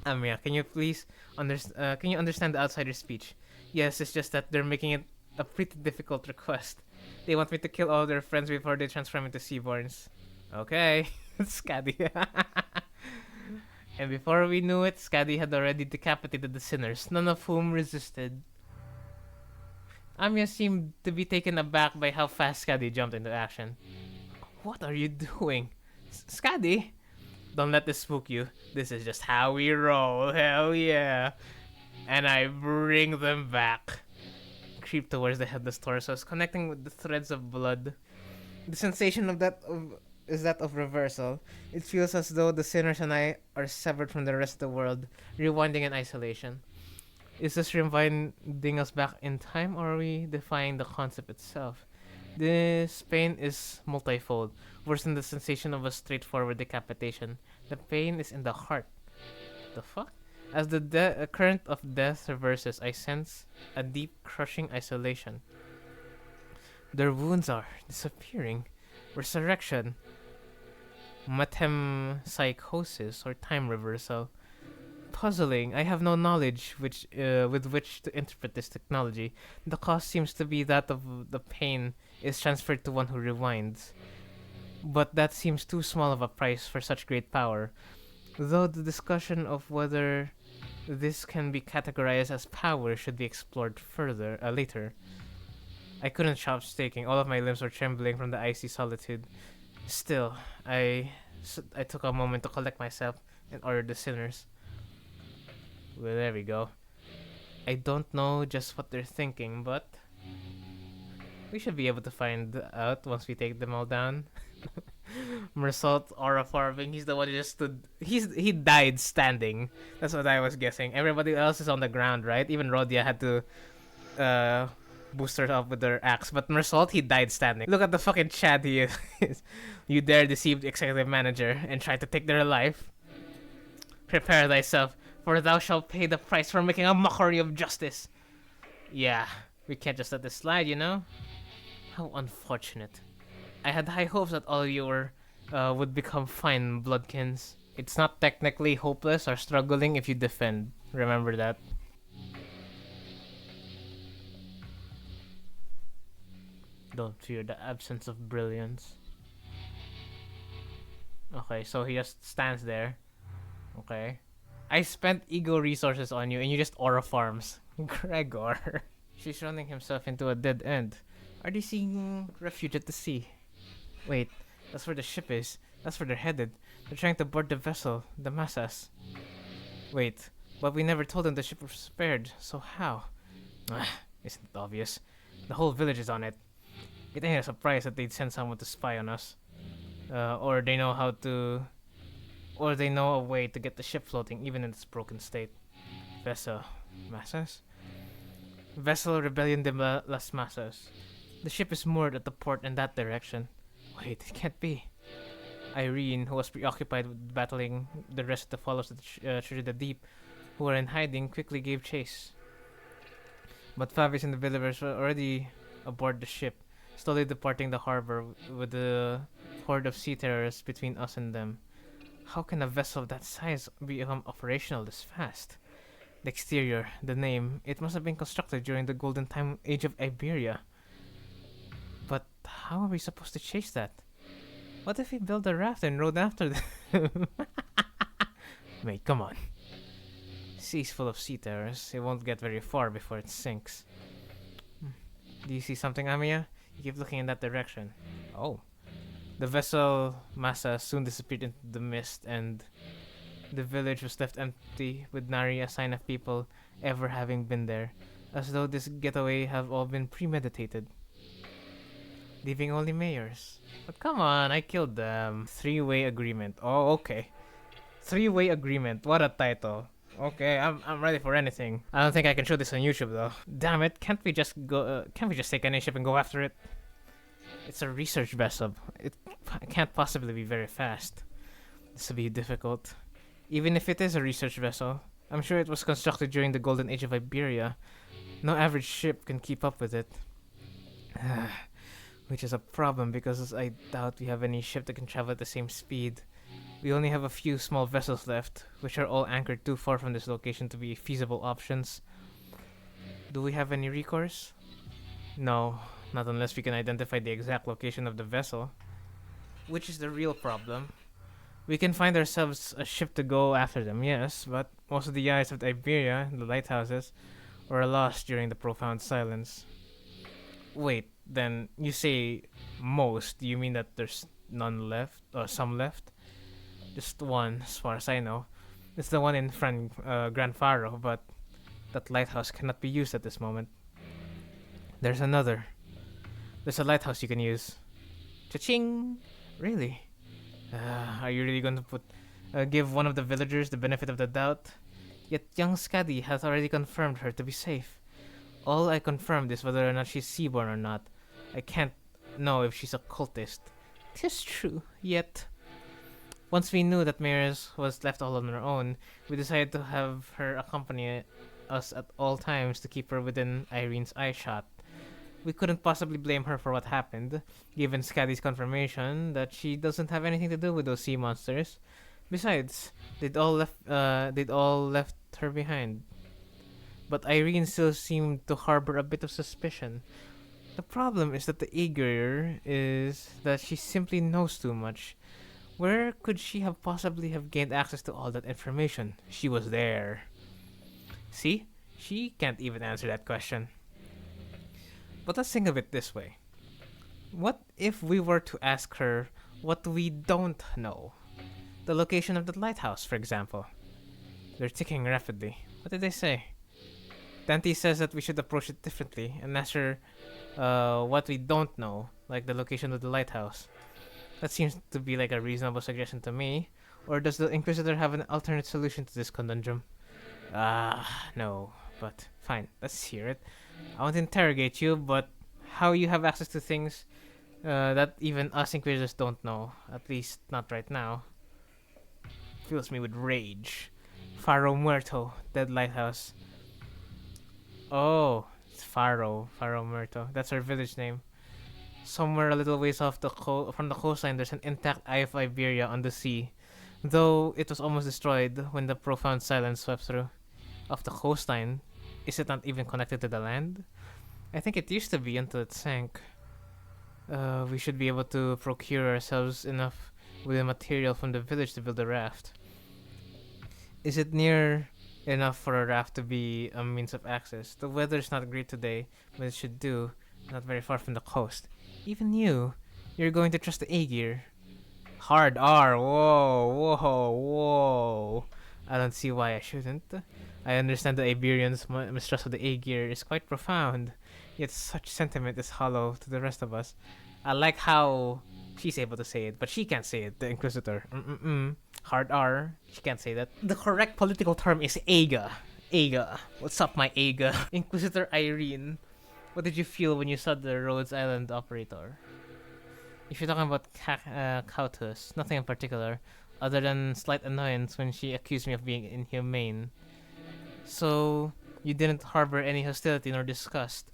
Yeah, can you please can you understand the outsider's speech? Yes, it's just that they're making it a pretty difficult request. They want me to kill all their friends before they transform into seaborns. Okay, Scaddy. And before we knew it, Skadi had already decapitated the sinners, none of whom resisted. Amiya seemed to be taken aback by how fast Skadi jumped into action. What are you doing? Skadi? Don't let this spook you. This is just how we roll, hell yeah. And I bring them back. Creep towards the headless torsos, connecting with the threads of blood. The sensation is that of reversal. It feels as though the sinners and I are severed from the rest of the world, rewinding in isolation. Is this rewinding us back in time, or are we defying the concept itself? This pain is multifold, worse than the sensation of a straightforward decapitation. The pain is in the heart. The fuck? As the current of death reverses, I sense a deep, crushing isolation. Their wounds are disappearing. Resurrection. Metempsychosis or time reversal. Puzzling. I have no knowledge with which to interpret this technology. The cost seems to be that of the pain is transferred to one who rewinds. But that seems too small of a price for such great power. Though the discussion of whether this can be categorized as power should be explored further later. I couldn't stop shaking. All of my limbs were trembling from the icy solitude. Still, I took a moment to collect myself and ordered the sinners. Well, there we go. I don't know just what they're thinking, but we should be able to find out once we take them all down. Mersalt aura farming. He's the one who just stood. He died standing. That's what I was guessing. Everybody else is on the ground, right? Even Rhodia had to boost her up with her axe. But Mersalt, he died standing. Look at the fucking Chad he is. You dare deceive the executive manager and try to take their life. Prepare thyself, for thou shalt pay the price for making a mockery of justice. Yeah, we can't just let this slide, you know? How unfortunate. I had high hopes that all of you would become fine bloodkins. It's not technically hopeless or struggling if you defend. Remember that. Don't fear the absence of brilliance. Okay, so he just stands there. Okay. I spent ego resources on you and you just aura farms. Gregor. She's running himself into a dead end. Are they seeing refuge at the sea? Wait, that's where the ship is. That's where they're headed. They're trying to board the vessel, the Massas. Wait, but we never told them the ship was spared, so how? Isn't it obvious? The whole village is on it. It ain't a surprise that they'd send someone to spy on us. Or they know a way to get the ship floating even in its broken state. Vessel Massas? Vessel Rebellion de las Massas. The ship is moored at the port in that direction. Wait, it can't be. Irene, who was preoccupied with battling the rest of the followers of the Treasure of the Deep, who were in hiding, quickly gave chase. But Fabius and the villagers were already aboard the ship, slowly departing the harbor with the horde of sea terrorists between us and them. How can a vessel of that size become operational this fast? The exterior, the name, it must have been constructed during the golden time age of Iberia. But how are we supposed to chase that? What if we build a raft and rode after them? Wait, come on. Sea's full of sea terrors. It won't get very far before it sinks. Do you see something, Amiya? You keep looking in that direction. Oh. The vessel Massa soon disappeared into the mist, and the village was left empty, with nary a sign of people ever having been there, as though this getaway have all been premeditated. Leaving only mayors. But come on, I killed them. Three-way agreement. Oh, okay. Three-way agreement. What a title. Okay, I'm ready for anything. I don't think I can show this on YouTube though. Damn it! Can't we just take any ship and go after it? It's a research vessel. It can't possibly be very fast. This will be difficult. Even if it is a research vessel, I'm sure it was constructed during the golden age of Iberia. No average ship can keep up with it. Which is a problem because I doubt we have any ship that can travel at the same speed. We only have a few small vessels left, which are all anchored too far from this location to be feasible options. Do we have any recourse? No, not unless we can identify the exact location of the vessel. Which is the real problem. We can find ourselves a ship to go after them, yes, but most of the eyes of Iberia, the lighthouses, were lost during the profound silence. Wait, then you say most? Do you mean that there's none left, or some left? Just one, as far as I know. It's the one in Grand Faro, but that lighthouse cannot be used at this moment. There's another. There's a lighthouse you can use. Cha-ching! Really? Are you really going to give one of the villagers the benefit of the doubt? Yet young Skadi has already confirmed her to be safe. All I confirmed is whether or not she's seaborn or not. I can't know if she's a cultist. 'Tis true, yet... Once we knew that Maris was left all on her own, we decided to have her accompany us at all times to keep her within Irene's eyeshot. We couldn't possibly blame her for what happened, given Skadi's confirmation that she doesn't have anything to do with those sea monsters. Besides, they'd all left her behind. But Irene still seemed to harbor a bit of suspicion. The problem is that the eager is that she simply knows too much. Where could she have possibly have gained access to all that information? She was there. See? She can't even answer that question. But let's think of it this way. What if we were to ask her what we don't know? The location of the lighthouse, for example. They're ticking rapidly. What did they say? Dante says that we should approach it differently and ask her what we don't know, like the location of the lighthouse. That seems to be like a reasonable suggestion to me. Or does the Inquisitor have an alternate solution to this conundrum? No. But fine, let's hear it. I won't interrogate you, but how you have access to things that even us Inquisitors don't know, at least not right now, fills me with rage. Faro Muerto, dead lighthouse. Oh, it's Faro Muerto. That's our village name. Somewhere a little ways off from the coastline, there's an intact Eye of Iberia on the sea, though it was almost destroyed when the profound silence swept through. Off the coastline, is it not even connected to the land? I think it used to be until it sank. We should be able to procure ourselves enough wooden material from the village to build a raft. Is it near enough for a raft to be a means of access? The weather's not great today, but it should do. Not very far from the coast. Even you're going to trust the Aegir. Hard R, whoa. I don't see why I shouldn't. I understand the Iberians' mistrust of the Aegir is quite profound, yet such sentiment is hollow to the rest of us. I like how she's able to say it, but she can't say it, the Inquisitor. Hard R, she can't say that. The correct political term is Aega. Aega. What's up, my Aega? Inquisitor Irene. What did you feel when you saw the Rhodes Island operator? If you're talking about Kautus, nothing in particular, other than slight annoyance when she accused me of being inhumane. So, you didn't harbor any hostility nor disgust.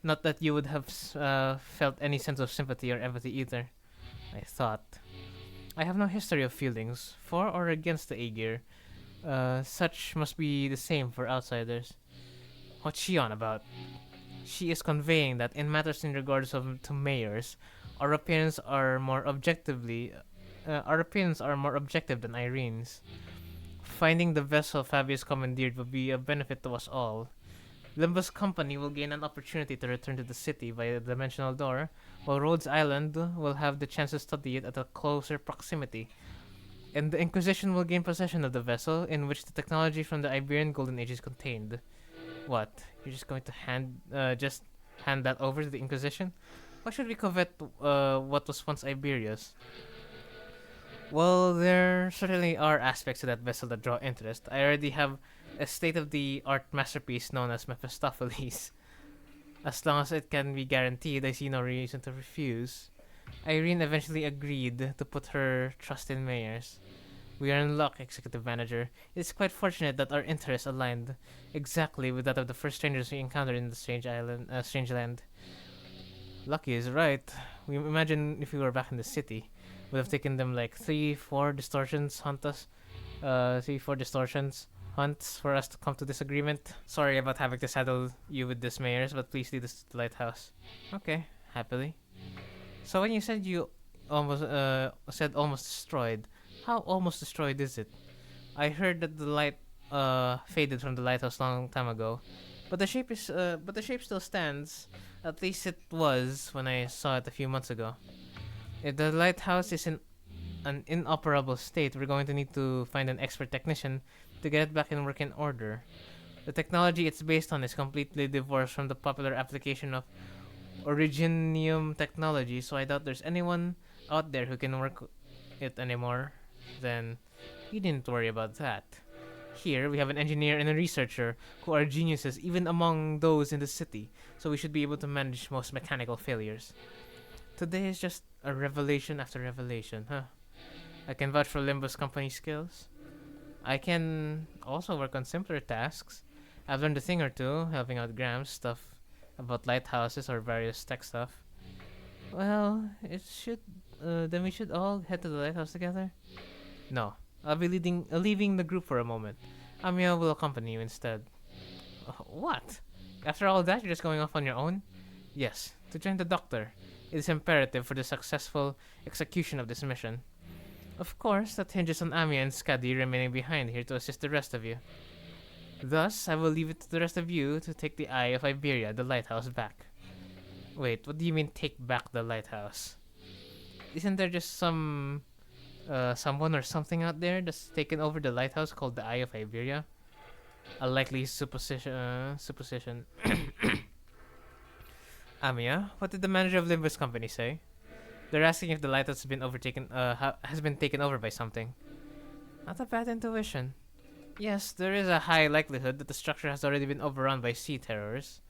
Not that you would have felt any sense of sympathy or empathy either. I thought. I have no history of feelings, for or against the Aegir. Such must be the same for outsiders. What's she on about? She is conveying that in matters in regards to mayors, our opinions are more objective than Irene's. Finding the vessel Fabius commandeered will be a benefit to us all. Limbus Company will gain an opportunity to return to the city via the dimensional door, while Rhodes Island will have the chance to study it at a closer proximity. And the Inquisition will gain possession of the vessel in which the technology from the Iberian Golden Age is contained. What? You're just going to hand that over to the Inquisition? Why should we covet what was once Iberia's? Well, there certainly are aspects to that vessel that draw interest. I already have a state-of-the-art masterpiece known as Mephistopheles. As long as it can be guaranteed, I see no reason to refuse. Irene eventually agreed to put her trust in mayors. We are in luck, Executive Manager. It's quite fortunate that our interests aligned exactly with that of the first strangers we encountered in the strange land. Lucky is right. We imagine if we were back in the city, would have taken them like 3-4 distortions hunts for us to come to this agreement. Sorry about having to saddle you with this, mayors, but please lead us to the lighthouse. Okay, happily. So when you said you almost destroyed, How almost destroyed is it? I heard that the light faded from the lighthouse long time ago, but the shape still stands. At least it was when I saw it a few months ago. If the lighthouse is in an inoperable state, we're going to need to find an expert technician to get it back in working order. The technology it's based on is completely divorced from the popular application of originium technology, so I doubt there's anyone out there who can work it anymore. Then you didn't worry about that. Here, we have an engineer and a researcher who are geniuses even among those in the city, so we should be able to manage most mechanical failures. Today is just a revelation after revelation, huh? I can vouch for Limbus company skills. I can also work on simpler tasks. I've learned a thing or two, helping out Grams, stuff about lighthouses or various tech stuff. Well, then we should all head to the lighthouse together? No, I'll be leaving the group for a moment. Amiya will accompany you instead. What? After all that, you're just going off on your own? Yes, to join the doctor. It is imperative for the successful execution of this mission. Of course, that hinges on Amiya and Skadi remaining behind here to assist the rest of you. Thus, I will leave it to the rest of you to take the Eye of Iberia, the lighthouse, back. Wait, what do you mean take back the lighthouse? Isn't there just someone or something out there that's taken over the lighthouse called the Eye of Iberia? A likely supposition. Amiya, what did the manager of Limbus Company say? They're asking if the lighthouse has been taken over by something. Not a bad intuition. Yes, there is a high likelihood that the structure has already been overrun by sea terrors.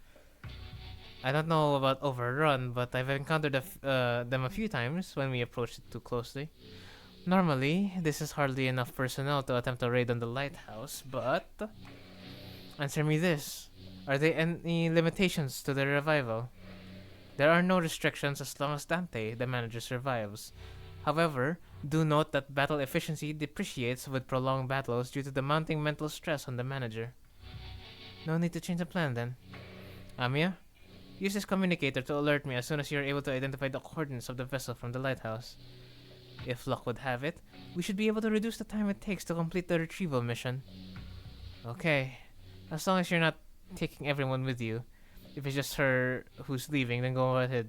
I don't know about overrun, but I've encountered them a few times when we approached it too closely. Normally, this is hardly enough personnel to attempt a raid on the lighthouse, but... Answer me this. Are there any limitations to the revival? There are no restrictions as long as Dante, the manager, survives. However, do note that battle efficiency depreciates with prolonged battles due to the mounting mental stress on the manager. No need to change the plan then. Amiya, use this communicator to alert me as soon as you are able to identify the coordinates of the vessel from the lighthouse. If luck would have it, we should be able to reduce the time it takes to complete the retrieval mission. Okay, as long as you're not taking everyone with you. If it's just her who's leaving, then go ahead.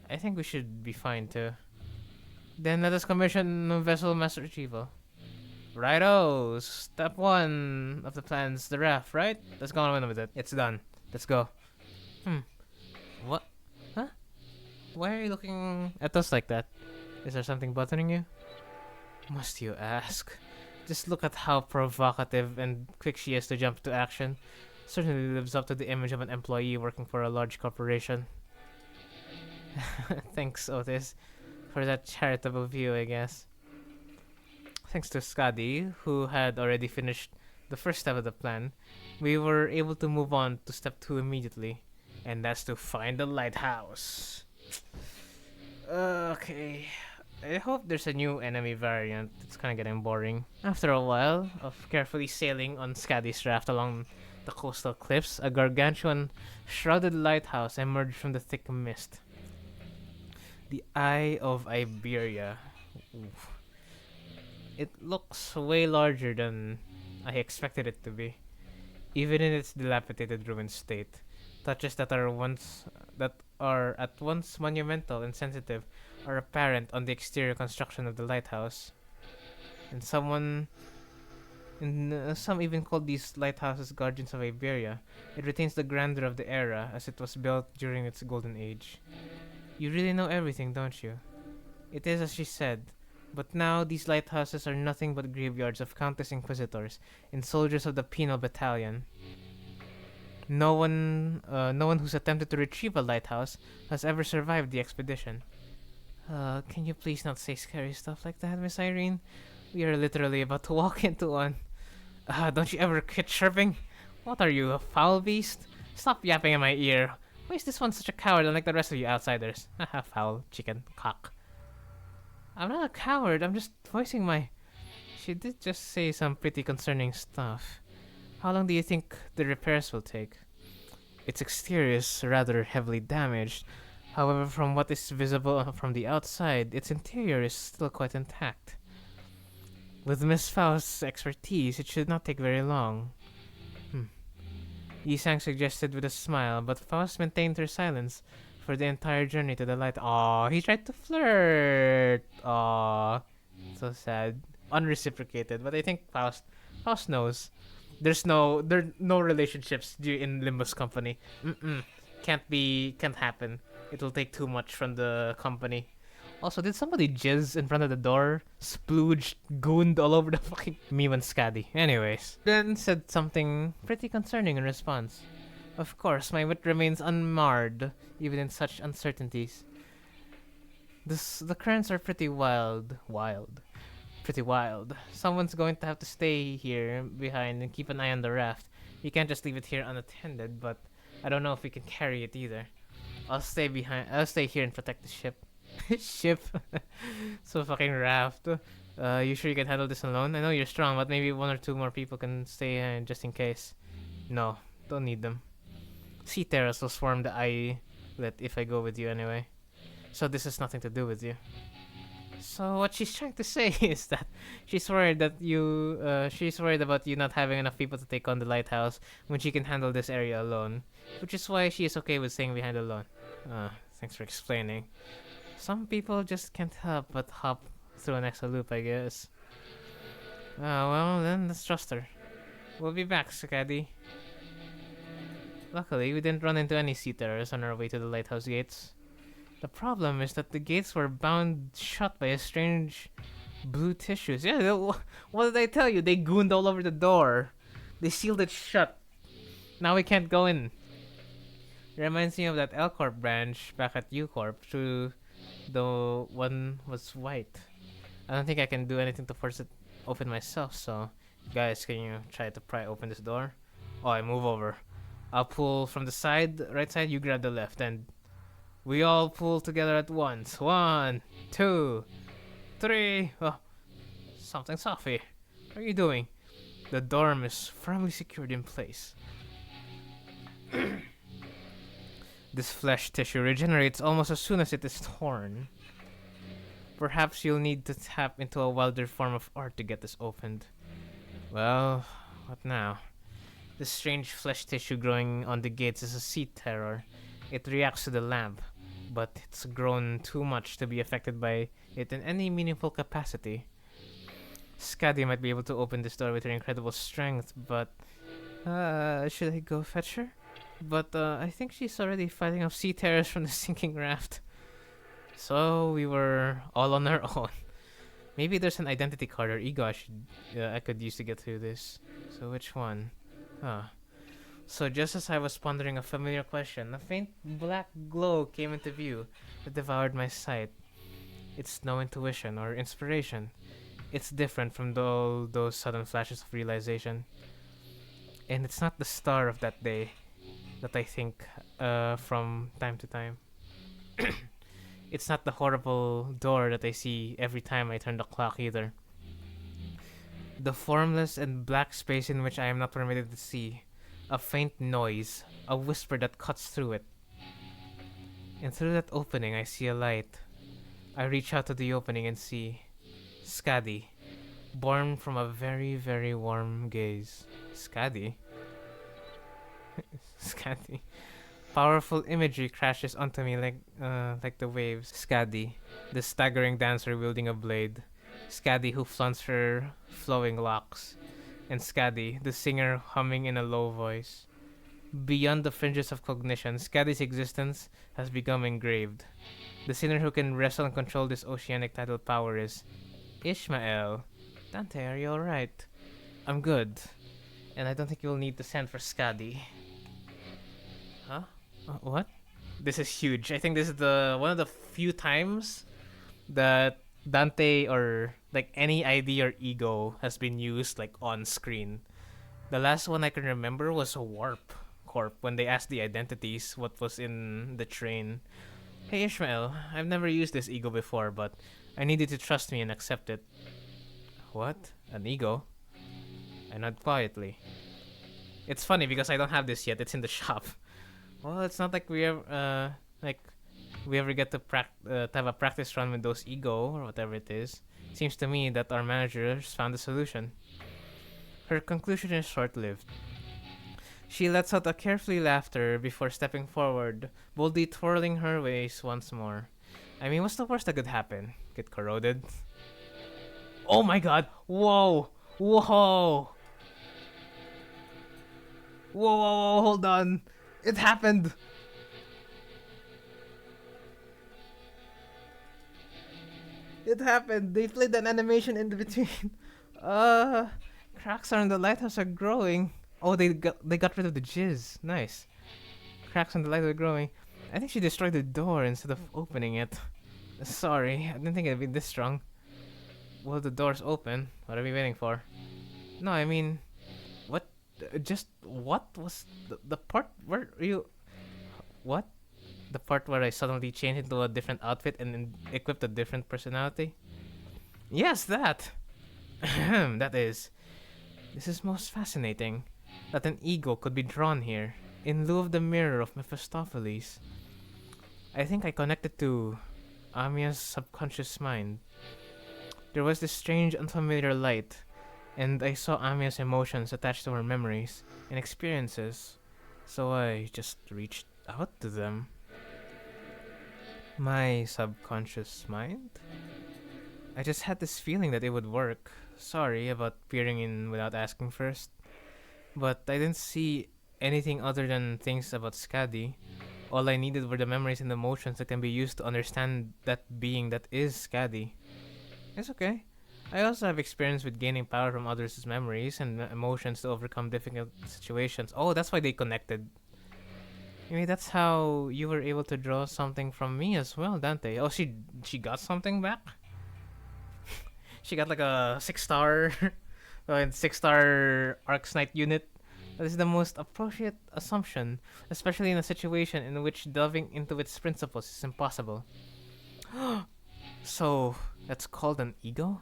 I think we should be fine too. Then let us commission vessel mass retrieval. Righto! Step 1 of the plan's the raft, right? Let's go on with it. It's done. Let's go. What? Huh? Why are you looking at us like that? Is there something bothering you? Must you ask? Just look at how provocative and quick she is to jump to action. Certainly lives up to the image of an employee working for a large corporation. Thanks, Otis, for that charitable view, I guess. Thanks to Skadi, who had already finished the first step of the plan, we were able to move on to step 2 immediately. And that's to find the lighthouse. Okay. I hope there's a new enemy variant. It's kind of getting boring. After a while of carefully sailing on Skadi's raft along the coastal cliffs, a gargantuan, shrouded lighthouse emerged from the thick mist. The Eye of Iberia. Oof. It looks way larger than I expected it to be, even in its dilapidated ruined state. Touches that are at once monumental and sensitive are apparent on the exterior construction of the lighthouse. And some even call these lighthouses guardians of Iberia. It retains the grandeur of the era as it was built during its golden age. You really know everything, don't you? It is as she said, but now these lighthouses are nothing but graveyards of countless inquisitors and soldiers of the penal battalion. No one who's attempted to retrieve a lighthouse has ever survived the expedition. Can you please not say scary stuff like that, Miss Irene? We are literally about to walk into one. Don't you ever quit chirping? What are you, a foul beast? Stop yapping in my ear. Why is this one such a coward unlike the rest of you outsiders? Haha, foul, chicken, cock. I'm not a coward, I'm just voicing my... She did just say some pretty concerning stuff. How long do you think the repairs will take? Its exterior is rather heavily damaged. However, from what is visible from the outside, its interior is still quite intact. With Miss Faust's expertise, it should not take very long. Yisang suggested with a smile, but Faust maintained her silence for the entire journey to the light. Aw, he tried to flirt. Aw, so sad. Unreciprocated, but I think Faust knows. There are no relationships in Limbus company. Can't happen. It will take too much from the company. Also, did somebody jizz in front of the door? Splooged, gooned all over the fucking me and Scaddy. Anyways, then said something pretty concerning in response. Of course, my wit remains unmarred, even in such uncertainties. The currents are pretty wild. Pretty wild. Someone's going to have to stay here behind and keep an eye on the raft. You can't just leave it here unattended, but I don't know if we can carry it either. I'll stay here and protect the ship. Ship. So fucking raft. You sure you can handle this alone? I know you're strong, but maybe one or two more people can stay just in case. No, don't need them. Sea terrors will swarm the islet if I go with you anyway. So this has nothing to do with you. So what she's trying to say is that she's worried about you not having enough people to take on the lighthouse when she can handle this area alone, which is why she is okay with staying behind alone. Thanks for explaining. Some people just can't help but hop through an extra loop, I guess. Well then, let's trust her. We'll be back, Scaddy. Luckily, we didn't run into any sea terrors on our way to the lighthouse gates. The problem is that the gates were bound shut by a strange blue tissues. Yeah, what did I tell you? They gooned all over the door. They sealed it shut. Now we can't go in. It reminds me of that L Corp branch back at U Corp, through the one was white. I don't think I can do anything to force it open myself, so guys, can you try to pry open this door? Oh, I move over. I'll pull from the right side, you grab the left, and we all pull together at once. 1, 2, 3. Oh, something's off here. What are you doing? The dorm is firmly secured in place. This flesh tissue regenerates almost as soon as it is torn. Perhaps you'll need to tap into a wilder form of art to get this opened. Well, what now? This strange flesh tissue growing on the gates is a sea terror. It reacts to the lamp, but it's grown too much to be affected by it in any meaningful capacity. Scaddy might be able to open this door with her incredible strength, but should I go fetch her? But I think she's already fighting off sea terrors from the sinking raft. So we were all on our own. Maybe there's an identity card or ego I could use to get through this. So which one? So just as I was pondering a familiar question, a faint black glow came into view that devoured my sight. It's no intuition or inspiration. It's different from all those sudden flashes of realization. And it's not the star of that day that I think from time to time. It's not the horrible door that I see every time I turn the clock either. The formless and black space in which I am not permitted to see. A faint noise, a whisper that cuts through it. And through that opening I see a light. I reach out to the opening and see Scaddy, born from a very, very warm gaze. Scaddy? Scaddy. Powerful imagery crashes onto me like the waves. Scaddy, the staggering dancer wielding a blade. Scaddy who flaunts her flowing locks. And Scaddy, the singer humming in a low voice. Beyond the fringes of cognition, Scaddy's existence has become engraved. The sinner who can wrestle and control this oceanic tidal power is Ishmael. Dante, are you alright? I'm good. And I don't think you'll need to send for Scaddy. Huh? What? This is huge. I think this is one of the few times that Dante or like any ID or ego has been used like on screen. The last one I can remember was a Warp Corp when they asked the identities what was in the train. Hey Ishmael, I've never used this ego before, but I need you to trust me and accept it. What? An ego? I nod quietly. It's funny because I don't have this yet. It's in the shop. Well, it's not like we have we ever get to have a practice run with those ego or whatever it is, seems to me that our managers found a solution. Her conclusion is short-lived. She lets out a carefree laughter before stepping forward, boldly twirling her waist once more. I mean, what's the worst that could happen? Get corroded? Oh my god! Whoa! Whoa! Whoa, whoa, whoa, hold on! It happened! It happened! They played an animation in between. Uh, cracks on the lighthouse are growing. Oh, they got rid of the jizz. Nice. Cracks on the lighthouse are growing. I think she destroyed the door instead of opening it. Sorry, I didn't think it'd be this strong. Well, the door's open. What are we waiting for? No, I mean, what? Just what was the part where you? What? The part where I suddenly changed into a different outfit and equipped a different personality? Yes, that. That is. This is most fascinating. That an ego could be drawn here, in lieu of the mirror of Mephistopheles. I think I connected to Amia's subconscious mind. There was this strange, unfamiliar light, and I saw Amia's emotions attached to her memories and experiences, so I just reached out to them. My subconscious mind? I just had this feeling that it would work. Sorry about peering in without asking first. But I didn't see anything other than things about Skadi. All I needed were the memories and emotions that can be used to understand that being that is Skadi. It's okay. I also have experience with gaining power from others' memories and emotions to overcome difficult situations. Oh, that's why they connected. Maybe that's how you were able to draw something from me as well, Dante. Oh, she got something back? She got like a 6-star 6-star Arcs Knight unit. That is the most appropriate assumption, especially in a situation in which delving into its principles is impossible. So, that's called an ego?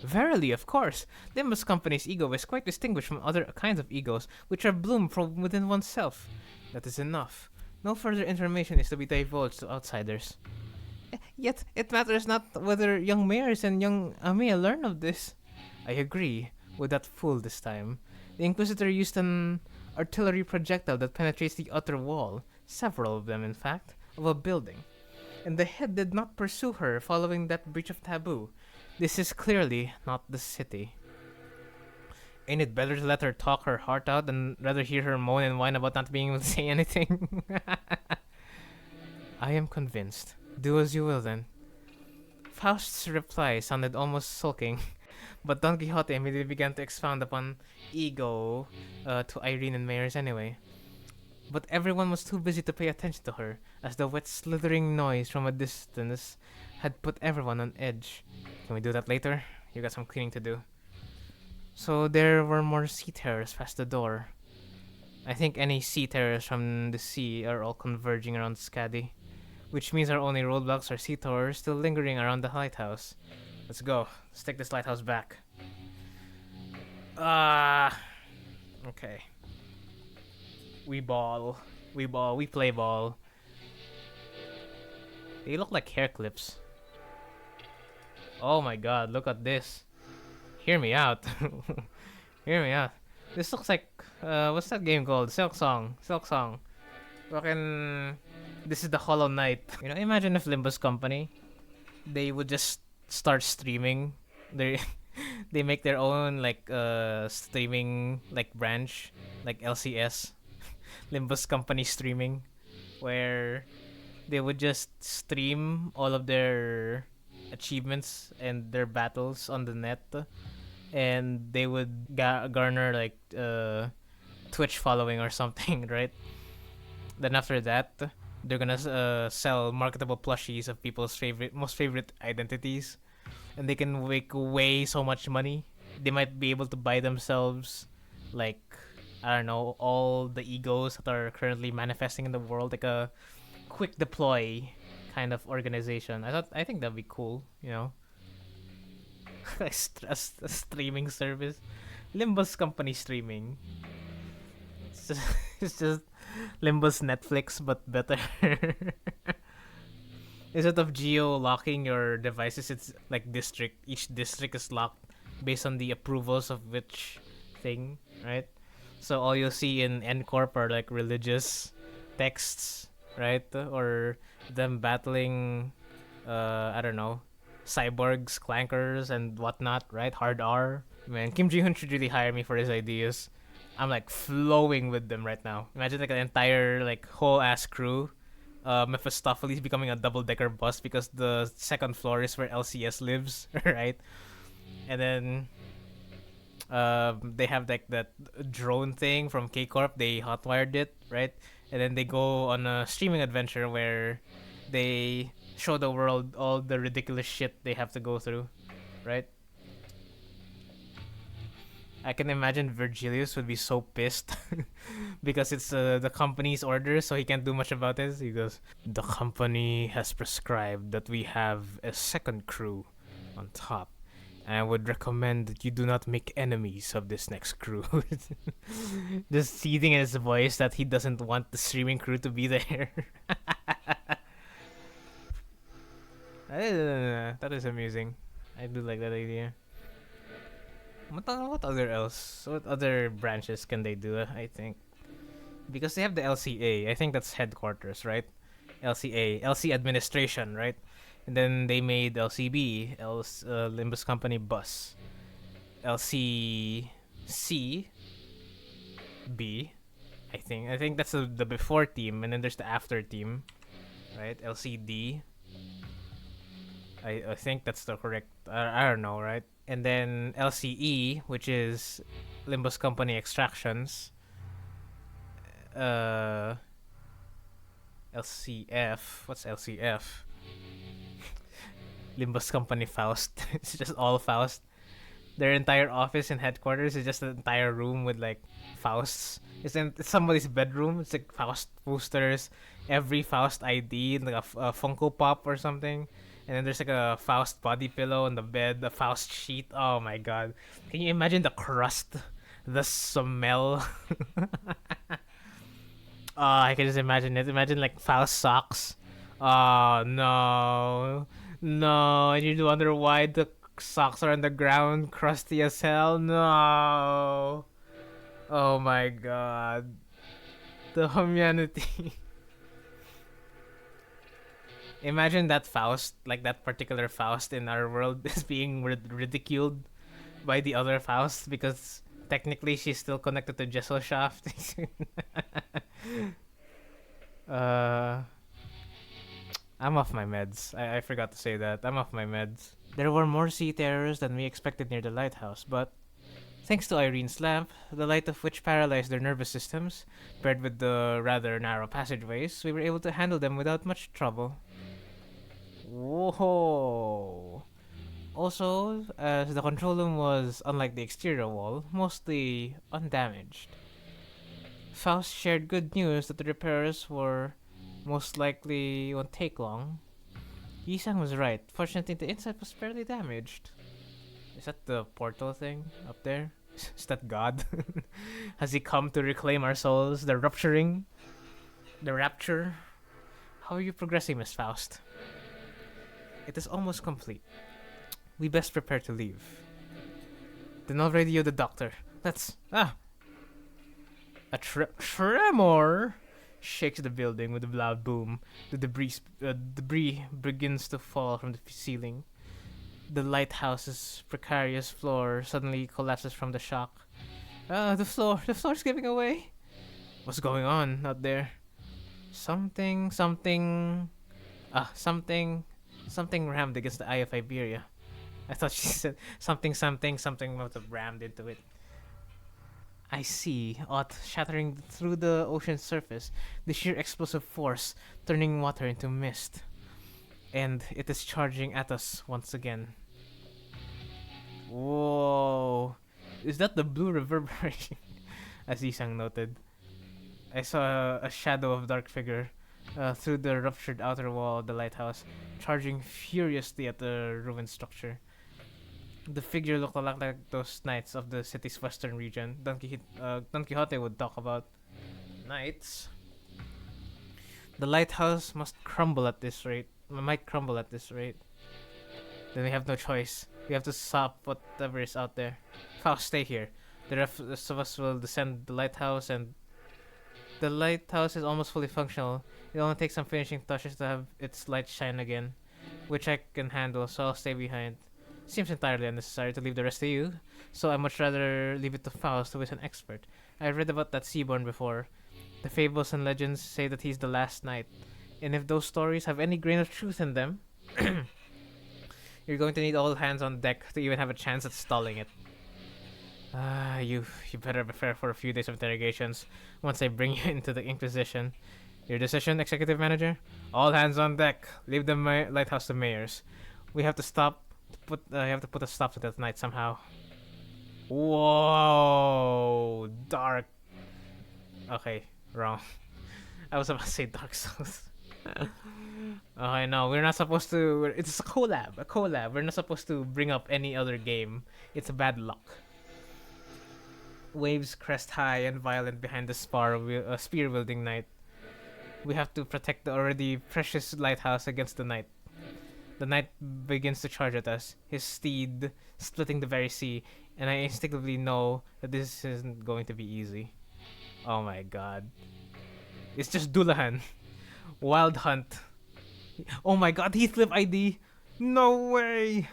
Verily, of course. Limbus Company's ego is quite distinguished from other kinds of egos, which are bloomed from within oneself. That is enough. No further information is to be divulged to outsiders. Yet, it matters not whether young mayors and young Amia learn of this. I agree with that fool this time. The Inquisitor used an artillery projectile that penetrates the outer wall, several of them in fact, of a building. And the head did not pursue her following that breach of taboo. This is clearly not the city. Ain't it better to let her talk her heart out than rather hear her moan and whine about not being able to say anything? I am convinced. Do as you will then. Faust's reply sounded almost sulking, but Don Quixote immediately began to expound upon ego to Irene and Mayors anyway. But everyone was too busy to pay attention to her, as the wet slithering noise from a distance had put everyone on edge. Can we do that later? You got some cleaning to do. So there were more seafarers past the door. I think any seafarers from the sea are all converging around Skadi, which means our only roadblocks are seafarers still lingering around the lighthouse. Let's go. Let's take this lighthouse back. Okay. We play ball. They look like hair clips. Oh my god, look at this. Hear me out. Hear me out. This looks like, what's that game called? Silk Song. Fucking, this is the Hollow Knight. You know, imagine if Limbus Company, they would just start streaming. They make their own, like, streaming, like, branch. Like LCS. Limbus Company streaming. Where they would just stream all of their achievements and their battles on the net, and they would garner like Twitch following or something, right? Then after that, they're gonna sell marketable plushies of people's most favorite identities, and they can make way so much money. They might be able to buy themselves, like, I don't know, all the egos that are currently manifesting in the world, like a quick deploy kind of organization. I think that'd be cool, you know. a streaming service, Limbus Company streaming. It's just Limbus Netflix but better. Instead of geo locking your devices, it's like district. Each district is locked based on the approvals of which thing, right? So all you'll see in NCorp are like religious texts, right? Or them battling, I don't know, cyborgs, clankers, and whatnot, right? Hard R. Man, Kim Ji Hoon should really hire me for his ideas. I'm like flowing with them right now. Imagine like an entire like whole ass crew. Mephistopheles becoming a double decker bus because the second floor is where LCS lives, right? And then they have like that drone thing from K Corp. They hotwired it, right? And then they go on a streaming adventure where they show the world all the ridiculous shit they have to go through, right? I can imagine Virgilius would be so pissed because it's the company's order, so he can't do much about it. He goes, "The company has prescribed that we have a second crew on top, and I would recommend that you do not make enemies of this next crew." Just seething in his voice that he doesn't want the streaming crew to be there. That is amusing. I do like that idea. What other else? What other branches can they do? I think because they have the LCA. I think that's headquarters, right? LCA, LC administration, right? And then they made LCB, Limbus Company Bus, LCC, B. I think that's the before team, and then there's the after team, right? LCD. I think that's the correct. I don't know, right? And then LCE, which is Limbus Company Extractions. LCF. What's LCF? Limbus Company Faust. It's just all Faust. Their entire office and headquarters is just an entire room with like Fausts. It's in somebody's bedroom. It's like Faust posters, every Faust ID, like a Funko Pop or something. And then there's like a Faust body pillow on the bed, the Faust sheet. Oh my god. Can you imagine the crust? The smell? I can just imagine it. Imagine like Faust socks. Oh no. No. And you wonder why the socks are on the ground, crusty as hell. No. Oh my god. The humanity. Imagine that Faust, like that particular Faust in our world, is being ridiculed by the other Faust because technically she's still connected to Jesselshaft. uh, I'm off my meds. I forgot to say that. I'm off my meds. There were more sea terrors than we expected near the lighthouse, but thanks to Irene's lamp, the light of which paralyzed their nervous systems, paired with the rather narrow passageways, we were able to handle them without much trouble. Whoa. Also, as the control room was, unlike the exterior wall, mostly undamaged. Faust shared good news that the repairs were most likely won't take long. Yisang was right. Fortunately, the inside was barely damaged. Is that the portal thing up there? Is that God? Has he come to reclaim our souls? The rupturing? The rapture? How are you progressing, Miss Faust? It is almost complete. We best prepare to leave. Then I'll radio the doctor. Let's... A tremor shakes the building with a loud boom. The debris begins to fall from the ceiling. The lighthouse's precarious floor suddenly collapses from the shock. The floor's giving away. What's going on out there? Something rammed against the Eye of Iberia. I thought she said something must have rammed into it. I see, Aught shattering through the ocean's surface, the sheer explosive force turning water into mist. And it is charging at us once again. Whoa. Is that the blue reverberation? As Isang noted. I saw a shadow of dark figure through the ruptured outer wall of the lighthouse, charging furiously at the ruined structure. The figure looked a lot like those knights of the city's western region Don Quixote would talk about. Knights? The lighthouse must crumble at this rate. might crumble at this rate. Then we have no choice. We have to stop whatever is out there. Faust, stay here. The rest of us will descend the lighthouse, and the lighthouse is almost fully functional. It only takes some finishing touches to have its light shine again, which I can handle, so I'll stay behind. Seems entirely unnecessary to leave the rest to you, so I'd much rather leave it to Faust, who is an expert. I've read about that Seaborn before. The fables and legends say that he's the last knight, and if those stories have any grain of truth in them, you're going to need all hands on deck to even have a chance at stalling it. You better prepare for a few days of interrogations once I bring you into the Inquisition. Your decision, Executive Manager? All hands on deck. Leave the lighthouse to mayors. We have to stop. Have to put a stop to that night somehow. Whoa, dark. Okay, wrong. I was about to say Dark Souls. Okay, no, we're not supposed to. It's a collab. A collab. We're not supposed to bring up any other game. It's bad luck. Waves crest high and violent behind the spear-wielding knight. We have to protect the already precious lighthouse against the knight. The knight begins to charge at us, his steed splitting the very sea, and I instinctively know that this isn't going to be easy. Oh my god. It's just Dullahan. Wild Hunt. Oh my god, Heathcliff ID! No way!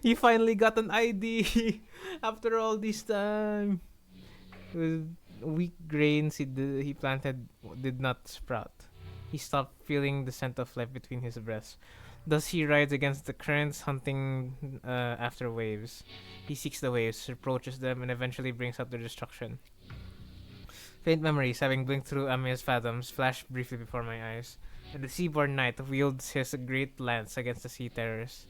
He finally got an ID after all this time. Weak grains he planted did not sprout. He stopped feeling the scent of life between his breaths. Thus he rides against the currents, hunting after waves. He seeks the waves, approaches them, and eventually brings out their destruction. Faint memories, having blinked through Amiya's fathoms, flashed briefly before my eyes, and the Seaborn Knight wields his great lance against the sea terrors.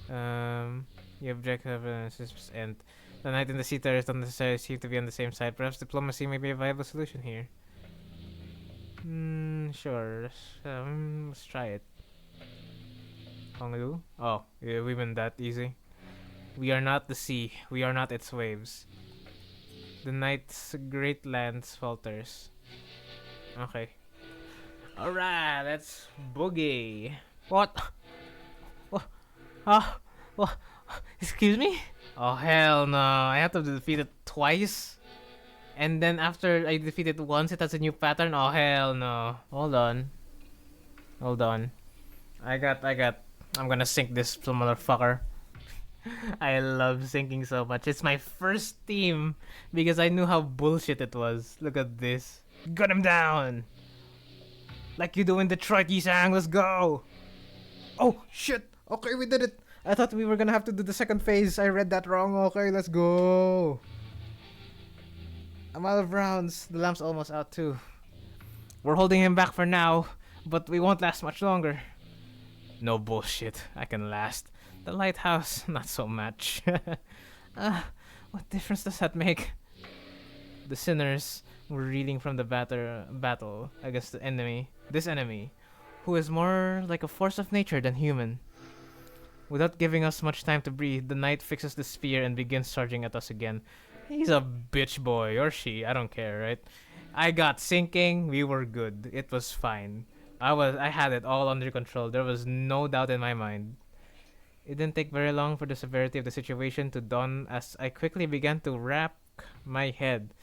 The objective and the knight and the sea terrors don't necessarily seem to be on the same side. Perhaps diplomacy may be a viable solution here. Sure. Let's try it. Honglu? Oh, yeah, we win that easy. We are not the sea. We are not its waves. The knight's great lance falters. Okay. Alright, let's boogie. What? What? What? Excuse me? Oh, hell no. I have to defeat it twice? And then after I defeat it once, it has a new pattern? Oh, hell no. Hold on. I'm gonna sink this motherfucker. I love sinking so much. It's my first team because I knew how bullshit it was. Look at this. Gun him down! Like you do in Detroit, Yisang. Let's go! Oh, shit! Okay, we did it! I thought we were gonna have to do the second phase. I read that wrong. Okay, let's go! I'm out of rounds. The lamp's almost out too. We're holding him back for now, but we won't last much longer. No bullshit. I can last. The lighthouse, not so much. What difference does that make? The sinners were reeling from the battle against the enemy. This enemy, who is more like a force of nature than human. Without giving us much time to breathe, the knight fixes the spear and begins charging at us again. He's a bitch boy, or she, I don't care, right? I got sinking, we were good. It was fine. I had it all under control. There was no doubt in my mind. It didn't take very long for the severity of the situation to dawn as I quickly began to rack my head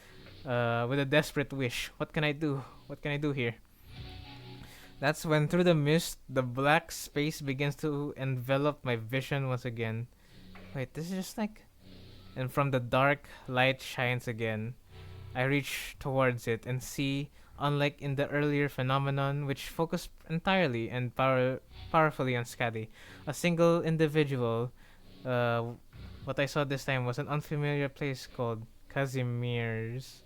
with a desperate wish. What can I do? What can I do here? That's when through the mist, the black space begins to envelop my vision once again. Wait, this is just like... And from the dark, light shines again. I reach towards it and see, unlike in the earlier phenomenon, which focused entirely and powerfully on Skadi, a single individual. What I saw this time was an unfamiliar place called Casimir's.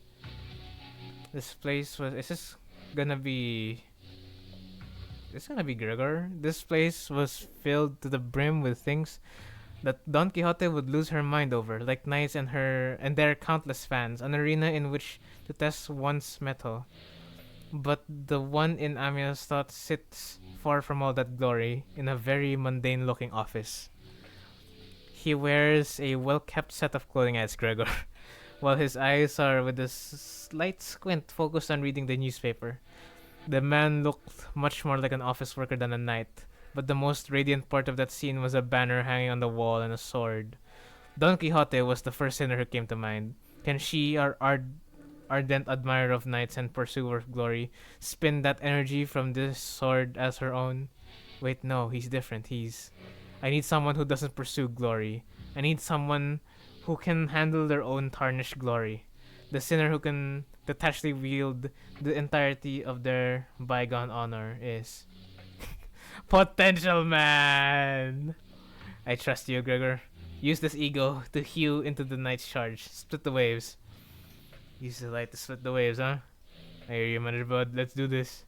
This place was... Is this gonna be... It's gonna be Gregor. This place was filled to the brim with things that Don Quixote would lose her mind over, like knights and their countless fans, an arena in which to test one's mettle. But the one in Amiya's thought sits far from all that glory, in a very mundane-looking office. He wears a well-kept set of clothing as Gregor, while his eyes are with a slight squint focused on reading the newspaper. The man looked much more like an office worker than a knight, but the most radiant part of that scene was a banner hanging on the wall and a sword. Don Quixote was the first sinner who came to mind. Can she, our ardent admirer of knights and pursuer of glory, spin that energy from this sword as her own? Wait, no, he's different. I need someone who doesn't pursue glory. I need someone who can handle their own tarnished glory. The sinner who can detachedly wield the entirety of their bygone honor is Potential Man! I trust you, Gregor. Use this ego to hew into the night's charge. Split the waves. Use the light to split the waves, huh? I hear you, Mother Bud. Let's do this.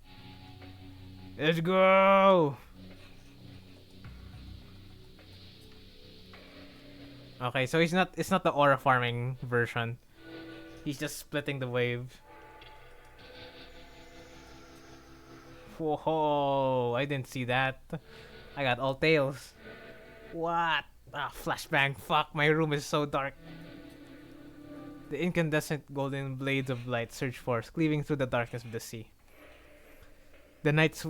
Let's go! Okay, so it's not the aura farming version. He's just splitting the wave. Whoa, I didn't see that. I got all tails. What? Ah, flashbang. Fuck, my room is so dark. The incandescent golden blades of light surge forth, cleaving through the darkness of the sea. The knight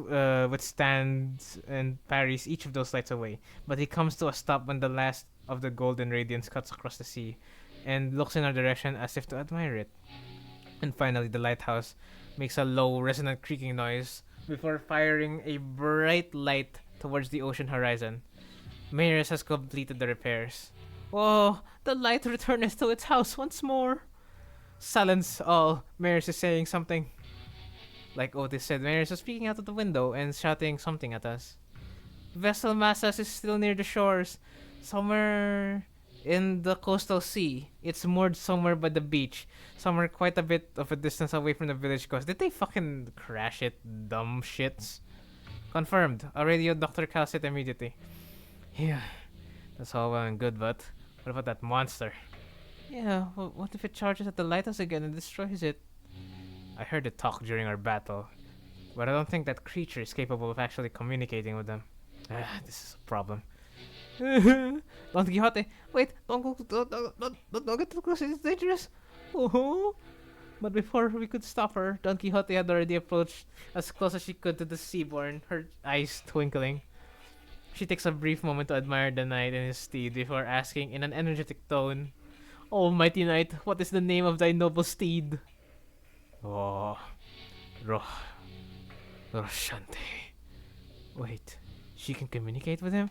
withstands and parries each of those lights away, but he comes to a stop when the last of the golden radiance cuts across the sea, and looks in our direction as if to admire it. And finally, the lighthouse makes a low, resonant creaking noise before firing a bright light towards the ocean horizon. Maris has completed the repairs. Oh, the light returneth to its house once more. Silence all. Maris is saying something. Like Otis said, Maris was peeking out of the window and shouting something at us. Vessel Massas is still near the shores. Somewhere in the coastal sea. It's moored somewhere by the beach. Somewhere quite a bit of a distance away from the village coast. Did they fucking crash it, dumb shits? Confirmed. I'll radio Dr. Calcit immediately. Yeah, that's all well and good, but what about that monster? Yeah, well, what if it charges at the lighthouse again and destroys it? I heard it talk during our battle, but I don't think that creature is capable of actually communicating with them. This is a problem. Don Quixote, wait, don't get too close, it's dangerous. Oh. But before we could stop her, Don Quixote had already approached as close as she could to the seaborn, her eyes twinkling. She takes a brief moment to admire the knight and his steed before asking in an energetic tone, "Oh, mighty knight, what is the name of thy noble steed?" Oh, Roshante. Wait, she can communicate with him?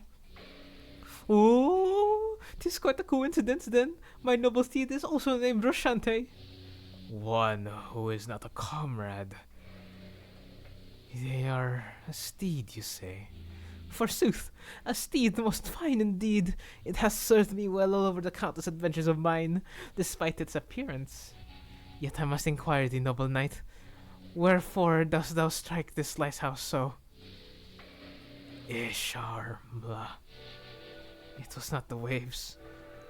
Oh, 'tis quite a coincidence then. My noble steed is also named Roshante. One who is not a comrade. They are a steed, you say? Forsooth, a steed most fine indeed. It has served me well all over the countless adventures of mine, despite its appearance. Yet I must inquire thee, noble knight, wherefore dost thou strike this lighthouse so? Ishar, blah. It was not the waves.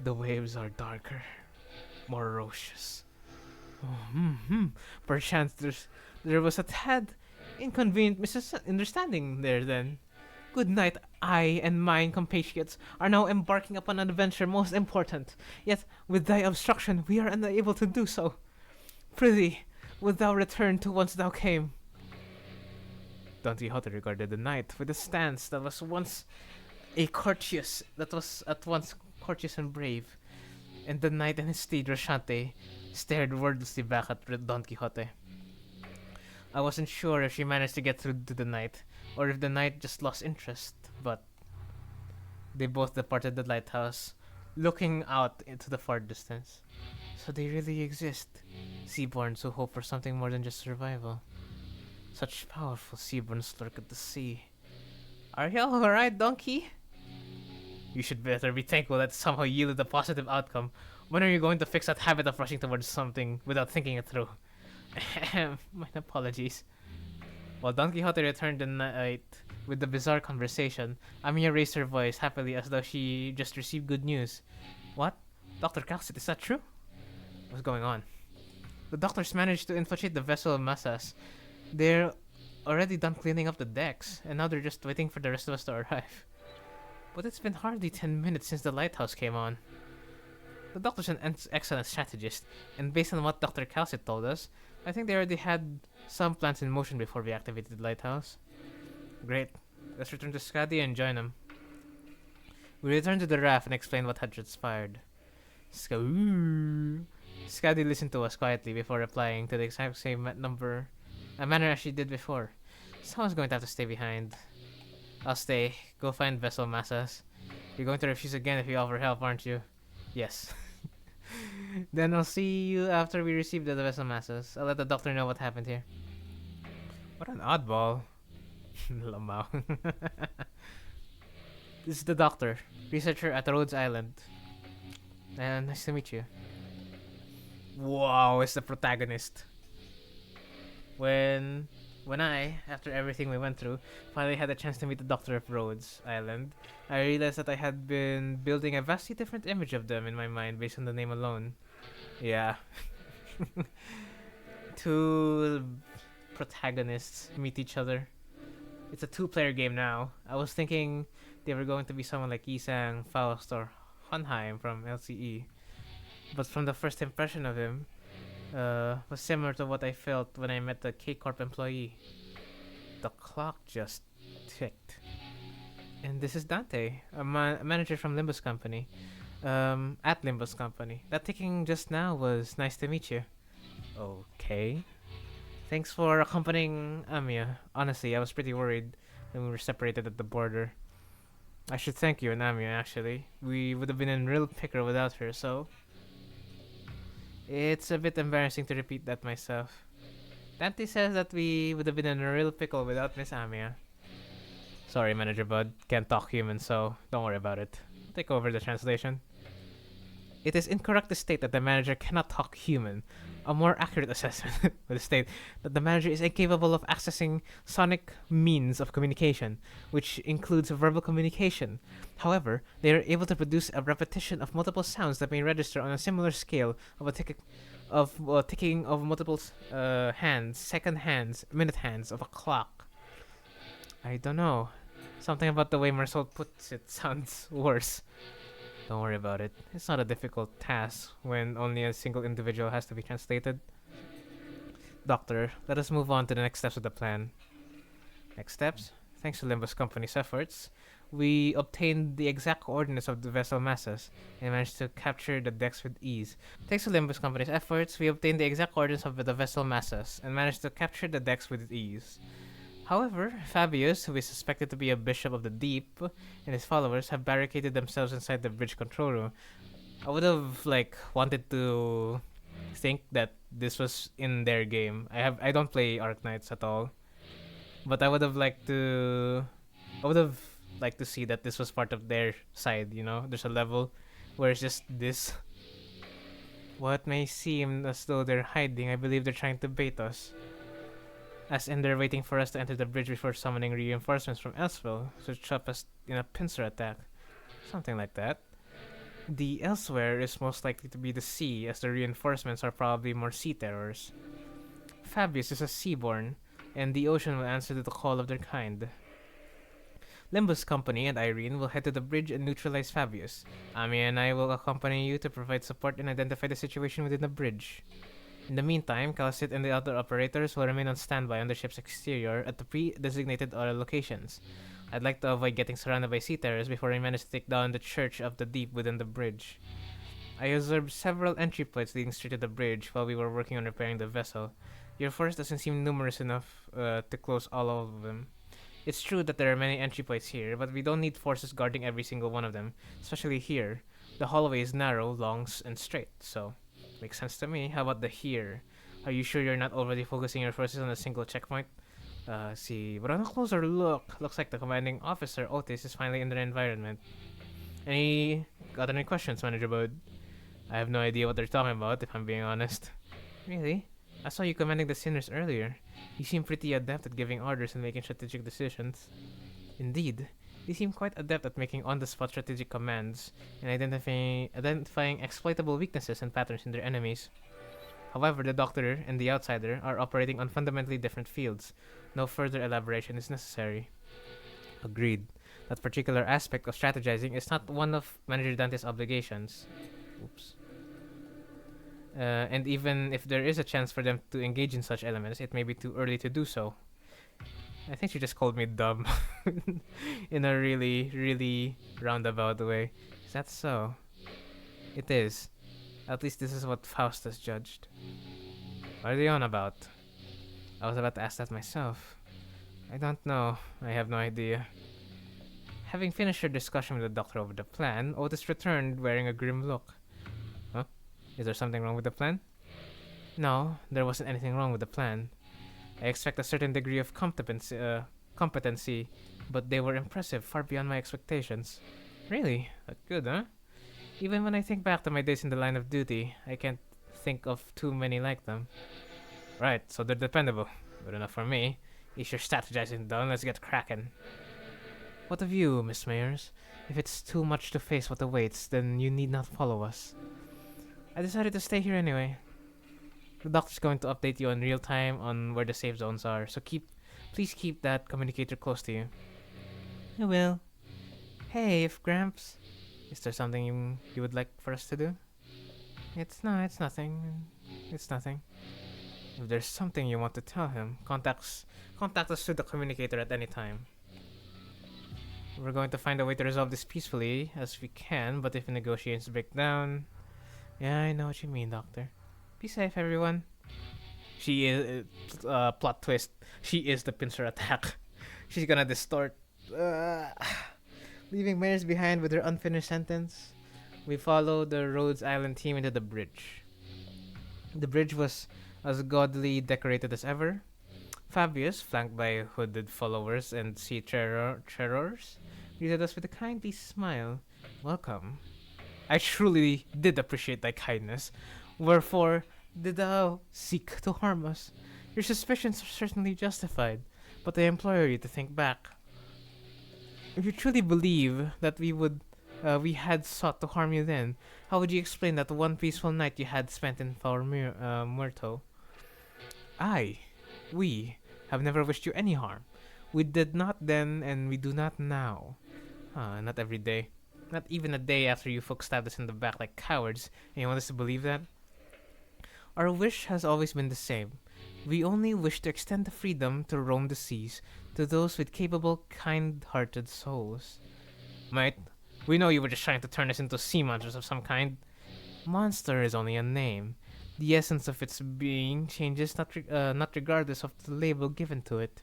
The waves are darker, more ferocious. Perchance there was a tad inconvenient misunderstanding there then. Good night, I and mine compatriots are now embarking upon an adventure most important, yet with thy obstruction we are unable to do so. Prithee, wilt thou return to whence thou came? Don Quixote regarded the knight with a stance that was at once courteous and brave, and the knight and his steed Roshante stared wordlessly back at Don Quixote. I wasn't sure if she managed to get through to the knight, or if the knight just lost interest, but they both departed the lighthouse, looking out into the far distance. So they really exist, seaborns who hope for something more than just survival. Such powerful seaborns lurk at the sea. Are y'all alright, donkey? You should better be thankful that somehow yielded a positive outcome. When are you going to fix that habit of rushing towards something without thinking it through? My apologies. While Don Quixote returned the night with the bizarre conversation, Amiya raised her voice happily as though she just received good news. What? Dr. Calcit, is that true? What's going on? The doctors managed to infiltrate the vessel of Massas. They're already done cleaning up the decks, and now they're just waiting for the rest of us to arrive. But it's been hardly 10 minutes since the lighthouse came on. The doctor's an excellent strategist, and based on what Dr. Calcit told us, I think they already had some plans in motion before we activated the lighthouse. Great. Let's return to Skadi and join him. We returned to the raft and explained what had transpired. Skadi listened to us quietly before replying to the exact same manner as she did before. Someone's going to have to stay behind. I'll stay. Go find vessel massas. You're going to refuse again if you offer help, aren't you? Yes. Then I'll see you after we receive the vessel massas. I'll let the doctor know what happened here. What an oddball. Lamau. This is the doctor, researcher at Rhodes Island. And nice to meet you. Wow, it's the protagonist. When I, after everything we went through, finally had a chance to meet the doctor of Rhodes Island, I realized that I had been building a vastly different image of them in my mind based on the name alone. Yeah. Two protagonists meet each other. It's a two-player game now. I was thinking they were going to be someone like Isang, Faust, or Honheim from LCE. But from the first impression of him, was similar to what I felt when I met the K-Corp employee. The clock just ticked. And this is Dante, a manager from Limbus Company. At Limbus Company. That ticking just now was nice to meet you. Okay. Thanks for accompanying Amiya. Honestly, I was pretty worried when we were separated at the border. I should thank you and Amiya, actually. We would have been in real pickle without her, so... It's a bit embarrassing to repeat that myself. Dante says that we would have been in a real pickle without Miss Amiya. Sorry, Manager Bud. Can't talk human, so don't worry about it. Take over the translation. It is incorrect to state that the manager cannot talk human. A more accurate assessment would state that the manager is incapable of accessing sonic means of communication, which includes verbal communication. However, they are able to produce a repetition of multiple sounds that may register on a similar scale of a ticking of multiple hands, second hands, minute hands of a clock. I don't know. Something about the way Marcel puts it sounds worse. Don't worry about it. It's not a difficult task when only a single individual has to be translated. Doctor, let us move on to the next steps of the plan. Next steps? Thanks to Limbus Company's efforts, we obtained the exact coordinates of the vessel masses and managed to capture the decks with ease. Thanks to Limbus Company's efforts, we obtained the exact coordinates of the vessel masses and managed to capture the decks with ease. However, Fabius, who is suspected to be a bishop of the deep, and his followers have barricaded themselves inside the bridge control room. I would have wanted to think that this was in their game. I don't play Arknights at all, but I would have liked to see that this was part of their side. You know, there's a level where it's just this. What may seem as though they're hiding, I believe they're trying to bait us. As in, they're waiting for us to enter the bridge before summoning reinforcements from elsewhere to trap us in a pincer attack. Something like that. The elsewhere is most likely to be the sea, as the reinforcements are probably more sea terrors. Fabius is a seaborn, and the ocean will answer to the call of their kind. Limbus Company and Irene will head to the bridge and neutralize Fabius. Ami and I will accompany you to provide support and identify the situation within the bridge. In the meantime, Calcit and the other operators will remain on standby on the ship's exterior at the pre-designated locations. I'd like to avoid getting surrounded by sea terrors before I manage to take down the Church of the Deep within the bridge. I observed several entry points leading straight to the bridge while we were working on repairing the vessel. Your force doesn't seem numerous enough to close all of them. It's true that there are many entry points here, but we don't need forces guarding every single one of them, especially here. The hallway is narrow, long, and straight, so... Makes sense to me. How about the here? Are you sure you're not already focusing your forces on a single checkpoint? See, but on a closer look, looks like the commanding officer, Otis, is finally in their environment. Got any questions, Manager Bud? I have no idea what they're talking about, if I'm being honest. Really? I saw you commanding the Sinners earlier. You seem pretty adept at giving orders and making strategic decisions. Indeed. You seem quite adept at making on-the-spot strategic commands and identifying exploitable weaknesses and patterns in their enemies. However, the Doctor and the Outsider are operating on fundamentally different fields. No further elaboration is necessary. Agreed. That particular aspect of strategizing is not one of Manager Dante's obligations. Oops. And even if there is a chance for them to engage in such elements, it may be too early to do so. I think she just called me dumb in a really, really roundabout way. Is that so? It is. At least this is what Faustus judged. What are they on about? I was about to ask that myself. I don't know. I have no idea. Having finished her discussion with the doctor over the plan, Otis returned wearing a grim look. Huh? Is there something wrong with the plan? No, there wasn't anything wrong with the plan. I expect a certain degree of competency, but they were impressive, far beyond my expectations. Really? That's good, huh? Even when I think back to my days in the line of duty, I can't think of too many like them. Right, so they're dependable. Good enough for me. Is your strategizing done? Let's get cracking. What of you, Miss Mayers? If it's too much to face what awaits, then you need not follow us. I decided to stay here anyway. The doctor's going to update you in real time on where the safe zones are, so please keep that communicator close to you. I will. Hey, if Gramps, is there something you would like for us to do? It's nothing. It's nothing. If there's something you want to tell him, contact us through the communicator at any time. We're going to find a way to resolve this peacefully as we can, but if the negotiations break down... Yeah, I know what you mean, Doctor. Be safe, everyone. She is... plot twist. She is the pincer attack. She's gonna distort. Leaving Mayers behind with her unfinished sentence. We follow the Rhodes Island team into the bridge. The bridge was as gaudily decorated as ever. Fabius, flanked by hooded followers and sea terrors, greeted us with a kindly smile. Welcome. I truly did appreciate thy kindness. Wherefore did thou seek to harm us? Your suspicions are certainly justified, but I implore you to think back. If you truly believe that we had sought to harm you then, how would you explain that one peaceful night you had spent in Foul Muerto? We have never wished you any harm. We did not then, and we do not now. Not every day. Not even a day after you folks stabbed us in the back like cowards, and you want us to believe that? Our wish has always been the same. We only wish to extend the freedom to roam the seas to those with capable, kind-hearted souls. Mate, we know you were just trying to turn us into sea monsters of some kind. Monster is only a name. The essence of its being changes not regardless of the label given to it.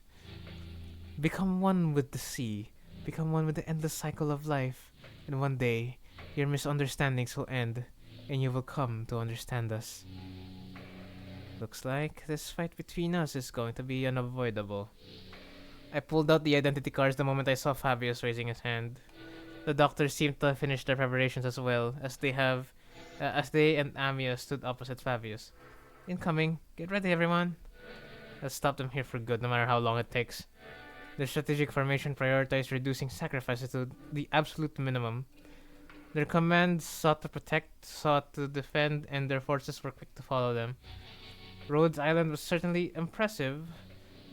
Become one with the sea. Become one with the endless cycle of life. And one day, your misunderstandings will end, and you will come to understand us. Looks like this fight between us is going to be unavoidable. I pulled out the identity cards the moment I saw Fabius raising his hand. The doctors seemed to have finished their preparations as well, as they and Amia stood opposite Fabius. Incoming. Get ready, everyone. Let's stop them here for good, no matter how long it takes. Their strategic formation prioritized reducing sacrifices to the absolute minimum. Their commands sought to protect, sought to defend, and their forces were quick to follow them. Rhodes Island was certainly impressive,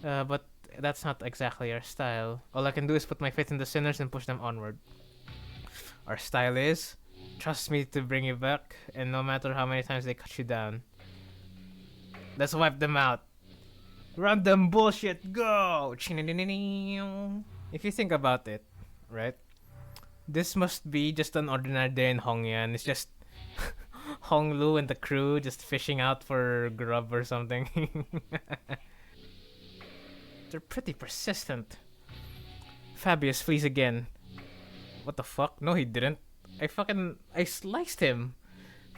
but that's not exactly our style. All I can do is put my faith in the sinners and push them onward. Our style is, trust me to bring you back, and no matter how many times they cut you down. Let's wipe them out. Run them bullshit, go! If you think about it, right? This must be just an ordinary day in Hongyan. It's just Hong Lu and the crew just fishing out for grub or something. They're pretty persistent. Fabius flees again. What the fuck? No, he didn't. I sliced him.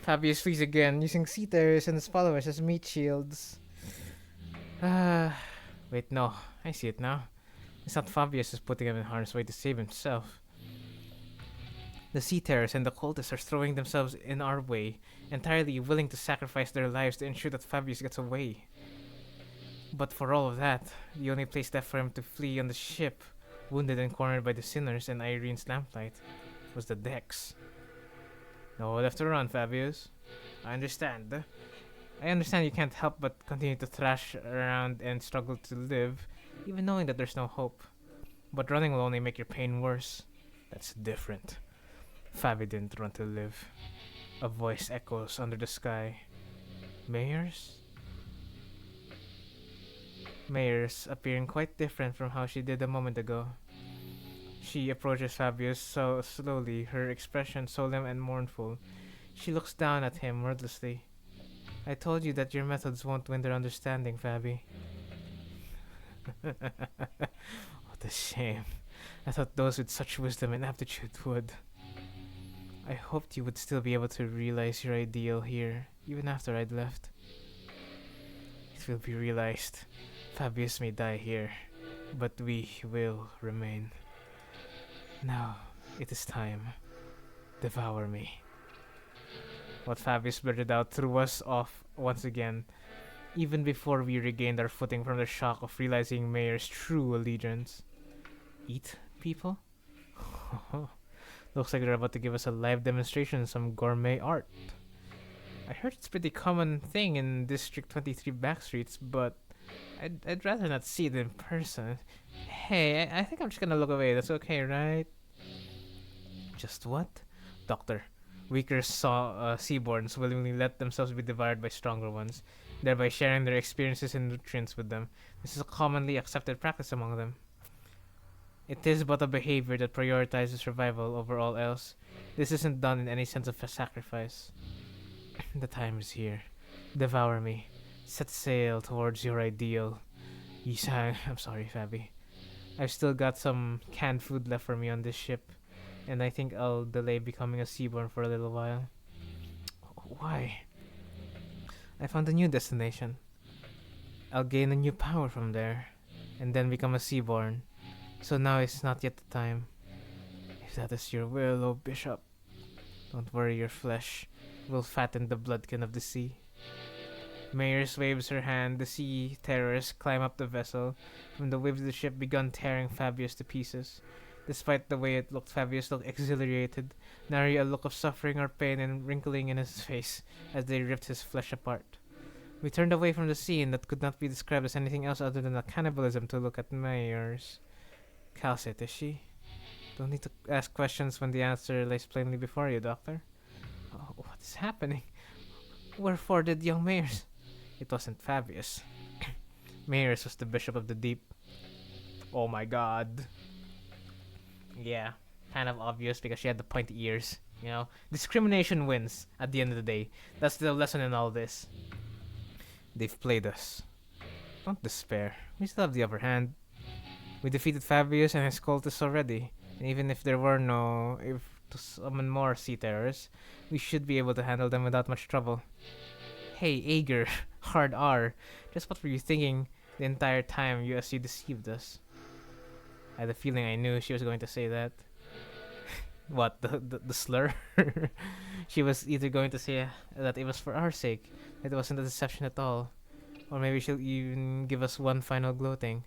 Fabius flees again, using sea terrors and his followers as meat shields. Wait, no. I see it now. It's not Fabius who's putting him in harm's way to save himself. The sea terrors and the cultists are throwing themselves in our way, entirely willing to sacrifice their lives to ensure that Fabius gets away. But for all of that, the only place left for him to flee on the ship, wounded and cornered by the sinners and Irene's lamplight, was the decks. No left to run, Fabius. I understand you can't help but continue to thrash around and struggle to live, even knowing that there's no hope. But running will only make your pain worse. That's different. Fabi didn't run to live. A voice echoes under the sky. Mayors? Mayors, appearing quite different from how she did a moment ago. She approaches Fabius so slowly, her expression solemn and mournful. She looks down at him wordlessly. I told you that your methods won't win their understanding, Fabi. What a shame. I thought those with such wisdom and aptitude would. I hoped you would still be able to realize your ideal here, even after I'd left. It will be realized. Fabius may die here, but we will remain. Now, it is time. Devour me. What Fabius blurted out threw us off once again, even before we regained our footing from the shock of realizing Mayer's true allegiance. Eat people? Looks like they're about to give us a live demonstration of some gourmet art. I heard it's a pretty common thing in District 23 backstreets, but I'd rather not see it in person. Hey, I think I'm just gonna look away. That's okay, right? Just what? Doctor. Weaker seaborns willingly let themselves be devoured by stronger ones, thereby sharing their experiences and nutrients with them. This is a commonly accepted practice among them. It is but a behavior that prioritizes survival over all else. This isn't done in any sense of a sacrifice. The time is here. Devour me. Set sail towards your ideal. Yisang, I'm sorry, Fabi. I've still got some canned food left for me on this ship, and I think I'll delay becoming a seaborn for a little while. Why? I found a new destination. I'll gain a new power from there, and then become a seaborn. So now is not yet the time. If that is your will, O Bishop, don't worry, your flesh will fatten the bloodkin of the sea. Mayers waves her hand. The sea terrors climb up the vessel. From the waves of the ship begun tearing Fabius to pieces. Despite the way it looked, Fabius looked exhilarated, nary a look of suffering or pain and wrinkling in his face as they ripped his flesh apart. We turned away from the scene that could not be described as anything else other than a cannibalism to look at Mayers. Calcit, is she? Don't need to ask questions when the answer lies plainly before you, Doctor. Oh, what is happening? Wherefore did young Mayers? It wasn't Fabius. Mayers was the Bishop of the Deep. Oh my god. Yeah, kind of obvious because she had the pointy ears. You know, discrimination wins at the end of the day. That's the lesson in all this. They've played us. Don't despair. We still have the upper hand. We defeated Fabius and his cultists already. And even if there were to summon more sea terrors, we should be able to handle them without much trouble. Hey, Ager, hard R. Just what were you thinking the entire time you deceived us? I had a feeling I knew she was going to say that. What, the slur? She was either going to say that it was for our sake, that it wasn't a deception at all, or maybe she'll even give us one final gloating.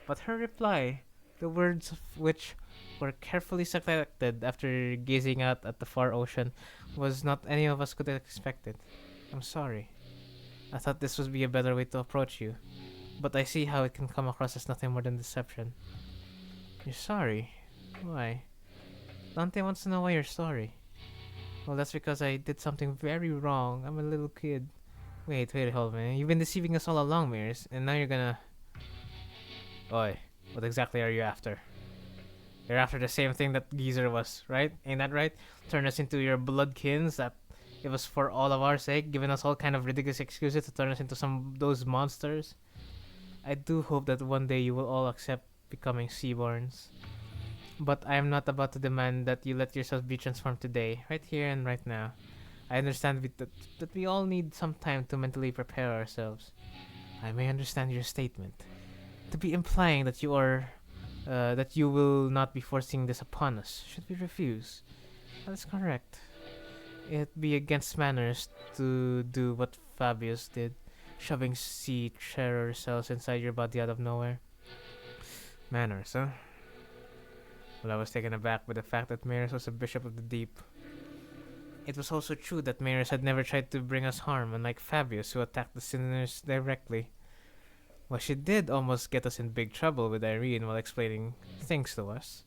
But her reply, the words of which were carefully selected after gazing out at the far ocean, was not any of us could have expected. I'm sorry. I thought this would be a better way to approach you, but I see how it can come across as nothing more than deception. You're sorry? Why? Dante wants to know why you're sorry. Well, that's because I did something very wrong. I'm a little kid. Wait, hold on. You've been deceiving us all along, Mears, and now you're gonna... Oi, what exactly are you after? You're after the same thing that Geezer was, right? Ain't that right? Turn us into your bloodkins that it was for all of our sake, giving us all kind of ridiculous excuses to turn us into some those monsters. I do hope that one day you will all accept becoming Seaborns. But I am not about to demand that you let yourself be transformed today, right here and right now. I understand that we all need some time to mentally prepare ourselves. I may understand your statement to be implying that that you will not be forcing this upon us should we refuse. That is correct. It'd be against manners to do what Fabius did, shoving sea terror cells inside your body out of nowhere. Manners, huh? Well, I was taken aback by the fact that Maris was a bishop of the deep. It was also true that Maris had never tried to bring us harm, unlike Fabius, who attacked the sinners directly. Well, she did almost get us in big trouble with Irene while explaining things to us.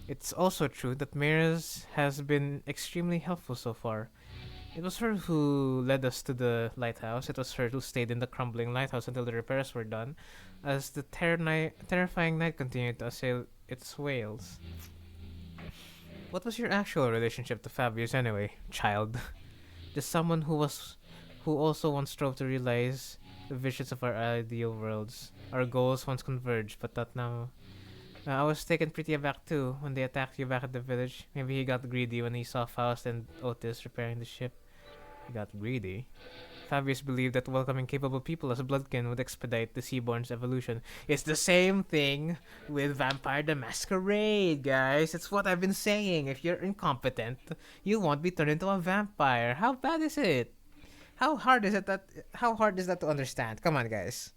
It's also true that Maris has been extremely helpful so far, It was her who led us to the lighthouse. It was her who stayed in the crumbling lighthouse until the repairs were done, as the terrifying night continued to assail its whales. What was your actual relationship to Fabius anyway, child? Just someone who also once strove to realize the visions of our ideal worlds. Our goals once converged, but not now. I was taken pretty aback too when they attacked you back at the village. Maybe he got greedy when he saw Faust and Otis repairing the ship. He got greedy. Fabius believed that welcoming capable people as Bloodkin would expedite the Seaborn's evolution. It's the same thing with Vampire the Masquerade, guys. It's what I've been saying. If you're incompetent, you won't be turned into a vampire. How bad is it? How hard is that to understand? Come on, guys.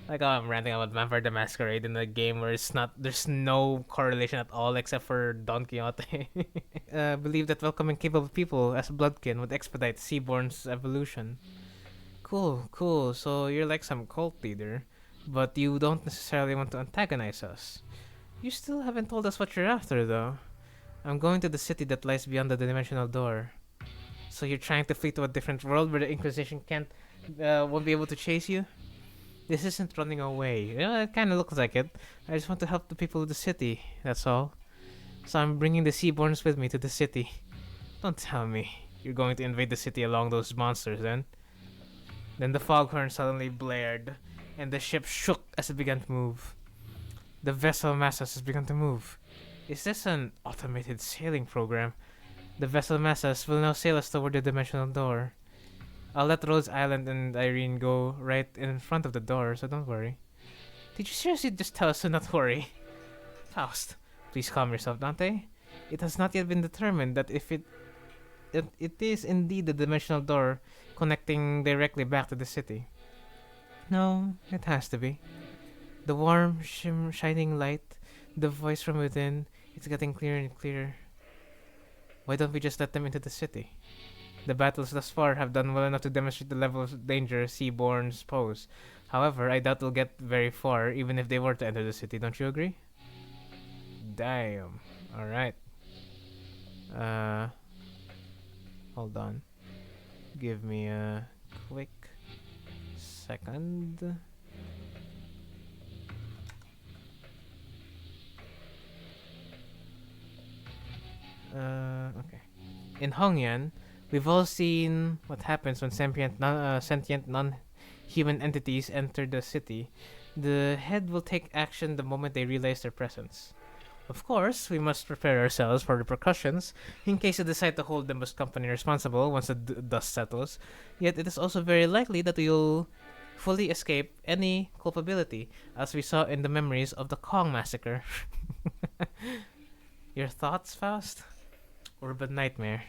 Like, I'm ranting about Vampire the Masquerade in a game where there's no correlation at all except for Don Quixote. Believe that welcoming capable people as Bloodkin would expedite Seaborn's evolution. Cool. So you're like some cult leader, but you don't necessarily want to antagonize us. You still haven't told us what you're after, though. I'm going to the city that lies beyond the dimensional door. So you're trying to flee to a different world where the Inquisition won't be able to chase you? This isn't running away. It kind of looks like it. I just want to help the people of the city, that's all. So I'm bringing the Seaborns with me to the city. Don't tell me you're going to invade the city along those monsters, then? Then the foghorn suddenly blared, and the ship shook as it began to move. The vessel masses has begun to move. Is this an automated sailing program? The vessel masses will now sail us toward the dimensional door. I'll let Rose Island and Irene go right in front of the door, so don't worry. Did you seriously just tell us to not worry? Faust, please calm yourself, Dante. It has not yet been determined that if it is indeed the dimensional door connecting directly back to the city. No, it has to be. The warm, shining light, the voice from within, it's getting clearer and clearer. Why don't we just let them into the city? The battles thus far have done well enough to demonstrate the level of danger Seaborns pose. However, I doubt they'll get very far, even if they were to enter the city. Don't you agree? Damn. Alright. Hold on. Give me a quick second. Okay. In Hongyan, we've all seen what happens when sentient non-human entities enter the city. The head will take action the moment they realize their presence. Of course, we must prepare ourselves for repercussions in case they decide to hold Limbus Company responsible once the dust settles. Yet it is also very likely that we'll fully escape any culpability, as we saw in the memories of the Kong massacre. Your thoughts, Faust? Urban nightmare.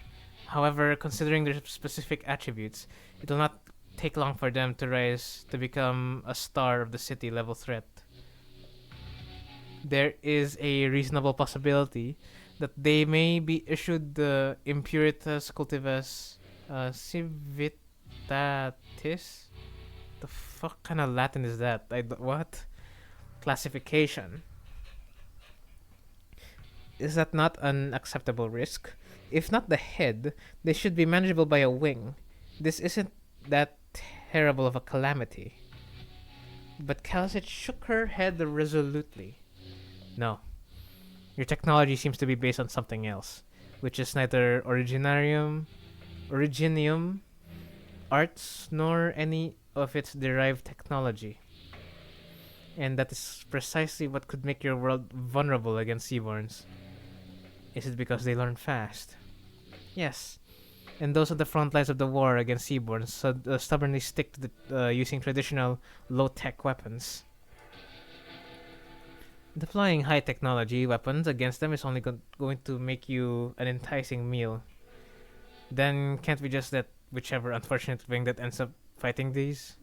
However, considering their specific attributes, it will not take long for them to rise to become a star of the city level threat. There is a reasonable possibility that they may be issued the Impuritas Cultivus Civitatis? The fuck kind of Latin is that? What? Classification. Is that not an acceptable risk? If not the head, they should be manageable by a wing. This isn't that terrible of a calamity. But Calcit shook her head resolutely. No. Your technology seems to be based on something else, which is neither Originium, arts, nor any of its derived technology. And that is precisely what could make your world vulnerable against Seaborns. Is it because they learn fast? Yes. And those on the front lines of the war against Seaborns stubbornly stick to using traditional low-tech weapons. Deploying high-technology weapons against them is only going to make you an enticing meal. Then can't we just let whichever unfortunate wing that ends up fighting these?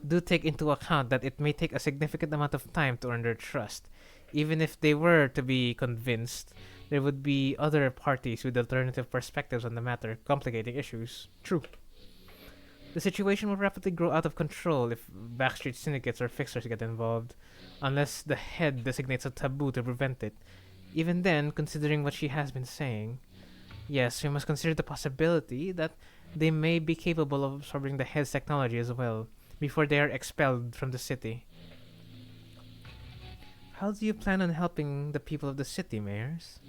Do take into account that it may take a significant amount of time to earn their trust. Even if they were to be convinced, there would be other parties with alternative perspectives on the matter, complicating issues. True. The situation will rapidly grow out of control if backstreet syndicates or fixers get involved, unless the head designates a taboo to prevent it. Even then, considering what she has been saying, Yes, we must consider the possibility that they may be capable of absorbing the head's technology as well before they are expelled from the city. How do you plan on helping the people of the city, Mayors?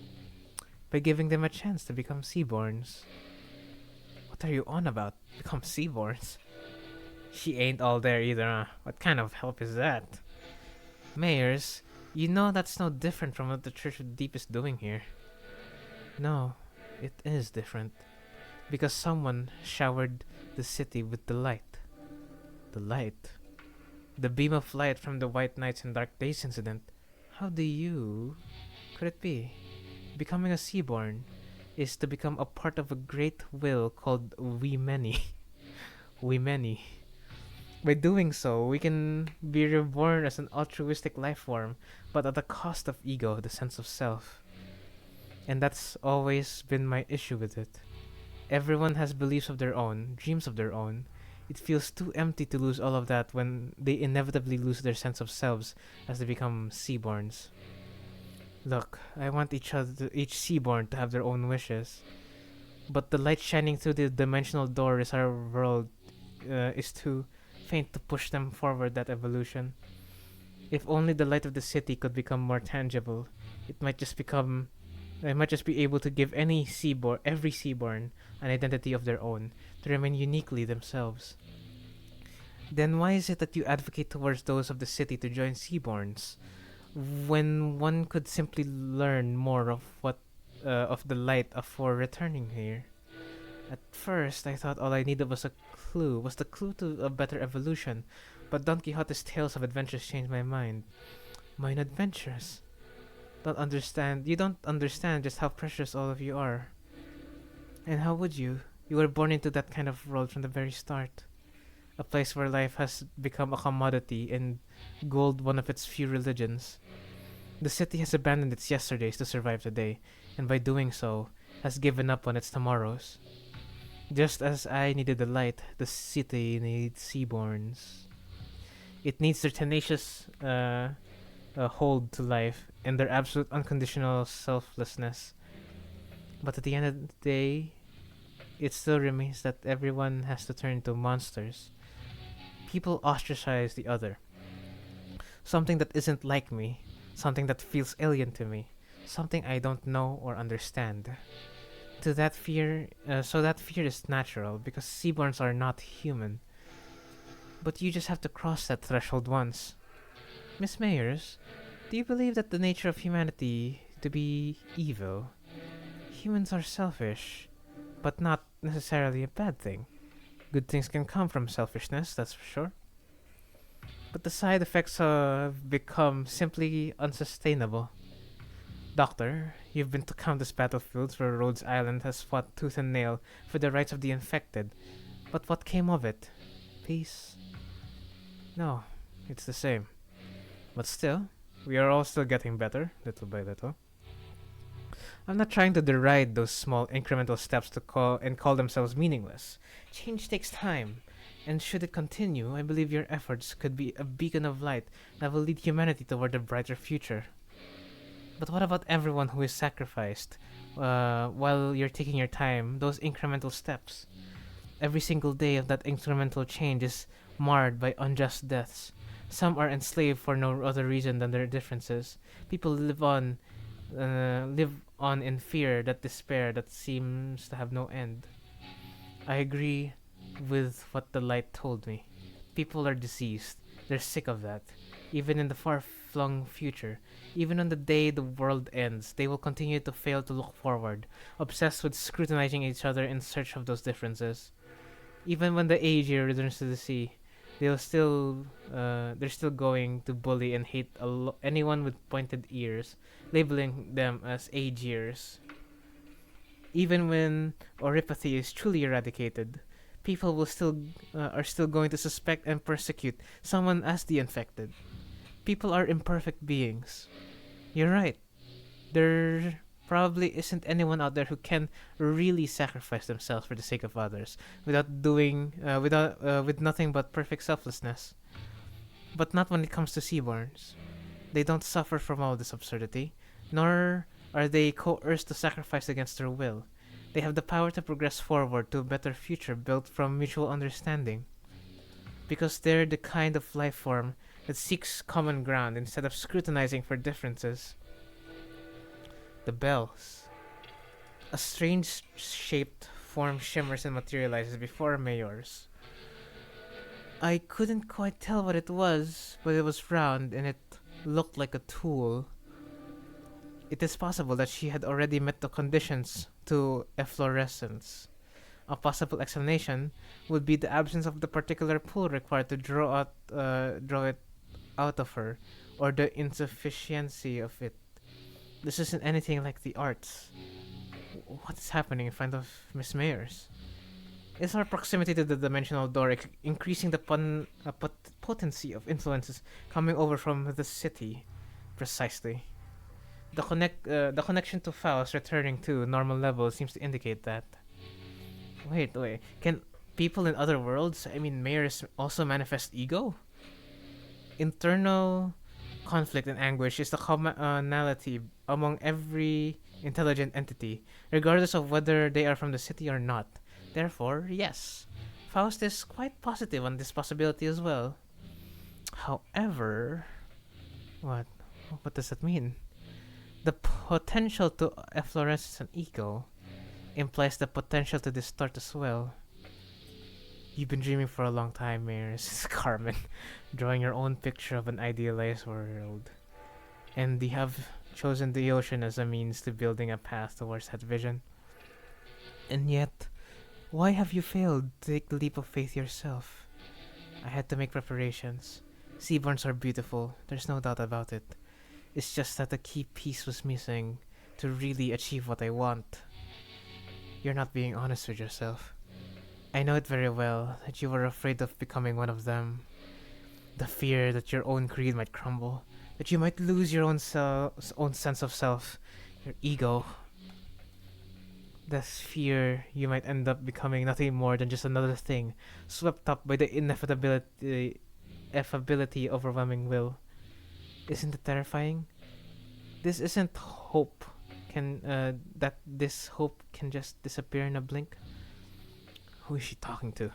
By giving them a chance to become Seaborns. What are you on about? Become Seaborns? She ain't all there either, huh? What kind of help is that? Mayors, you know that's no different from what the Church of Deep is doing here. No, it is different. Because someone showered the city with the light. The light? The beam of light from the White Nights and Dark Days incident. How do you... could it be? Becoming a Seaborn is to become a part of a great will called We Many. We Many. By doing so, we can be reborn as an altruistic life form, but at the cost of ego, the sense of self. And that's always been my issue with it. Everyone has beliefs of their own, dreams of their own. It feels too empty to lose all of that when they inevitably lose their sense of selves as they become Seaborns. Look, I want each Seaborn to have their own wishes. But the light shining through the dimensional door is our world is too faint to push them forward that evolution. If only the light of the city could become more tangible, it might just be able to give every Seaborn, an identity of their own, to remain uniquely themselves. Then why is it that you advocate towards those of the city to join Seaborns, when one could simply learn more of the light before returning here? At first, I thought all I needed was the clue to a better evolution, but Don Quixote's tales of adventures changed my mind. Mine adventures? You don't understand just how precious all of you are. And how would you? You were born into that kind of world from the very start. A place where life has become a commodity and gold one of its few religions. The city has abandoned its yesterdays to survive today, and by doing so, has given up on its tomorrows. Just as I needed the light, the city needs Seaborns. It needs their tenacious hold to life and their absolute unconditional selflessness. But at the end of the day, it still remains that everyone has to turn to monsters. People ostracize the other. Something that isn't like me, something that feels alien to me, something I don't know or understand. That fear is natural because Seaborns are not human. But you just have to cross that threshold once. Miss Mayers, do you believe that the nature of humanity to be evil? Humans are selfish, but not necessarily a bad thing. Good things can come from selfishness, that's for sure. But the side effects have become simply unsustainable. Doctor, you've been to countless battlefields where Rhodes Island has fought tooth and nail for the rights of the infected. But what came of it? Peace? No, it's the same. But still, we are all still getting better, little by little. I'm not trying to deride those small incremental steps to call themselves meaningless. Change takes time, and should it continue, I believe your efforts could be a beacon of light that will lead humanity toward a brighter future. But what about everyone who is sacrificed while you're taking your time, those incremental steps? Every single day of that incremental change is marred by unjust deaths. Some are enslaved for no other reason than their differences. People live on in fear, that despair that seems to have no end. I agree with what the light told me. People are diseased. They're sick of that. Even in the far-flung future, even on the day the world ends, they will continue to fail to look forward, obsessed with scrutinizing each other in search of those differences. Even when the Aegir returns to the sea, they're still going to bully and hate anyone with pointed ears, labeling them as Aegirs. Even when oripathy is truly eradicated, people are still going to suspect and persecute someone as the infected. People are imperfect beings. You're right. There probably isn't anyone out there who can really sacrifice themselves for the sake of others with nothing but perfect selflessness. But not when it comes to Seaborns. They don't suffer from all this absurdity, nor are they coerced to sacrifice against their will. They have the power to progress forward to a better future built from mutual understanding. Because they're the kind of life form that seeks common ground instead of scrutinizing for differences. The bells. A strange shaped form shimmers and materializes before Mayor's. I couldn't quite tell what it was, but it was round and it looked like a tool. It is possible that she had already met the conditions to efflorescence. A possible explanation would be the absence of the particular pull required to draw it out of her, or the insufficiency of it. This isn't anything like the arts. What is happening in front of Miss Mayers? Is our proximity to the dimensional door increasing the potency of influences coming over from the city? Precisely. The connection to Faust returning to normal levels seems to indicate that. Wait. Can people in other worlds, mayors, also manifest ego? Internal conflict and anguish is the commonality among every intelligent entity, regardless of whether they are from the city or not. Therefore, yes, Faust is quite positive on this possibility as well. However, what does that mean? The potential to effloresce an ego implies the potential to distort as well. You've been dreaming for a long time, Mayor, says Carmen, drawing your own picture of an idealized world. And you have chosen the ocean as a means to building a path towards that vision. And yet, why have you failed to take the leap of faith yourself? I had to make preparations. Seaborns are beautiful, there's no doubt about it. It's just that the key piece was missing to really achieve what I want. You're not being honest with yourself. I know it very well that you were afraid of becoming one of them. The fear that your own creed might crumble, that you might lose your own sense of self, your ego. This fear you might end up becoming nothing more than just another thing, swept up by the ineffability overwhelming will. Isn't it terrifying? This isn't hope. This hope can just disappear in a blink? Who is she talking to?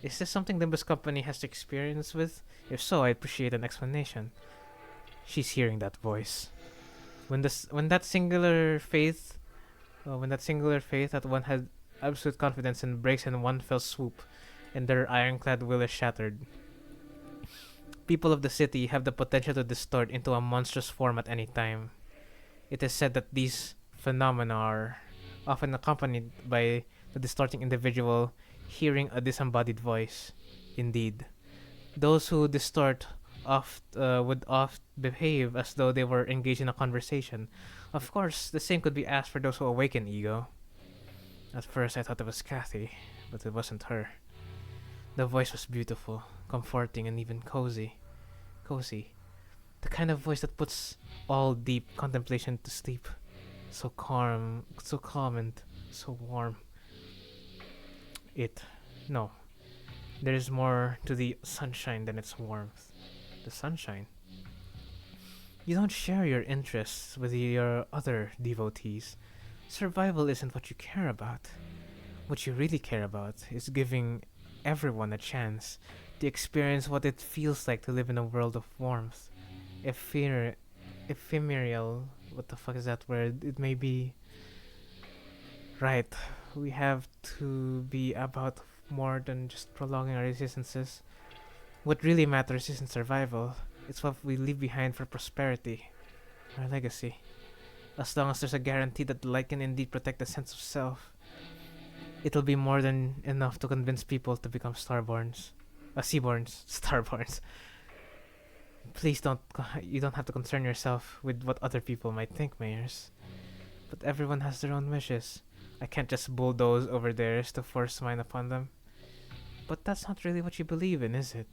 Is this something Limbus Company has experience with? If so, I appreciate an explanation. She's hearing that voice. When that singular faith that one had absolute confidence in breaks in one fell swoop, and their ironclad will is shattered. People of the city have the potential to distort into a monstrous form at any time. It is said that these phenomena are often accompanied by the distorting individual hearing a disembodied voice. Indeed, those who distort would oft behave as though they were engaged in a conversation. Of course, the same could be asked for those who awaken ego. At first, I thought it was Kathy, but it wasn't her. The voice was beautiful, comforting, and even cozy. The kind of voice that puts all deep contemplation to sleep. So calm and so warm. No. There is more to the sunshine than its warmth. The sunshine. You don't share your interests with your other devotees. Survival isn't what you care about. What you really care about is giving everyone a chance to experience what it feels like to live in a world of warmth. Ephemeral. What the fuck is that word? It may be. Right. We have to be about more than just prolonging our existences. What really matters isn't survival. It's what we leave behind for prosperity. Our legacy. As long as there's a guarantee that the light can indeed protect the sense of self, it'll be more than enough to convince people to become Seaborns. Starborns. Please you don't have to concern yourself with what other people might think, Mayors. But everyone has their own wishes. I can't just bulldoze over theirs to force mine upon them. But that's not really what you believe in, is it?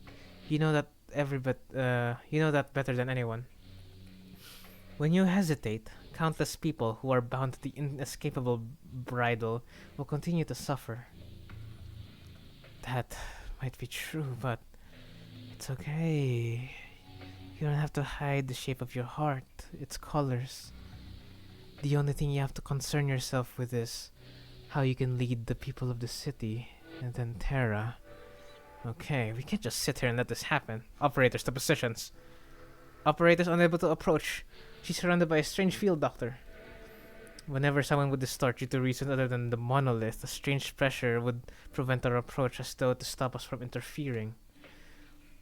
You know that better than anyone. When you hesitate, countless people who are bound to the inescapable bridle will continue to suffer. That might be true, but it's okay. You don't have to hide the shape of your heart, its colors. The only thing you have to concern yourself with is how you can lead the people of the city, and then Terra. Okay, we can't just sit here and let this happen. Operators to positions. Operators unable to approach. She's surrounded by a strange field doctor. Whenever someone would distort due to reasons other than the monolith, a strange pressure would prevent our approach as though to stop us from interfering.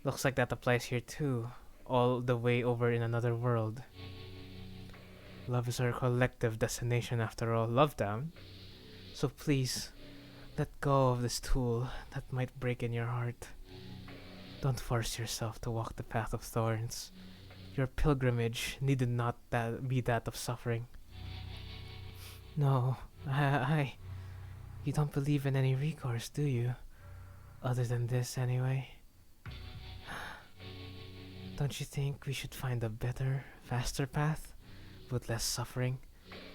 Looks like that applies here too, all the way over in another world. Love is our collective destination after all, Love Town. So please, let go of this tool that might break in your heart. Don't force yourself to walk the path of thorns. Your pilgrimage needed not be that of suffering. No, you don't believe in any recourse, do you? Other than this, anyway. Don't you think we should find a better, faster path? With less suffering?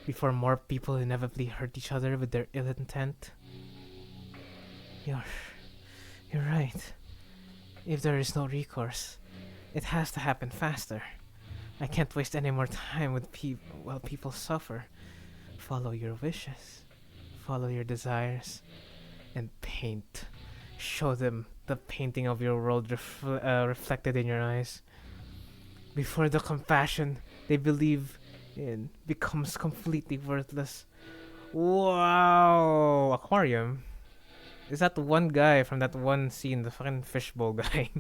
Before more people inevitably hurt each other with their ill intent? You're right. If there is no recourse, it has to happen faster. I can't waste any more time with while people suffer. Follow your wishes. Follow your desires. And paint. Show them the painting of your world reflected in your eyes. Before the compassion they believe in becomes completely worthless. Wow! Aquarium? Is that one guy from that one scene, the fucking fishbowl guy?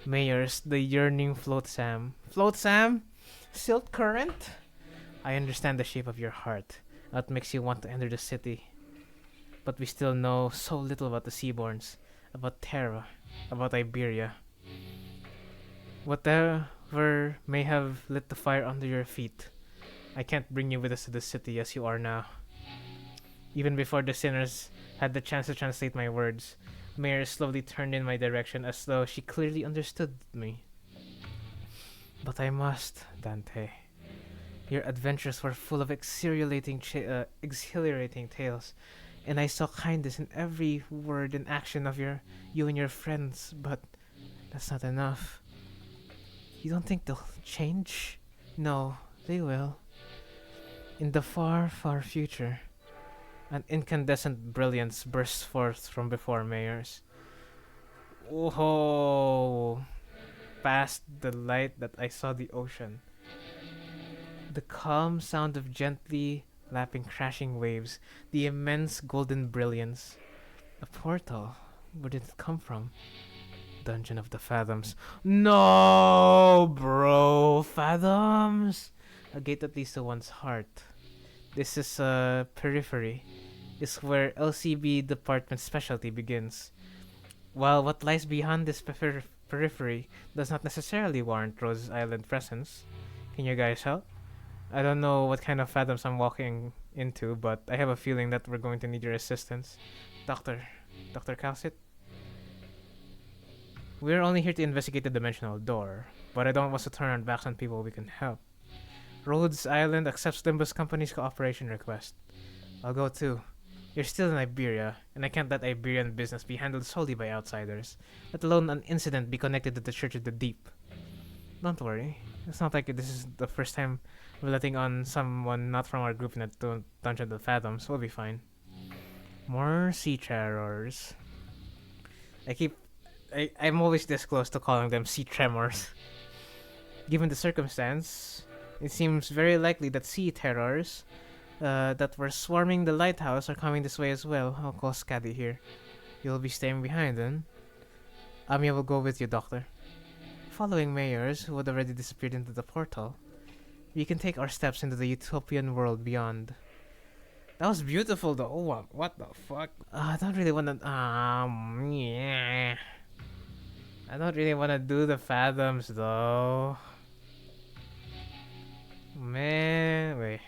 Mayors, the yearning Float Sam. Float Sam? Silt current? I understand the shape of your heart. That makes you want to enter the city. But we still know so little about the Seaborns, about Terra, about Iberia. Whatever may have lit the fire under your feet, I can't bring you with us to the city as you are now. Even before the sinners had the chance to translate my words, Mayor slowly turned in my direction as though she clearly understood me. But I must, Dante. Your adventures were full of exhilarating tales, and I saw kindness in every word and action of you and your friends, but that's not enough. You don't think they'll change? No, they will. In the far, far future, an incandescent brilliance bursts forth from before Mayors. Oh, past the light that I saw the ocean. The calm sound of gently lapping crashing waves, the immense golden brilliance. A portal. Where did it come from? Dungeon of the Fathoms. No, bro, Fathoms. A gate that leads to one's heart. This is periphery. Is where LCB department specialty begins. While what lies beyond this periphery does not necessarily warrant Rose Island presence. Can you guys help? I don't know what kind of Fathoms I'm walking into, but I have a feeling that we're going to need your assistance. Dr. Calcit? We're only here to investigate the dimensional door, but I don't want us to turn our backs on people we can help. Rhodes Island accepts Limbus Company's cooperation request. I'll go too. You're still in Iberia, and I can't let Iberian business be handled solely by outsiders, let alone an incident be connected to the Church of the Deep. Don't worry, it's not like this is the first time we're letting on someone not from our group in a Dungeon of the Fathoms. We'll be fine. More sea terrors. I'm always this close to calling them sea tremors. Given the circumstance, it seems very likely that sea terrors that were swarming the lighthouse are coming this way as well. I'll call Scaddy here. You'll be staying behind then. Amia will go with you, Doctor. Following Mayors, who had already disappeared into the portal, we can take our steps into the utopian world beyond. That was beautiful though. Oh, what the fuck? I don't really wanna... yeah. I don't really wanna do the Fathoms though. Man, wait.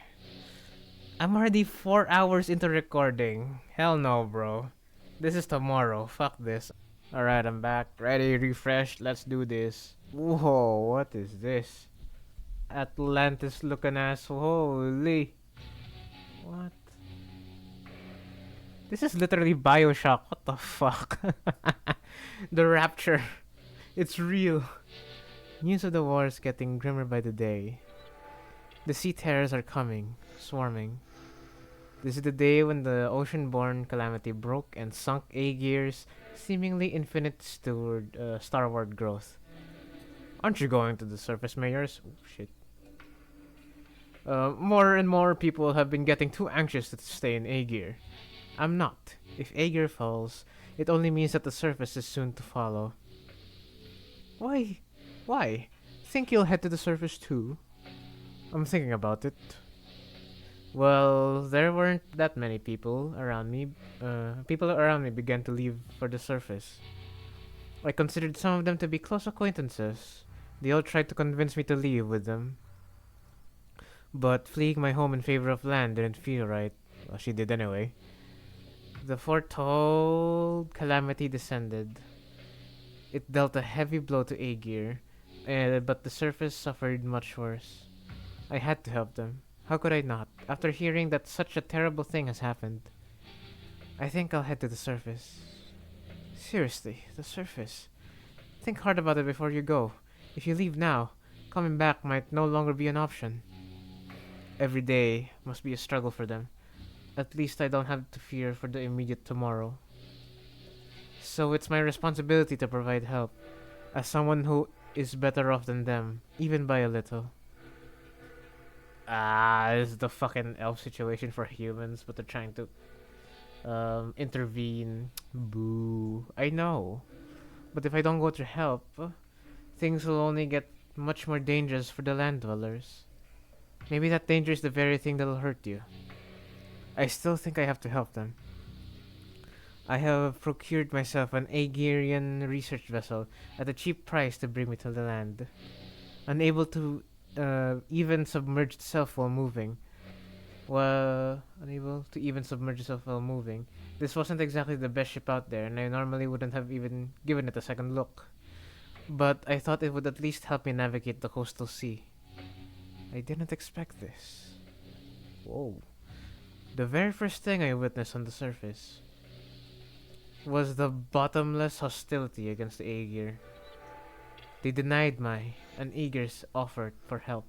I'm already 4 hours into recording. Hell no, bro. This is tomorrow. Fuck this. Alright, I'm back. Ready, refreshed. Let's do this. Whoa, what is this? Atlantis looking ass. Holy. What? This is literally Bioshock. What the fuck? The rapture. It's real. News of the war is getting grimmer by the day. The sea terrors are coming, swarming. This is the day when the ocean-born calamity broke and sunk Aegir's seemingly infinite starward growth. Aren't you going to the surface, Mayors? Oh, shit. More and more people have been getting too anxious to stay in Aegir. I'm not. If Aegir falls, it only means that the surface is soon to follow. Why? Why? Think you'll head to the surface too? I'm thinking about it. Well, there weren't that many people around me. People around me began to leave for the surface. I considered some of them to be close acquaintances. They all tried to convince me to leave with them. But fleeing my home in favor of land didn't feel right. Well, she did anyway. The foretold calamity descended. It dealt a heavy blow to Aegir, but the surface suffered much worse. I had to help them. How could I not, after hearing that such a terrible thing has happened? I think I'll head to the surface. Seriously, the surface. Think hard about it before you go. If you leave now, coming back might no longer be an option. Every day must be a struggle for them. At least I don't have to fear for the immediate tomorrow. So it's my responsibility to provide help, as someone who is better off than them, even by a little. This is the fucking elf situation for humans, but they're trying to intervene. Boo. I know. But if I don't go to help, things will only get much more dangerous for the land dwellers. Maybe that danger is the very thing that'll hurt you. I still think I have to help them. I have procured myself an Aegirian research vessel at a cheap price to bring me to the land. Unable to even submerge itself while moving. Unable to even submerge itself while moving. This wasn't exactly the best ship out there, and I normally wouldn't have even given it a second look. But I thought it would at least help me navigate the coastal sea. I didn't expect this. Whoa. The very first thing I witnessed on the surface was the bottomless hostility against the Aegir. They denied my and Aegir's offer for help,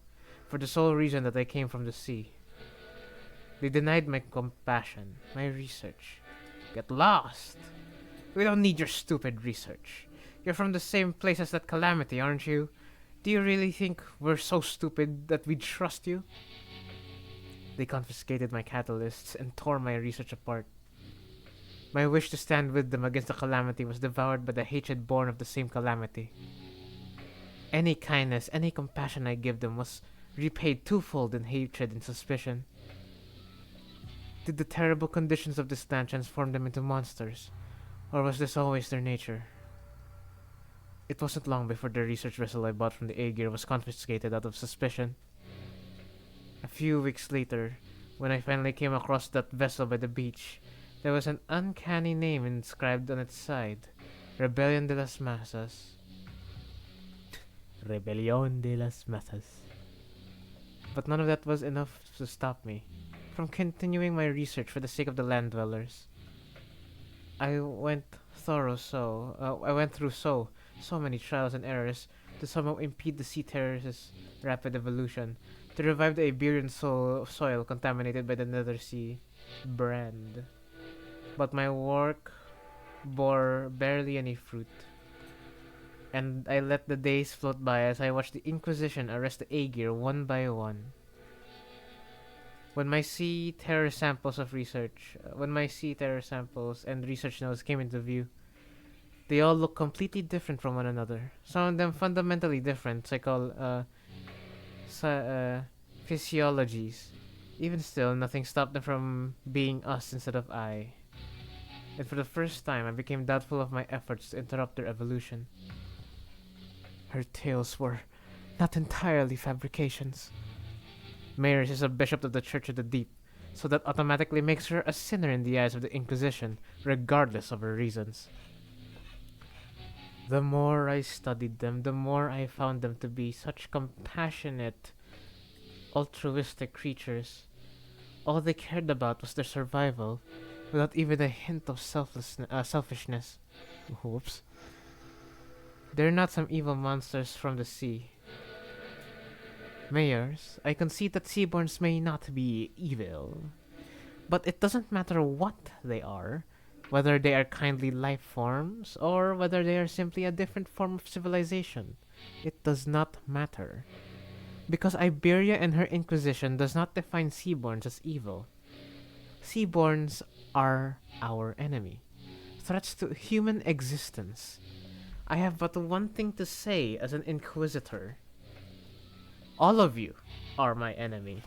for the sole reason that I came from the sea. They denied my compassion, my research. Get lost! We don't need your stupid research. You're from the same place as that calamity, aren't you? Do you really think we're so stupid that we'd trust you? They confiscated my catalysts and tore my research apart. My wish to stand with them against the calamity was devoured by the hatred born of the same calamity. Any kindness, any compassion I give them was repaid twofold in hatred and suspicion. Did the terrible conditions of this land transform them into monsters, or was this always their nature? It wasn't long before the research vessel I bought from the Aegir was confiscated out of suspicion. A few weeks later, when I finally came across that vessel by the beach, there was an uncanny name inscribed on its side. Rebellion de las Masas. Rebellion de las Masas. But none of that was enough to stop me from continuing my research for the sake of the land dwellers. I went through so many trials and errors to somehow impede the sea terrace's rapid evolution, to revive the Iberian soil contaminated by the Nether Sea brand. But my work bore barely any fruit, and I let the days float by as I watched the Inquisition arrest the Aegir one by one. When my sea terror samples and research notes came into view, they all look completely different from one another. Some of them fundamentally different physiologies. Even still, nothing stopped them from being us instead of I. And for the first time, I became doubtful of my efforts to interrupt their evolution. Her tales were not entirely fabrications. Mayors is a bishop of the Church of the Deep, so that automatically makes her a sinner in the eyes of the Inquisition, regardless of her reasons. The more I studied them, the more I found them to be such compassionate, altruistic creatures. All they cared about was their survival, without even a hint of selfishness. Whoops. They're not some evil monsters from the sea. Mayors, I concede that seaborns may not be evil, But it doesn't matter what they are, whether they are kindly life forms or whether they are simply a different form of civilization. It does not matter. Because Iberia and her Inquisition does not define Seaborns as evil. Seaborns are our enemy, threats to human existence. I have but one thing to say as an Inquisitor. All of you are my enemy.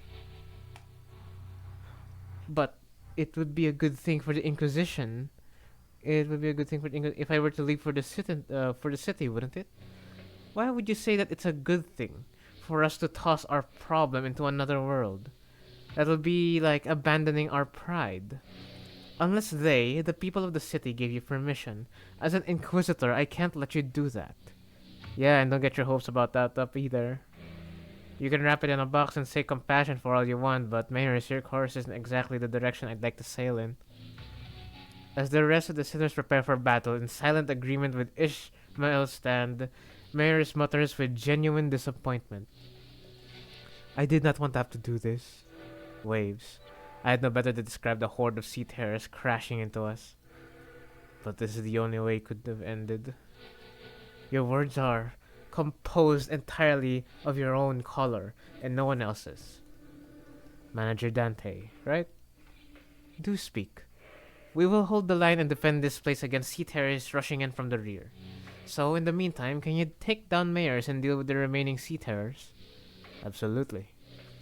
But it would be a good thing for the Inquisition. It would be a good thing for if I were to leave for the city, wouldn't it? Why would you say that it's a good thing for us to toss our problem into another world? That'll be like abandoning our pride. Unless they, the people of the city, gave you permission. As an Inquisitor, I can't let you do that. Yeah, and don't get your hopes about that up either. You can wrap it in a box and say compassion for all you want, but Mayor's, your course isn't exactly the direction I'd like to sail in. As the rest of the sinners prepare for battle, in silent agreement with Ishmael's stand, Mayor's mutters with genuine disappointment. I did not want to have to do this. Waves. I had no better to describe the horde of sea terrors crashing into us. But this is the only way it could have ended. Your words are composed entirely of your own color and no one else's. Manager Dante, right? Do speak. We will hold the line and defend this place against sea terrorists rushing in from the rear. So, in the meantime, can you take down Mayors and deal with the remaining sea terrors? Absolutely.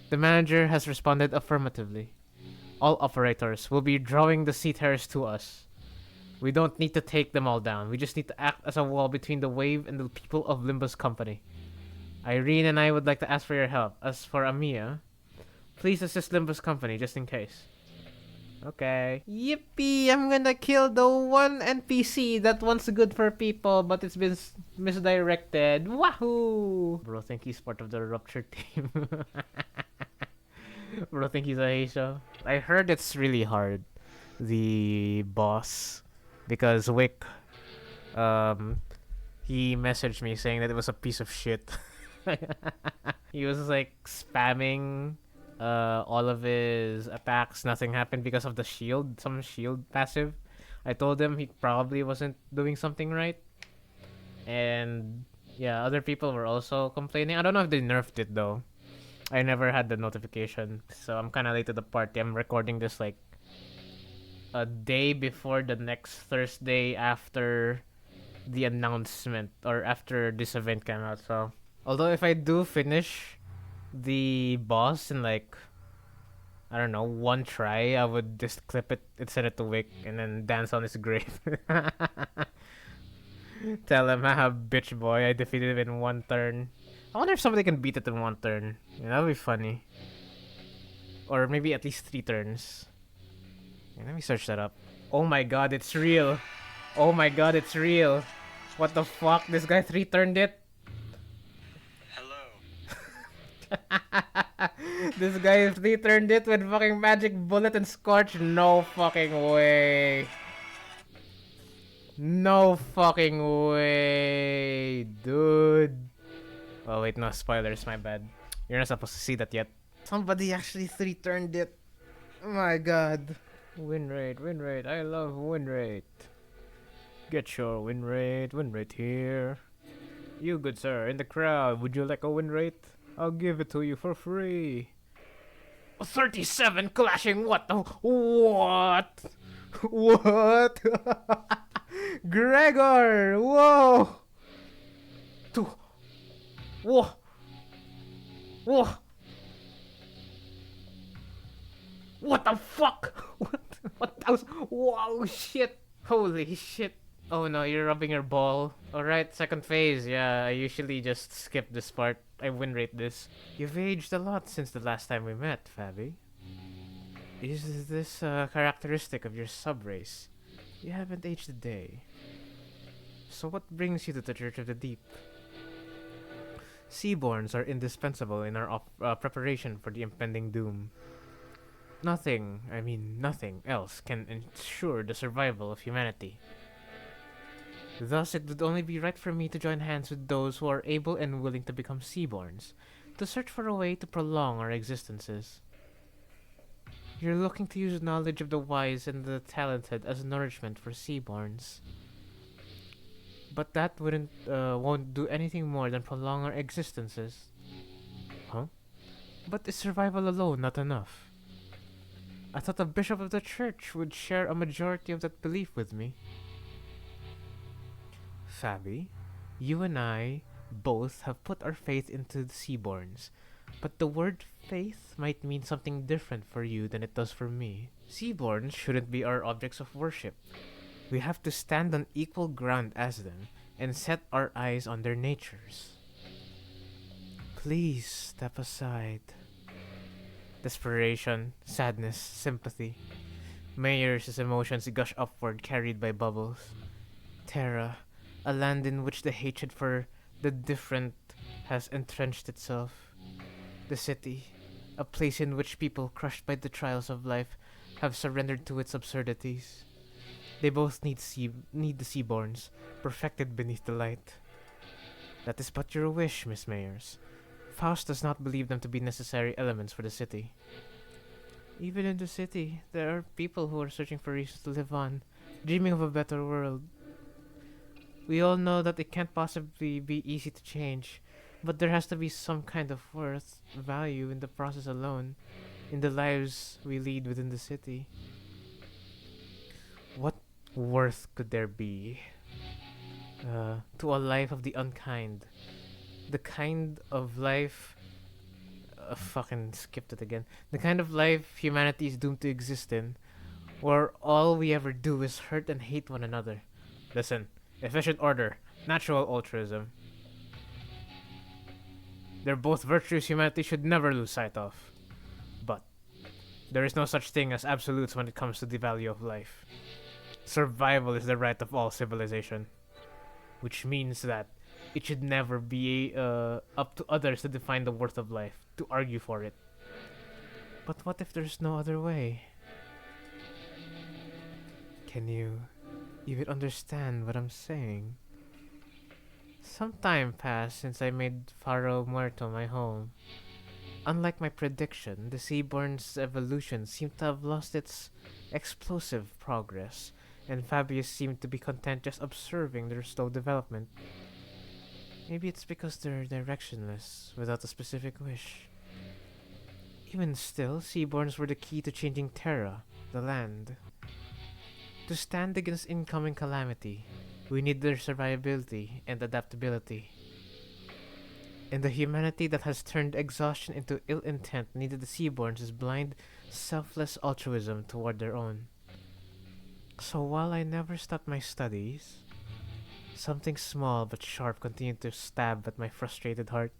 The manager has responded affirmatively. All operators will be drawing the sea terrors to us. We don't need to take them all down. We just need to act as a wall between the wave and the people of Limbus Company. Irene and I would like to ask for your help. As for Amia, please assist Limbus Company just in case. Okay. Yippee! I'm gonna kill the one NPC that wants good for people, but it's been misdirected. Wahoo! Bro, think he's part of the Rupture team. Bro, think he's a Heisha. I heard it's really hard. The boss. Because Wick, he messaged me saying that it was a piece of shit. He was like spamming all of his attacks. Nothing happened because of the shield, some shield passive. I told him he probably wasn't doing something right. And yeah, other people were also complaining. I don't know if they nerfed it though. I never had the notification, so I'm kind of late to the party. I'm recording this like a day before the next Thursday after the announcement or after this event came out. So, although if I do finish the boss in like, I don't know, one try, I would just clip it and send it to Wick and then dance on his grave. Tell him, haha, bitch boy, I defeated him in one turn. I wonder if somebody can beat it in one turn. Yeah, that would be funny. Or maybe at least 3 turns. Yeah, let me search that up. Oh my god, it's real. Oh my god, it's real. What the fuck? This guy 3-turned it? Hello. This guy 3-turned it with fucking magic bullet and scorch? No fucking way. No fucking way, dude. Oh wait, no, spoilers, my bad. You're not supposed to see that yet. Somebody actually 3-turned it. Oh my god. Win rate, I love win rate. Get your win rate here. You good sir, in the crowd, would you like a win rate? I'll give it to you for free. 37 clashing, what the, what? What? Gregor, whoa! Whoa! Whoa! What the fuck? What? That was, whoa, shit! Holy shit! Oh no, you're rubbing your ball. Alright, second phase. Yeah, I usually just skip this part. I win rate this. You've aged a lot since the last time we met, Fabi. Is this a characteristic of your sub-race? You haven't aged a day. So what brings you to the Church of the Deep? Seaborns are indispensable in our preparation for the impending doom. Nothing else can ensure the survival of humanity. Thus, it would only be right for me to join hands with those who are able and willing to become Seaborns, to search for a way to prolong our existences. You're looking to use knowledge of the wise and the talented as nourishment for seaborns. But that won't do anything more than prolong our existences. Huh? But is survival alone not enough? I thought the bishop of the church would share a majority of that belief with me. Fabi, you and I both have put our faith into the Seaborns, but the word faith might mean something different for you than it does for me. Seaborns shouldn't be our objects of worship. We have to stand on equal ground as them and set our eyes on their natures. Please step aside. Desperation, sadness, sympathy. Mayer's emotions gush upward, carried by bubbles. Terra, a land in which the hatred for the different has entrenched itself. The city, a place in which people crushed by the trials of life have surrendered to its absurdities. They both need the Seaborns, perfected beneath the light. That is but your wish, Miss Mayers. Faust does not believe them to be necessary elements for the city. Even in the city, there are people who are searching for reasons to live on, dreaming of a better world. We all know that it can't possibly be easy to change, but there has to be some kind of worth, value in the process alone, in the lives we lead within the city. What worth could there be to a life of the unkind? The kind of life. Fucking skipped it again. The kind of life humanity is doomed to exist in, where all we ever do is hurt and hate one another. Listen, efficient order, natural altruism. They're both virtues humanity should never lose sight of. But there is no such thing as absolutes when it comes to the value of life. Survival is the right of all civilization, which means that it should never be up to others to define the worth of life, to argue for it. But what if there's no other way? Can you even understand what I'm saying? Some time passed since I made Faro Muerto my home. Unlike my prediction, the Seaborn's evolution seemed to have lost its explosive progress, and Fabius seemed to be content just observing their slow development. Maybe it's because they're directionless, without a specific wish. Even still, Seaborns were the key to changing Terra, the land. To stand against incoming calamity, we need their survivability and adaptability. And the humanity that has turned exhaustion into ill intent needed the Seaborns' blind, selfless altruism toward their own. So while I never stopped my studies, something small but sharp continued to stab at my frustrated heart.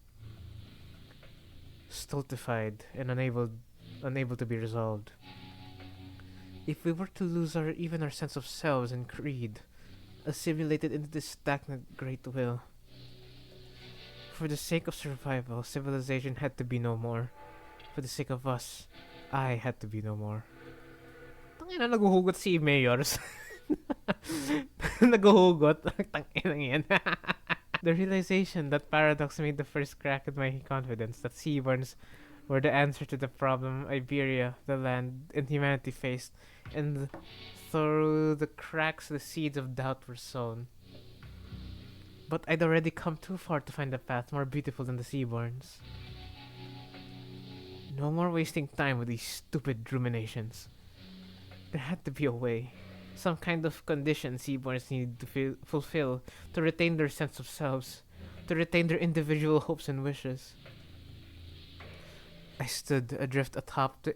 Stultified and unable to be resolved. If we were to lose even our sense of selves and creed, assimilated into this stagnant great will, for the sake of survival, civilization had to be no more. For the sake of us, I had to be no more. Tangina, naguhugot si Mayors. Naguhugot. Tanginang yan. The realization that paradox made the first crack in my confidence that Seaborns were the answer to the problem Iberia, the land, and humanity faced, and through the cracks the seeds of doubt were sown. But I'd already come too far to find a path more beautiful than the Seaborns. No more wasting time with these stupid ruminations. There had to be a way. Some kind of condition Seaborns needed to fulfill to retain their sense of selves, to retain their individual hopes and wishes. I stood adrift atop the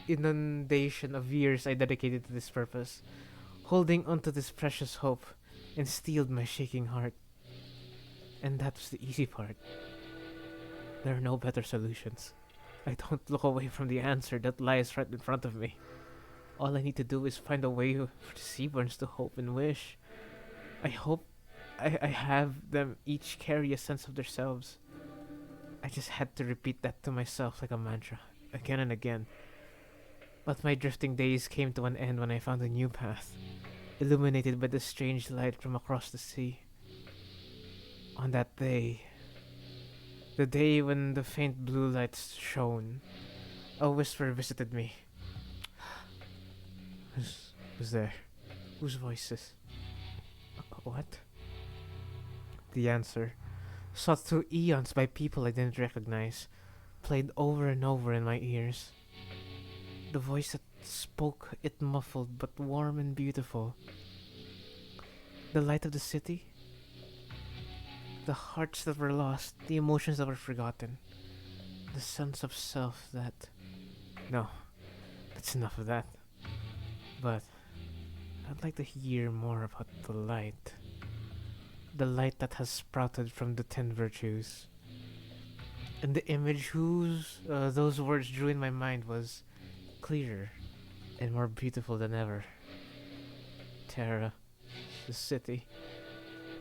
inundation of years I dedicated to this purpose, holding onto this precious hope, and steeled my shaking heart. And that was the easy part. There are no better solutions. I don't look away from the answer that lies right in front of me. All I need to do is find a way for the Seaborns to hope and wish. I hope I have them each carry a sense of themselves. I just had to repeat that to myself like a mantra, again and again. But my drifting days came to an end when I found a new path, illuminated by the strange light from across the sea. On that day, the day when the faint blue lights shone, a whisper visited me. Who's there? Whose voices? What? The answer, sought through eons by people I didn't recognize, played over and over in my ears. The voice that spoke, it muffled but warm and beautiful. The light of the city, the hearts that were lost, the emotions that were forgotten, the sense of self that. No, that's enough of that. But I'd like to hear more about the light. The light that has sprouted from the 10 virtues. And the image whose those words drew in my mind was clearer and more beautiful than ever. Terra, the city,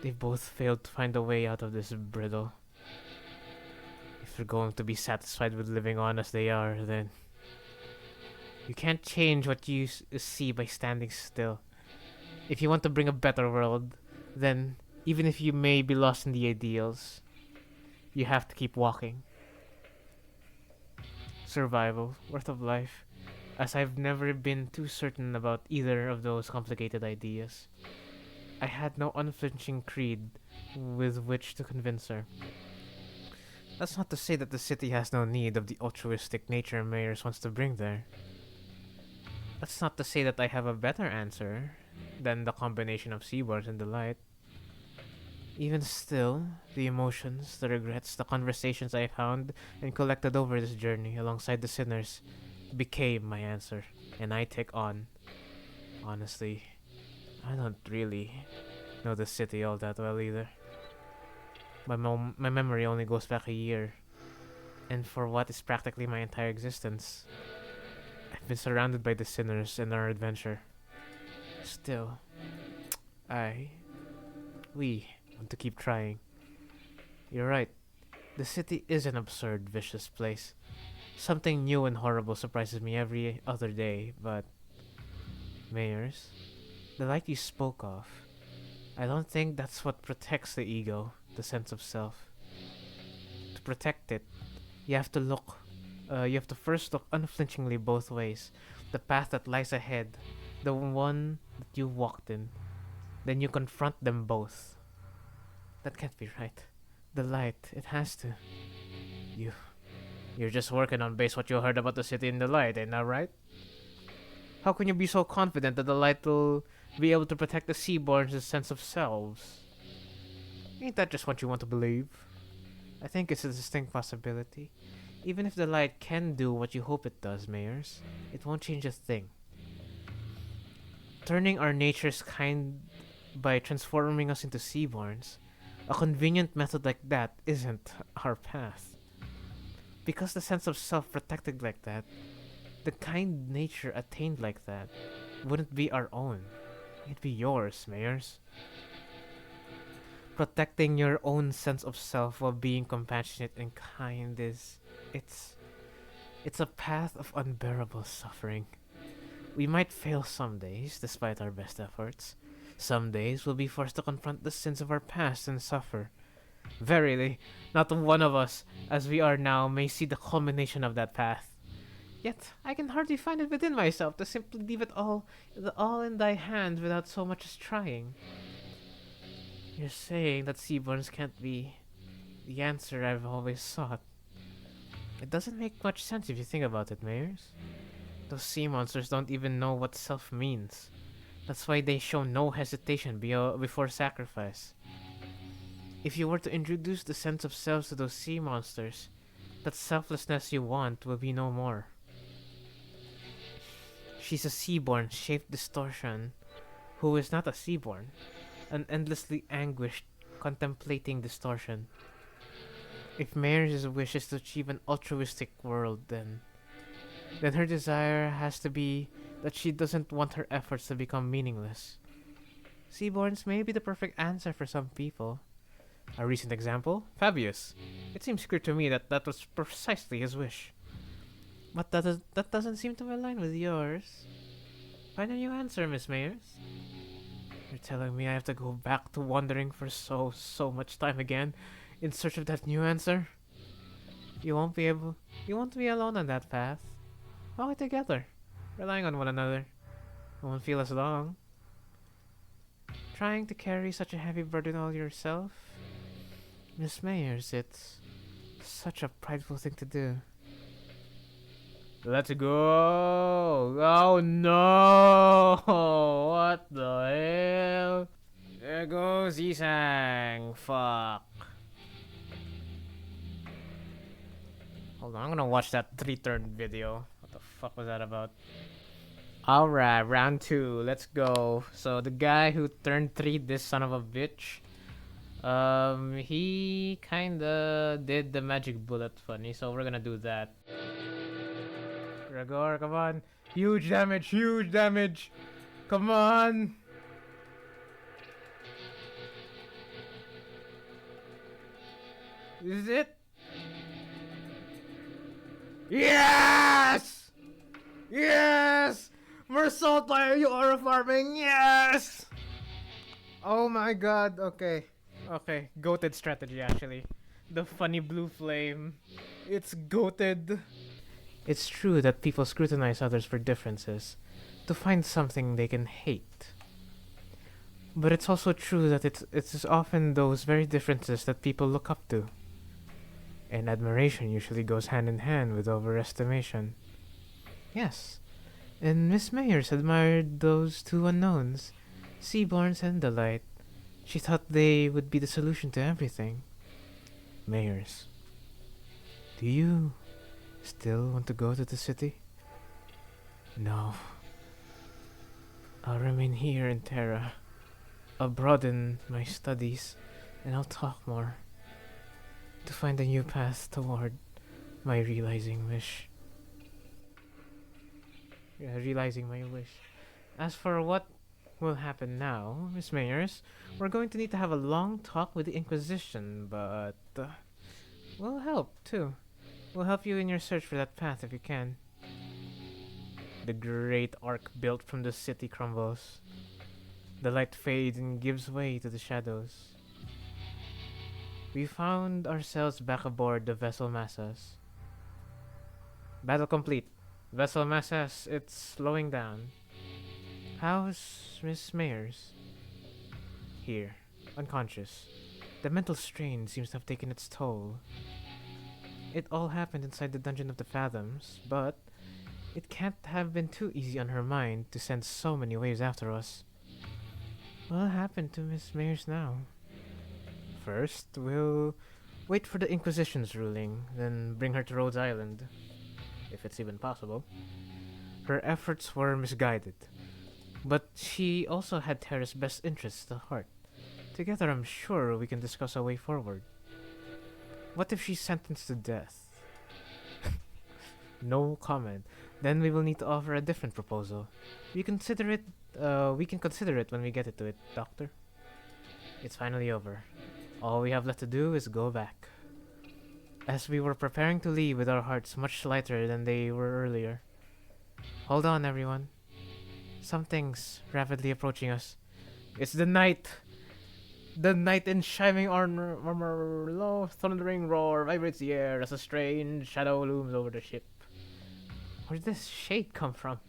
they both failed to find a way out of this brittle. If they're going to be satisfied with living on as they are, then you can't change what you see by standing still. If you want to bring a better world, then even if you may be lost in the ideals, you have to keep walking. Survival, worth of life, as I've never been too certain about either of those complicated ideas. I had no unflinching creed with which to convince her. That's not to say that the city has no need of the altruistic nature Mayors wants to bring there. That's not to say that I have a better answer than the combination of seaboards and the light. Even still, the emotions, the regrets, the conversations I found and collected over this journey alongside the sinners became my answer, and I take on. Honestly, I don't really know the city all that well either. My memory only goes back a year, and for what is practically my entire existence, I've been surrounded by the sinners and our adventure. Still, we want to keep trying. You're right. The city is an absurd, vicious place. Something new and horrible surprises me every other day, but Mayors, the light you spoke of, I don't think that's what protects the ego, the sense of self. To protect it, you have to look. You have to first look unflinchingly both ways. The path that lies ahead, the one that you walked in. Then you confront them both. That can't be right. The light, it has to. You're just working on base what you heard about the city in the light, ain't that right? How can you be so confident that the light will be able to protect the Seaborn's sense of selves? Ain't that just what you want to believe? I think it's a distinct possibility. Even if the light can do what you hope it does, Mayors, it won't change a thing. Turning our nature's kind by transforming us into Seaborns, a convenient method like that isn't our path. Because the sense of self protected like that, the kind nature attained like that, wouldn't be our own. It'd be yours, Mayors. Protecting your own sense of self while being compassionate and kind it's a path of unbearable suffering. We might fail some days, despite our best efforts. Some days we'll be forced to confront the sins of our past and suffer. Verily, not one of us, as we are now, may see the culmination of that path. Yet I can hardly find it within myself to simply leave it all in thy hands without so much as trying. You're saying that Seaborns can't be the answer I've always sought. It doesn't make much sense if you think about it, Mayors. Those sea monsters don't even know what self means. That's why they show no hesitation before sacrifice. If you were to introduce the sense of self to those sea monsters, that selflessness you want will be no more. She's a Seaborn shaped distortion who is not a Seaborn, an endlessly anguished, contemplating distortion. If Mary's wish is to achieve an altruistic world, then her desire has to be that she doesn't want her efforts to become meaningless. Seaborns may be the perfect answer for some people. A recent example, Fabius. It seems clear to me that was precisely his wish. But that doesn't seem to align with yours. Find a new answer, Miss Mayors. You're telling me I have to go back to wandering for so much time again in search of that new answer? You won't be alone on that path. Walk it together, relying on one another. It won't feel as long. Trying to carry such a heavy burden all yourself? Miss Mayers, it's such a prideful thing to do. Let's go! Oh no! What the hell? There goes Isang. Fuck. Hold on, I'm gonna watch that 3-turn video. What the fuck was that about? Alright, round 2. Let's go. So the guy who turned 3, this son of a bitch, he kinda did the magic bullet funny, so we're gonna do that. Gregor, come on. Huge damage, huge damage. Come on. Is it? Yes! Yes! Mersault by you are farming, yes! Oh my god, okay. Okay, goated strategy actually. The funny blue flame. It's goated. It's true that people scrutinize others for differences, to find something they can hate. But it's also true that it's often those very differences that people look up to. And admiration usually goes hand in hand with overestimation. Yes, and Miss Mayers admired those two unknowns, Seaborns and Delight. She thought they would be the solution to everything. Mayers, do you still want to go to the city? No. I'll remain here in Terra. I'll broaden my studies, and I'll talk more. To find a new path toward my realizing wish. Realizing my wish. As for what will happen now, Miss Mayers, we're going to need to have a long talk with the Inquisition, but we'll help too. We'll help you in your search for that path if you can. The great arc built from the city crumbles. The light fades and gives way to the shadows. We found ourselves back aboard the vessel Massas. Battle complete. Vessel Massas, it's slowing down. How's Miss Mayers? Here, unconscious. The mental strain seems to have taken its toll. It all happened inside the Dungeon of the Fathoms, but it can't have been too easy on her mind to send so many waves after us. What happened to Miss Mayers now? First, we'll wait for the Inquisition's ruling, then bring her to Rhodes Island, if it's even possible. Her efforts were misguided, but she also had Terra's best interests at heart. Together, I'm sure we can discuss a way forward. What if she's sentenced to death? No comment. Then we will need to offer a different proposal. We can consider it when we get to it, Doctor. It's finally over. All we have left to do is go back. As we were preparing to leave with our hearts much lighter than they were earlier. Hold on, everyone. Something's rapidly approaching us. It's the night! The knight in shining armor, low thundering roar vibrates the air as a strange shadow looms over the ship. Where did this shade come from?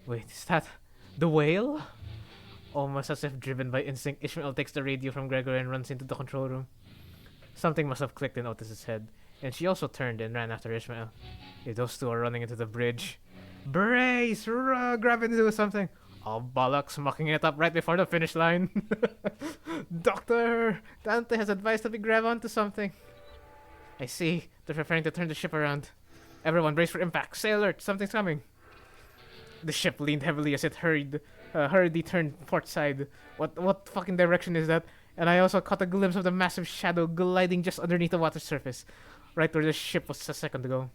Wait, is that the whale? Almost as if driven by instinct, Ishmael takes the radio from Gregory and runs into the control room. Something must have clicked in Otis's head, and she also turned and ran after Ishmael. If those two are running into the bridge, brace! Grab into something! Oh bollocks, mucking it up right before the finish line. Doctor! Dante has advised that we grab onto something. I see. They're preparing to turn the ship around. Everyone brace for impact. Stay alert. Something's coming. The ship leaned heavily as it hurriedly turned port side. What fucking direction is that? And I also caught a glimpse of the massive shadow gliding just underneath the water surface, right where the ship was a second ago.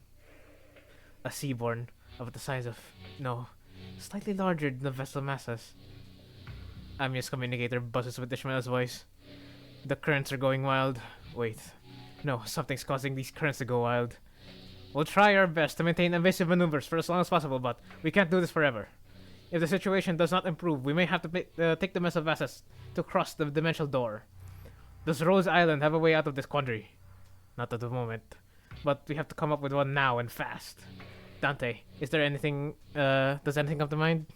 A seaborn, about the size of... no, slightly larger than the vessel Massas. Amia's communicator buzzes with Ishmael's voice. The currents are going wild. Wait. No, something's causing these currents to go wild. We'll try our best to maintain evasive maneuvers for as long as possible, but we can't do this forever. If the situation does not improve, we may have to take the vessel Massas to cross the dimensional door. Does Rose Island have a way out of this quandary? Not at the moment. But we have to come up with one now and fast. Dante, is there anything, does anything come to mind?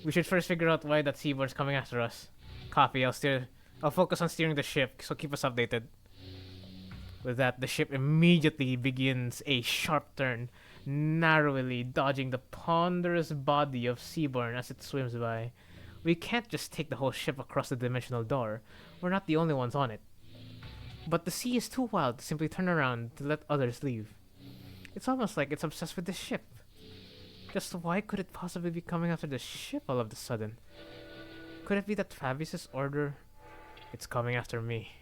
We should first figure out why that seaboard's coming after us. Copy. I'll focus on steering the ship, so keep us updated. With that, the ship immediately begins a sharp turn, narrowly dodging the ponderous body of Seaborn as it swims by. We can't just take the whole ship across the dimensional door. We're not the only ones on it. But the sea is too wild to simply turn around to let others leave. It's almost like it's obsessed with this ship. Just why could it possibly be coming after the ship all of a sudden? Could it be that Fabius's order? It's coming after me.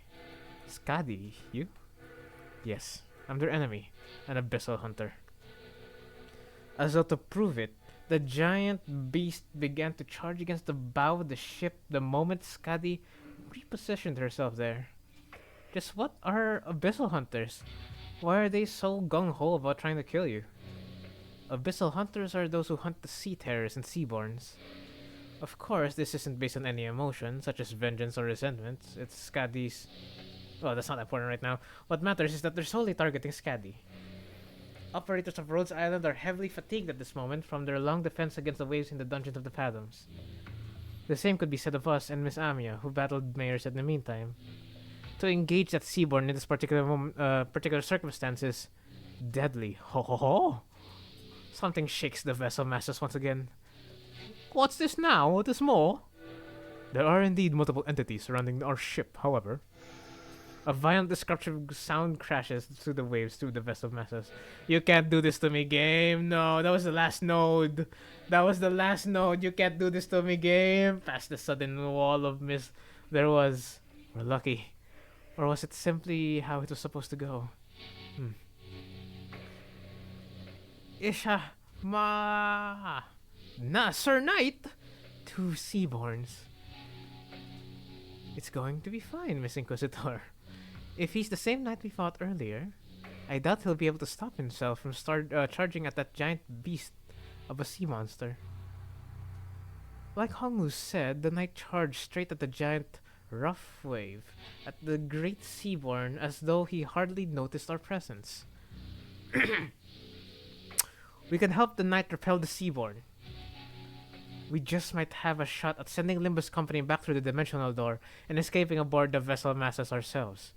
Skadi, you? Yes, I'm their enemy, an abyssal hunter. As though to prove it, the giant beast began to charge against the bow of the ship the moment Skadi repositioned herself there. Just what are abyssal hunters? Why are they so gung-ho about trying to kill you? Abyssal hunters are those who hunt the sea terrors and seaborns. Of course, this isn't based on any emotion, such as vengeance or resentment. It's Skadi's... Well, that's not important right now. What matters is that they're solely targeting Skadi. Operators of Rhodes Island are heavily fatigued at this moment from their long defense against the waves in the Dungeons of the Fathoms. The same could be said of us and Miss Amia, who battled Mayors in the meantime. To engage that seaborn in this particular circumstances, deadly. Ho ho ho! Something shakes the vessel masters once again. What's this now? There's more? There are indeed multiple entities surrounding our ship, however. A violent destructive sound crashes through the waves through the vessel masses. You can't do this to me, game. No, that was the last node. That was the last node. You can't do this to me, game. Past the sudden wall of mist there was. We're lucky. Or was it simply how it was supposed to go? Isha ma na Sir Knight. Two seaborns. It's going to be fine, Miss Inquisitor. If he's the same knight we fought earlier, I doubt he'll be able to stop himself from charging at that giant beast of a sea monster. Like Hongmu said, the knight charged straight at the giant rough wave, at the great seaborn, as though he hardly noticed our presence. We can help the knight repel the seaborn. We just might have a shot at sending Limbus Company back through the dimensional door and escaping aboard the vessel masses ourselves.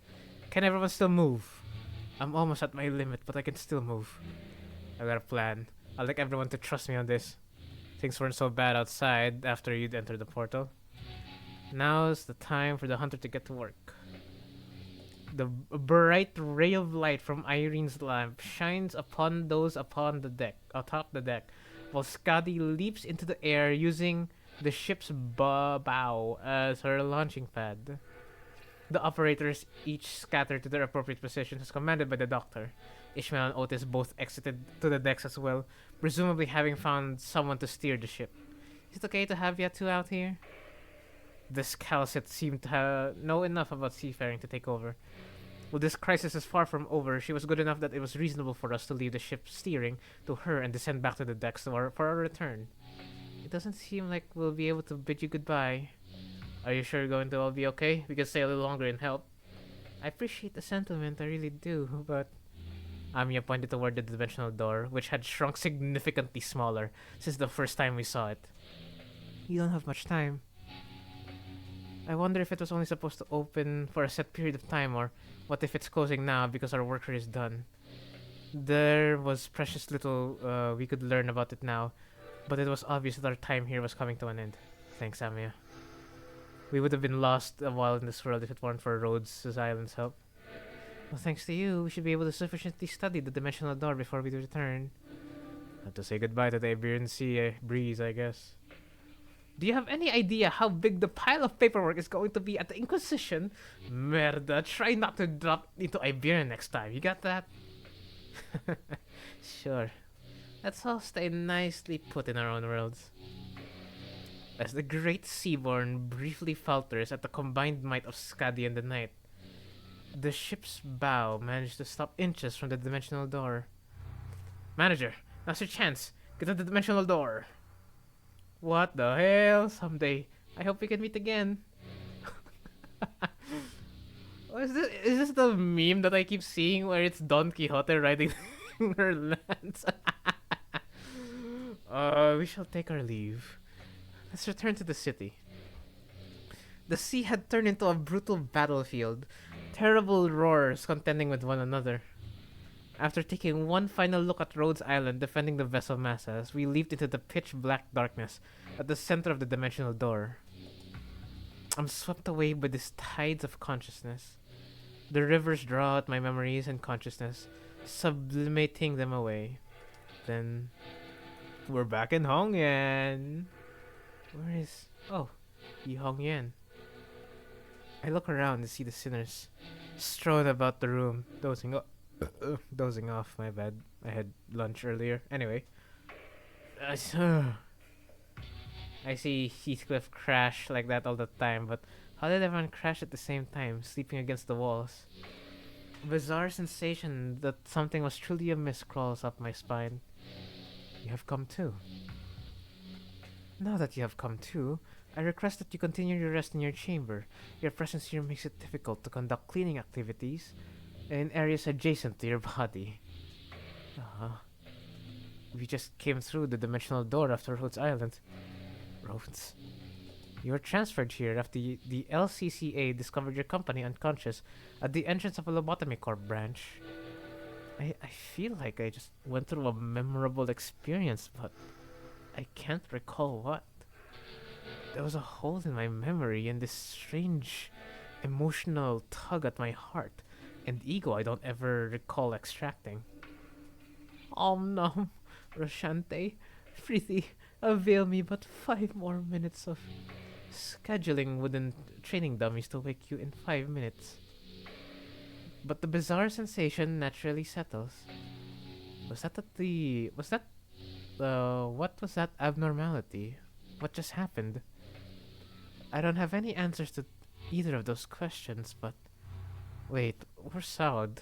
Can everyone still move? I'm almost at my limit, but I can still move. I got a plan. I'd like everyone to trust me on this. Things weren't so bad outside after you'd entered the portal. Now's the time for the hunter to get to work. The bright ray of light from Irene's lamp shines upon those upon the deck, atop the deck, while Skadi leaps into the air using the ship's bow as her launching pad. The operators each scatter to their appropriate positions as commanded by the doctor. Ishmael and Otis both exited to the decks as well, presumably having found someone to steer the ship. Is it okay to have Yatu out here? This Calcit seemed to know enough about seafaring to take over. Well, this crisis is far from over. She was good enough that it was reasonable for us to leave the ship steering to her and descend back to the decks for our return. It doesn't seem like we'll be able to bid you goodbye. Are you sure you're going to all be okay? We can stay a little longer and help. I appreciate the sentiment, I really do, but... Amiya pointed toward the dimensional door, which had shrunk significantly smaller since the first time we saw it. You don't have much time. I wonder if it was only supposed to open for a set period of time, or what if it's closing now because our work here is done. There was precious little we could learn about it now, but it was obvious that our time here was coming to an end. Thanks, Amiya. We would have been lost a while in this world if it weren't for Rhodes' Island's help. Well, thanks to you, we should be able to sufficiently study the dimensional door before we return. Have to say goodbye to the Iberian Sea breeze, I guess. Do you have any idea how big the pile of paperwork is going to be at the Inquisition? Merda, try not to drop into Iberian next time. You got that? Sure. Let's all stay nicely put in our own worlds. As the great Seaborn briefly falters at the combined might of Skadi and the Knight, the ship's bow managed to stop inches from the dimensional door. Manager, now's your chance. Get to the dimensional door. What the hell? Someday, I hope we can meet again. Is this the meme that I keep seeing where it's Don Quixote riding her lance? We shall take our leave. Let's return to the city. The sea had turned into a brutal battlefield, terrible roars contending with one another. After taking one final look at Rhodes Island defending the vessel masses, we leaped into the pitch black darkness at the center of the dimensional door. I'm swept away by these tides of consciousness. The rivers draw out my memories and consciousness, sublimating them away. Then, we're back in Hongyan. Where is... Oh, Yi Hongyan. I look around and see the sinners strewn about the room, dozing off, my bad. I had lunch earlier. Anyway. I see Heathcliff crash like that all the time, but how did everyone crash at the same time, sleeping against the walls? A bizarre sensation that something was truly amiss crawls up my spine. You have come too. Now that you have come too, I request that you continue your rest in your chamber. Your presence here makes it difficult to conduct cleaning activities in areas adjacent to your body. We just came through the dimensional door after Rhodes Island. Rhodes. You were transferred here after the LCCA discovered your company unconscious at the entrance of a lobotomy corp branch. I feel like I just went through a memorable experience, but I can't recall what. There was a hole in my memory and this strange emotional tug at my heart and ego I don't ever recall extracting. No, Roshante, prithee, avail me but 5 more minutes of scheduling wooden training dummies to wake you in 5 minutes. But the bizarre sensation naturally settles. What was that abnormality? What just happened? I don't have any answers to either of those questions, but... Wait, where's Saud?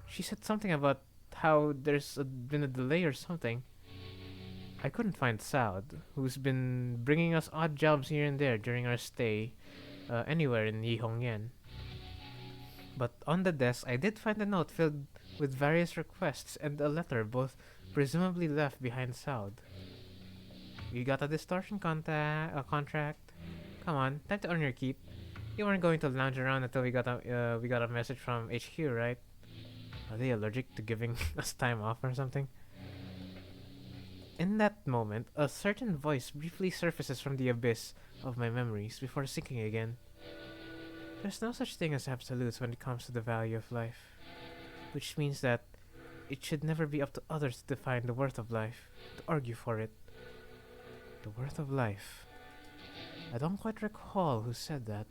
She said something about how been a delay or something. I couldn't find Saud, who's been bringing us odd jobs here and there during our stay anywhere in Yihongyan. But on the desk, I did find a note filled with various requests and a letter, both presumably left behind Saud. You got a distortion contract. Come on, time to earn your keep. You weren't going to lounge around until we got a message from HQ, right? Are they allergic to giving us time off or something? In that moment, a certain voice briefly surfaces from the abyss of my memories before sinking again. There's no such thing as absolutes when it comes to the value of life, which means that it should never be up to others to define the worth of life, to argue for it. The worth of life. I don't quite recall who said that,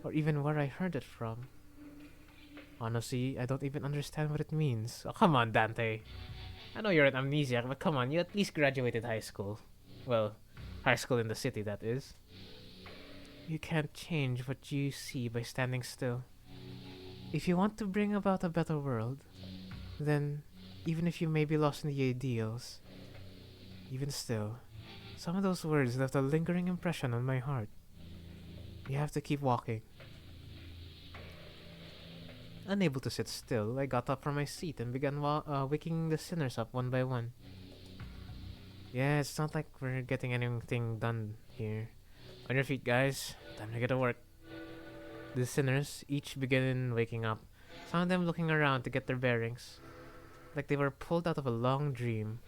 or even where I heard it from. Honestly, I don't even understand what it means. Oh, come on, Dante. I know you're an amnesiac, but come on, you at least graduated high school. Well, high school in the city, that is. You can't change what you see by standing still. If you want to bring about a better world, then, even if you may be lost in the ideals, even still, some of those words left a lingering impression on my heart. You have to keep walking. Unable to sit still, I got up from my seat and began waking the sinners up one by one. Yeah, it's not like we're getting anything done here. On your feet, guys. Time to get to work. The sinners each began waking up, some of them looking around to get their bearings, like they were pulled out of a long dream.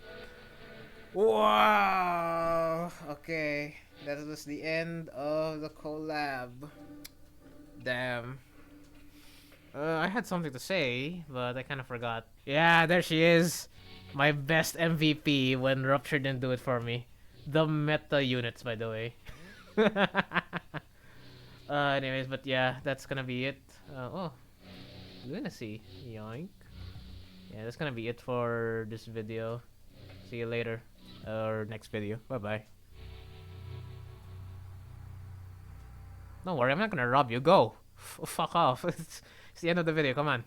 Wow! Okay, that was the end of the collab. Damn. I had something to say, but I kind of forgot. Yeah, there she is. My best MVP when Rupture didn't do it for me. The meta units, by the way. Anyways, but yeah, that's gonna be it. Lunacy. Yoink. Yeah, that's gonna be it for this video. See you later. Or next video. Bye-bye. Don't worry, I'm not gonna rob you. Go! Fuck off. It's the end of the video. Come on.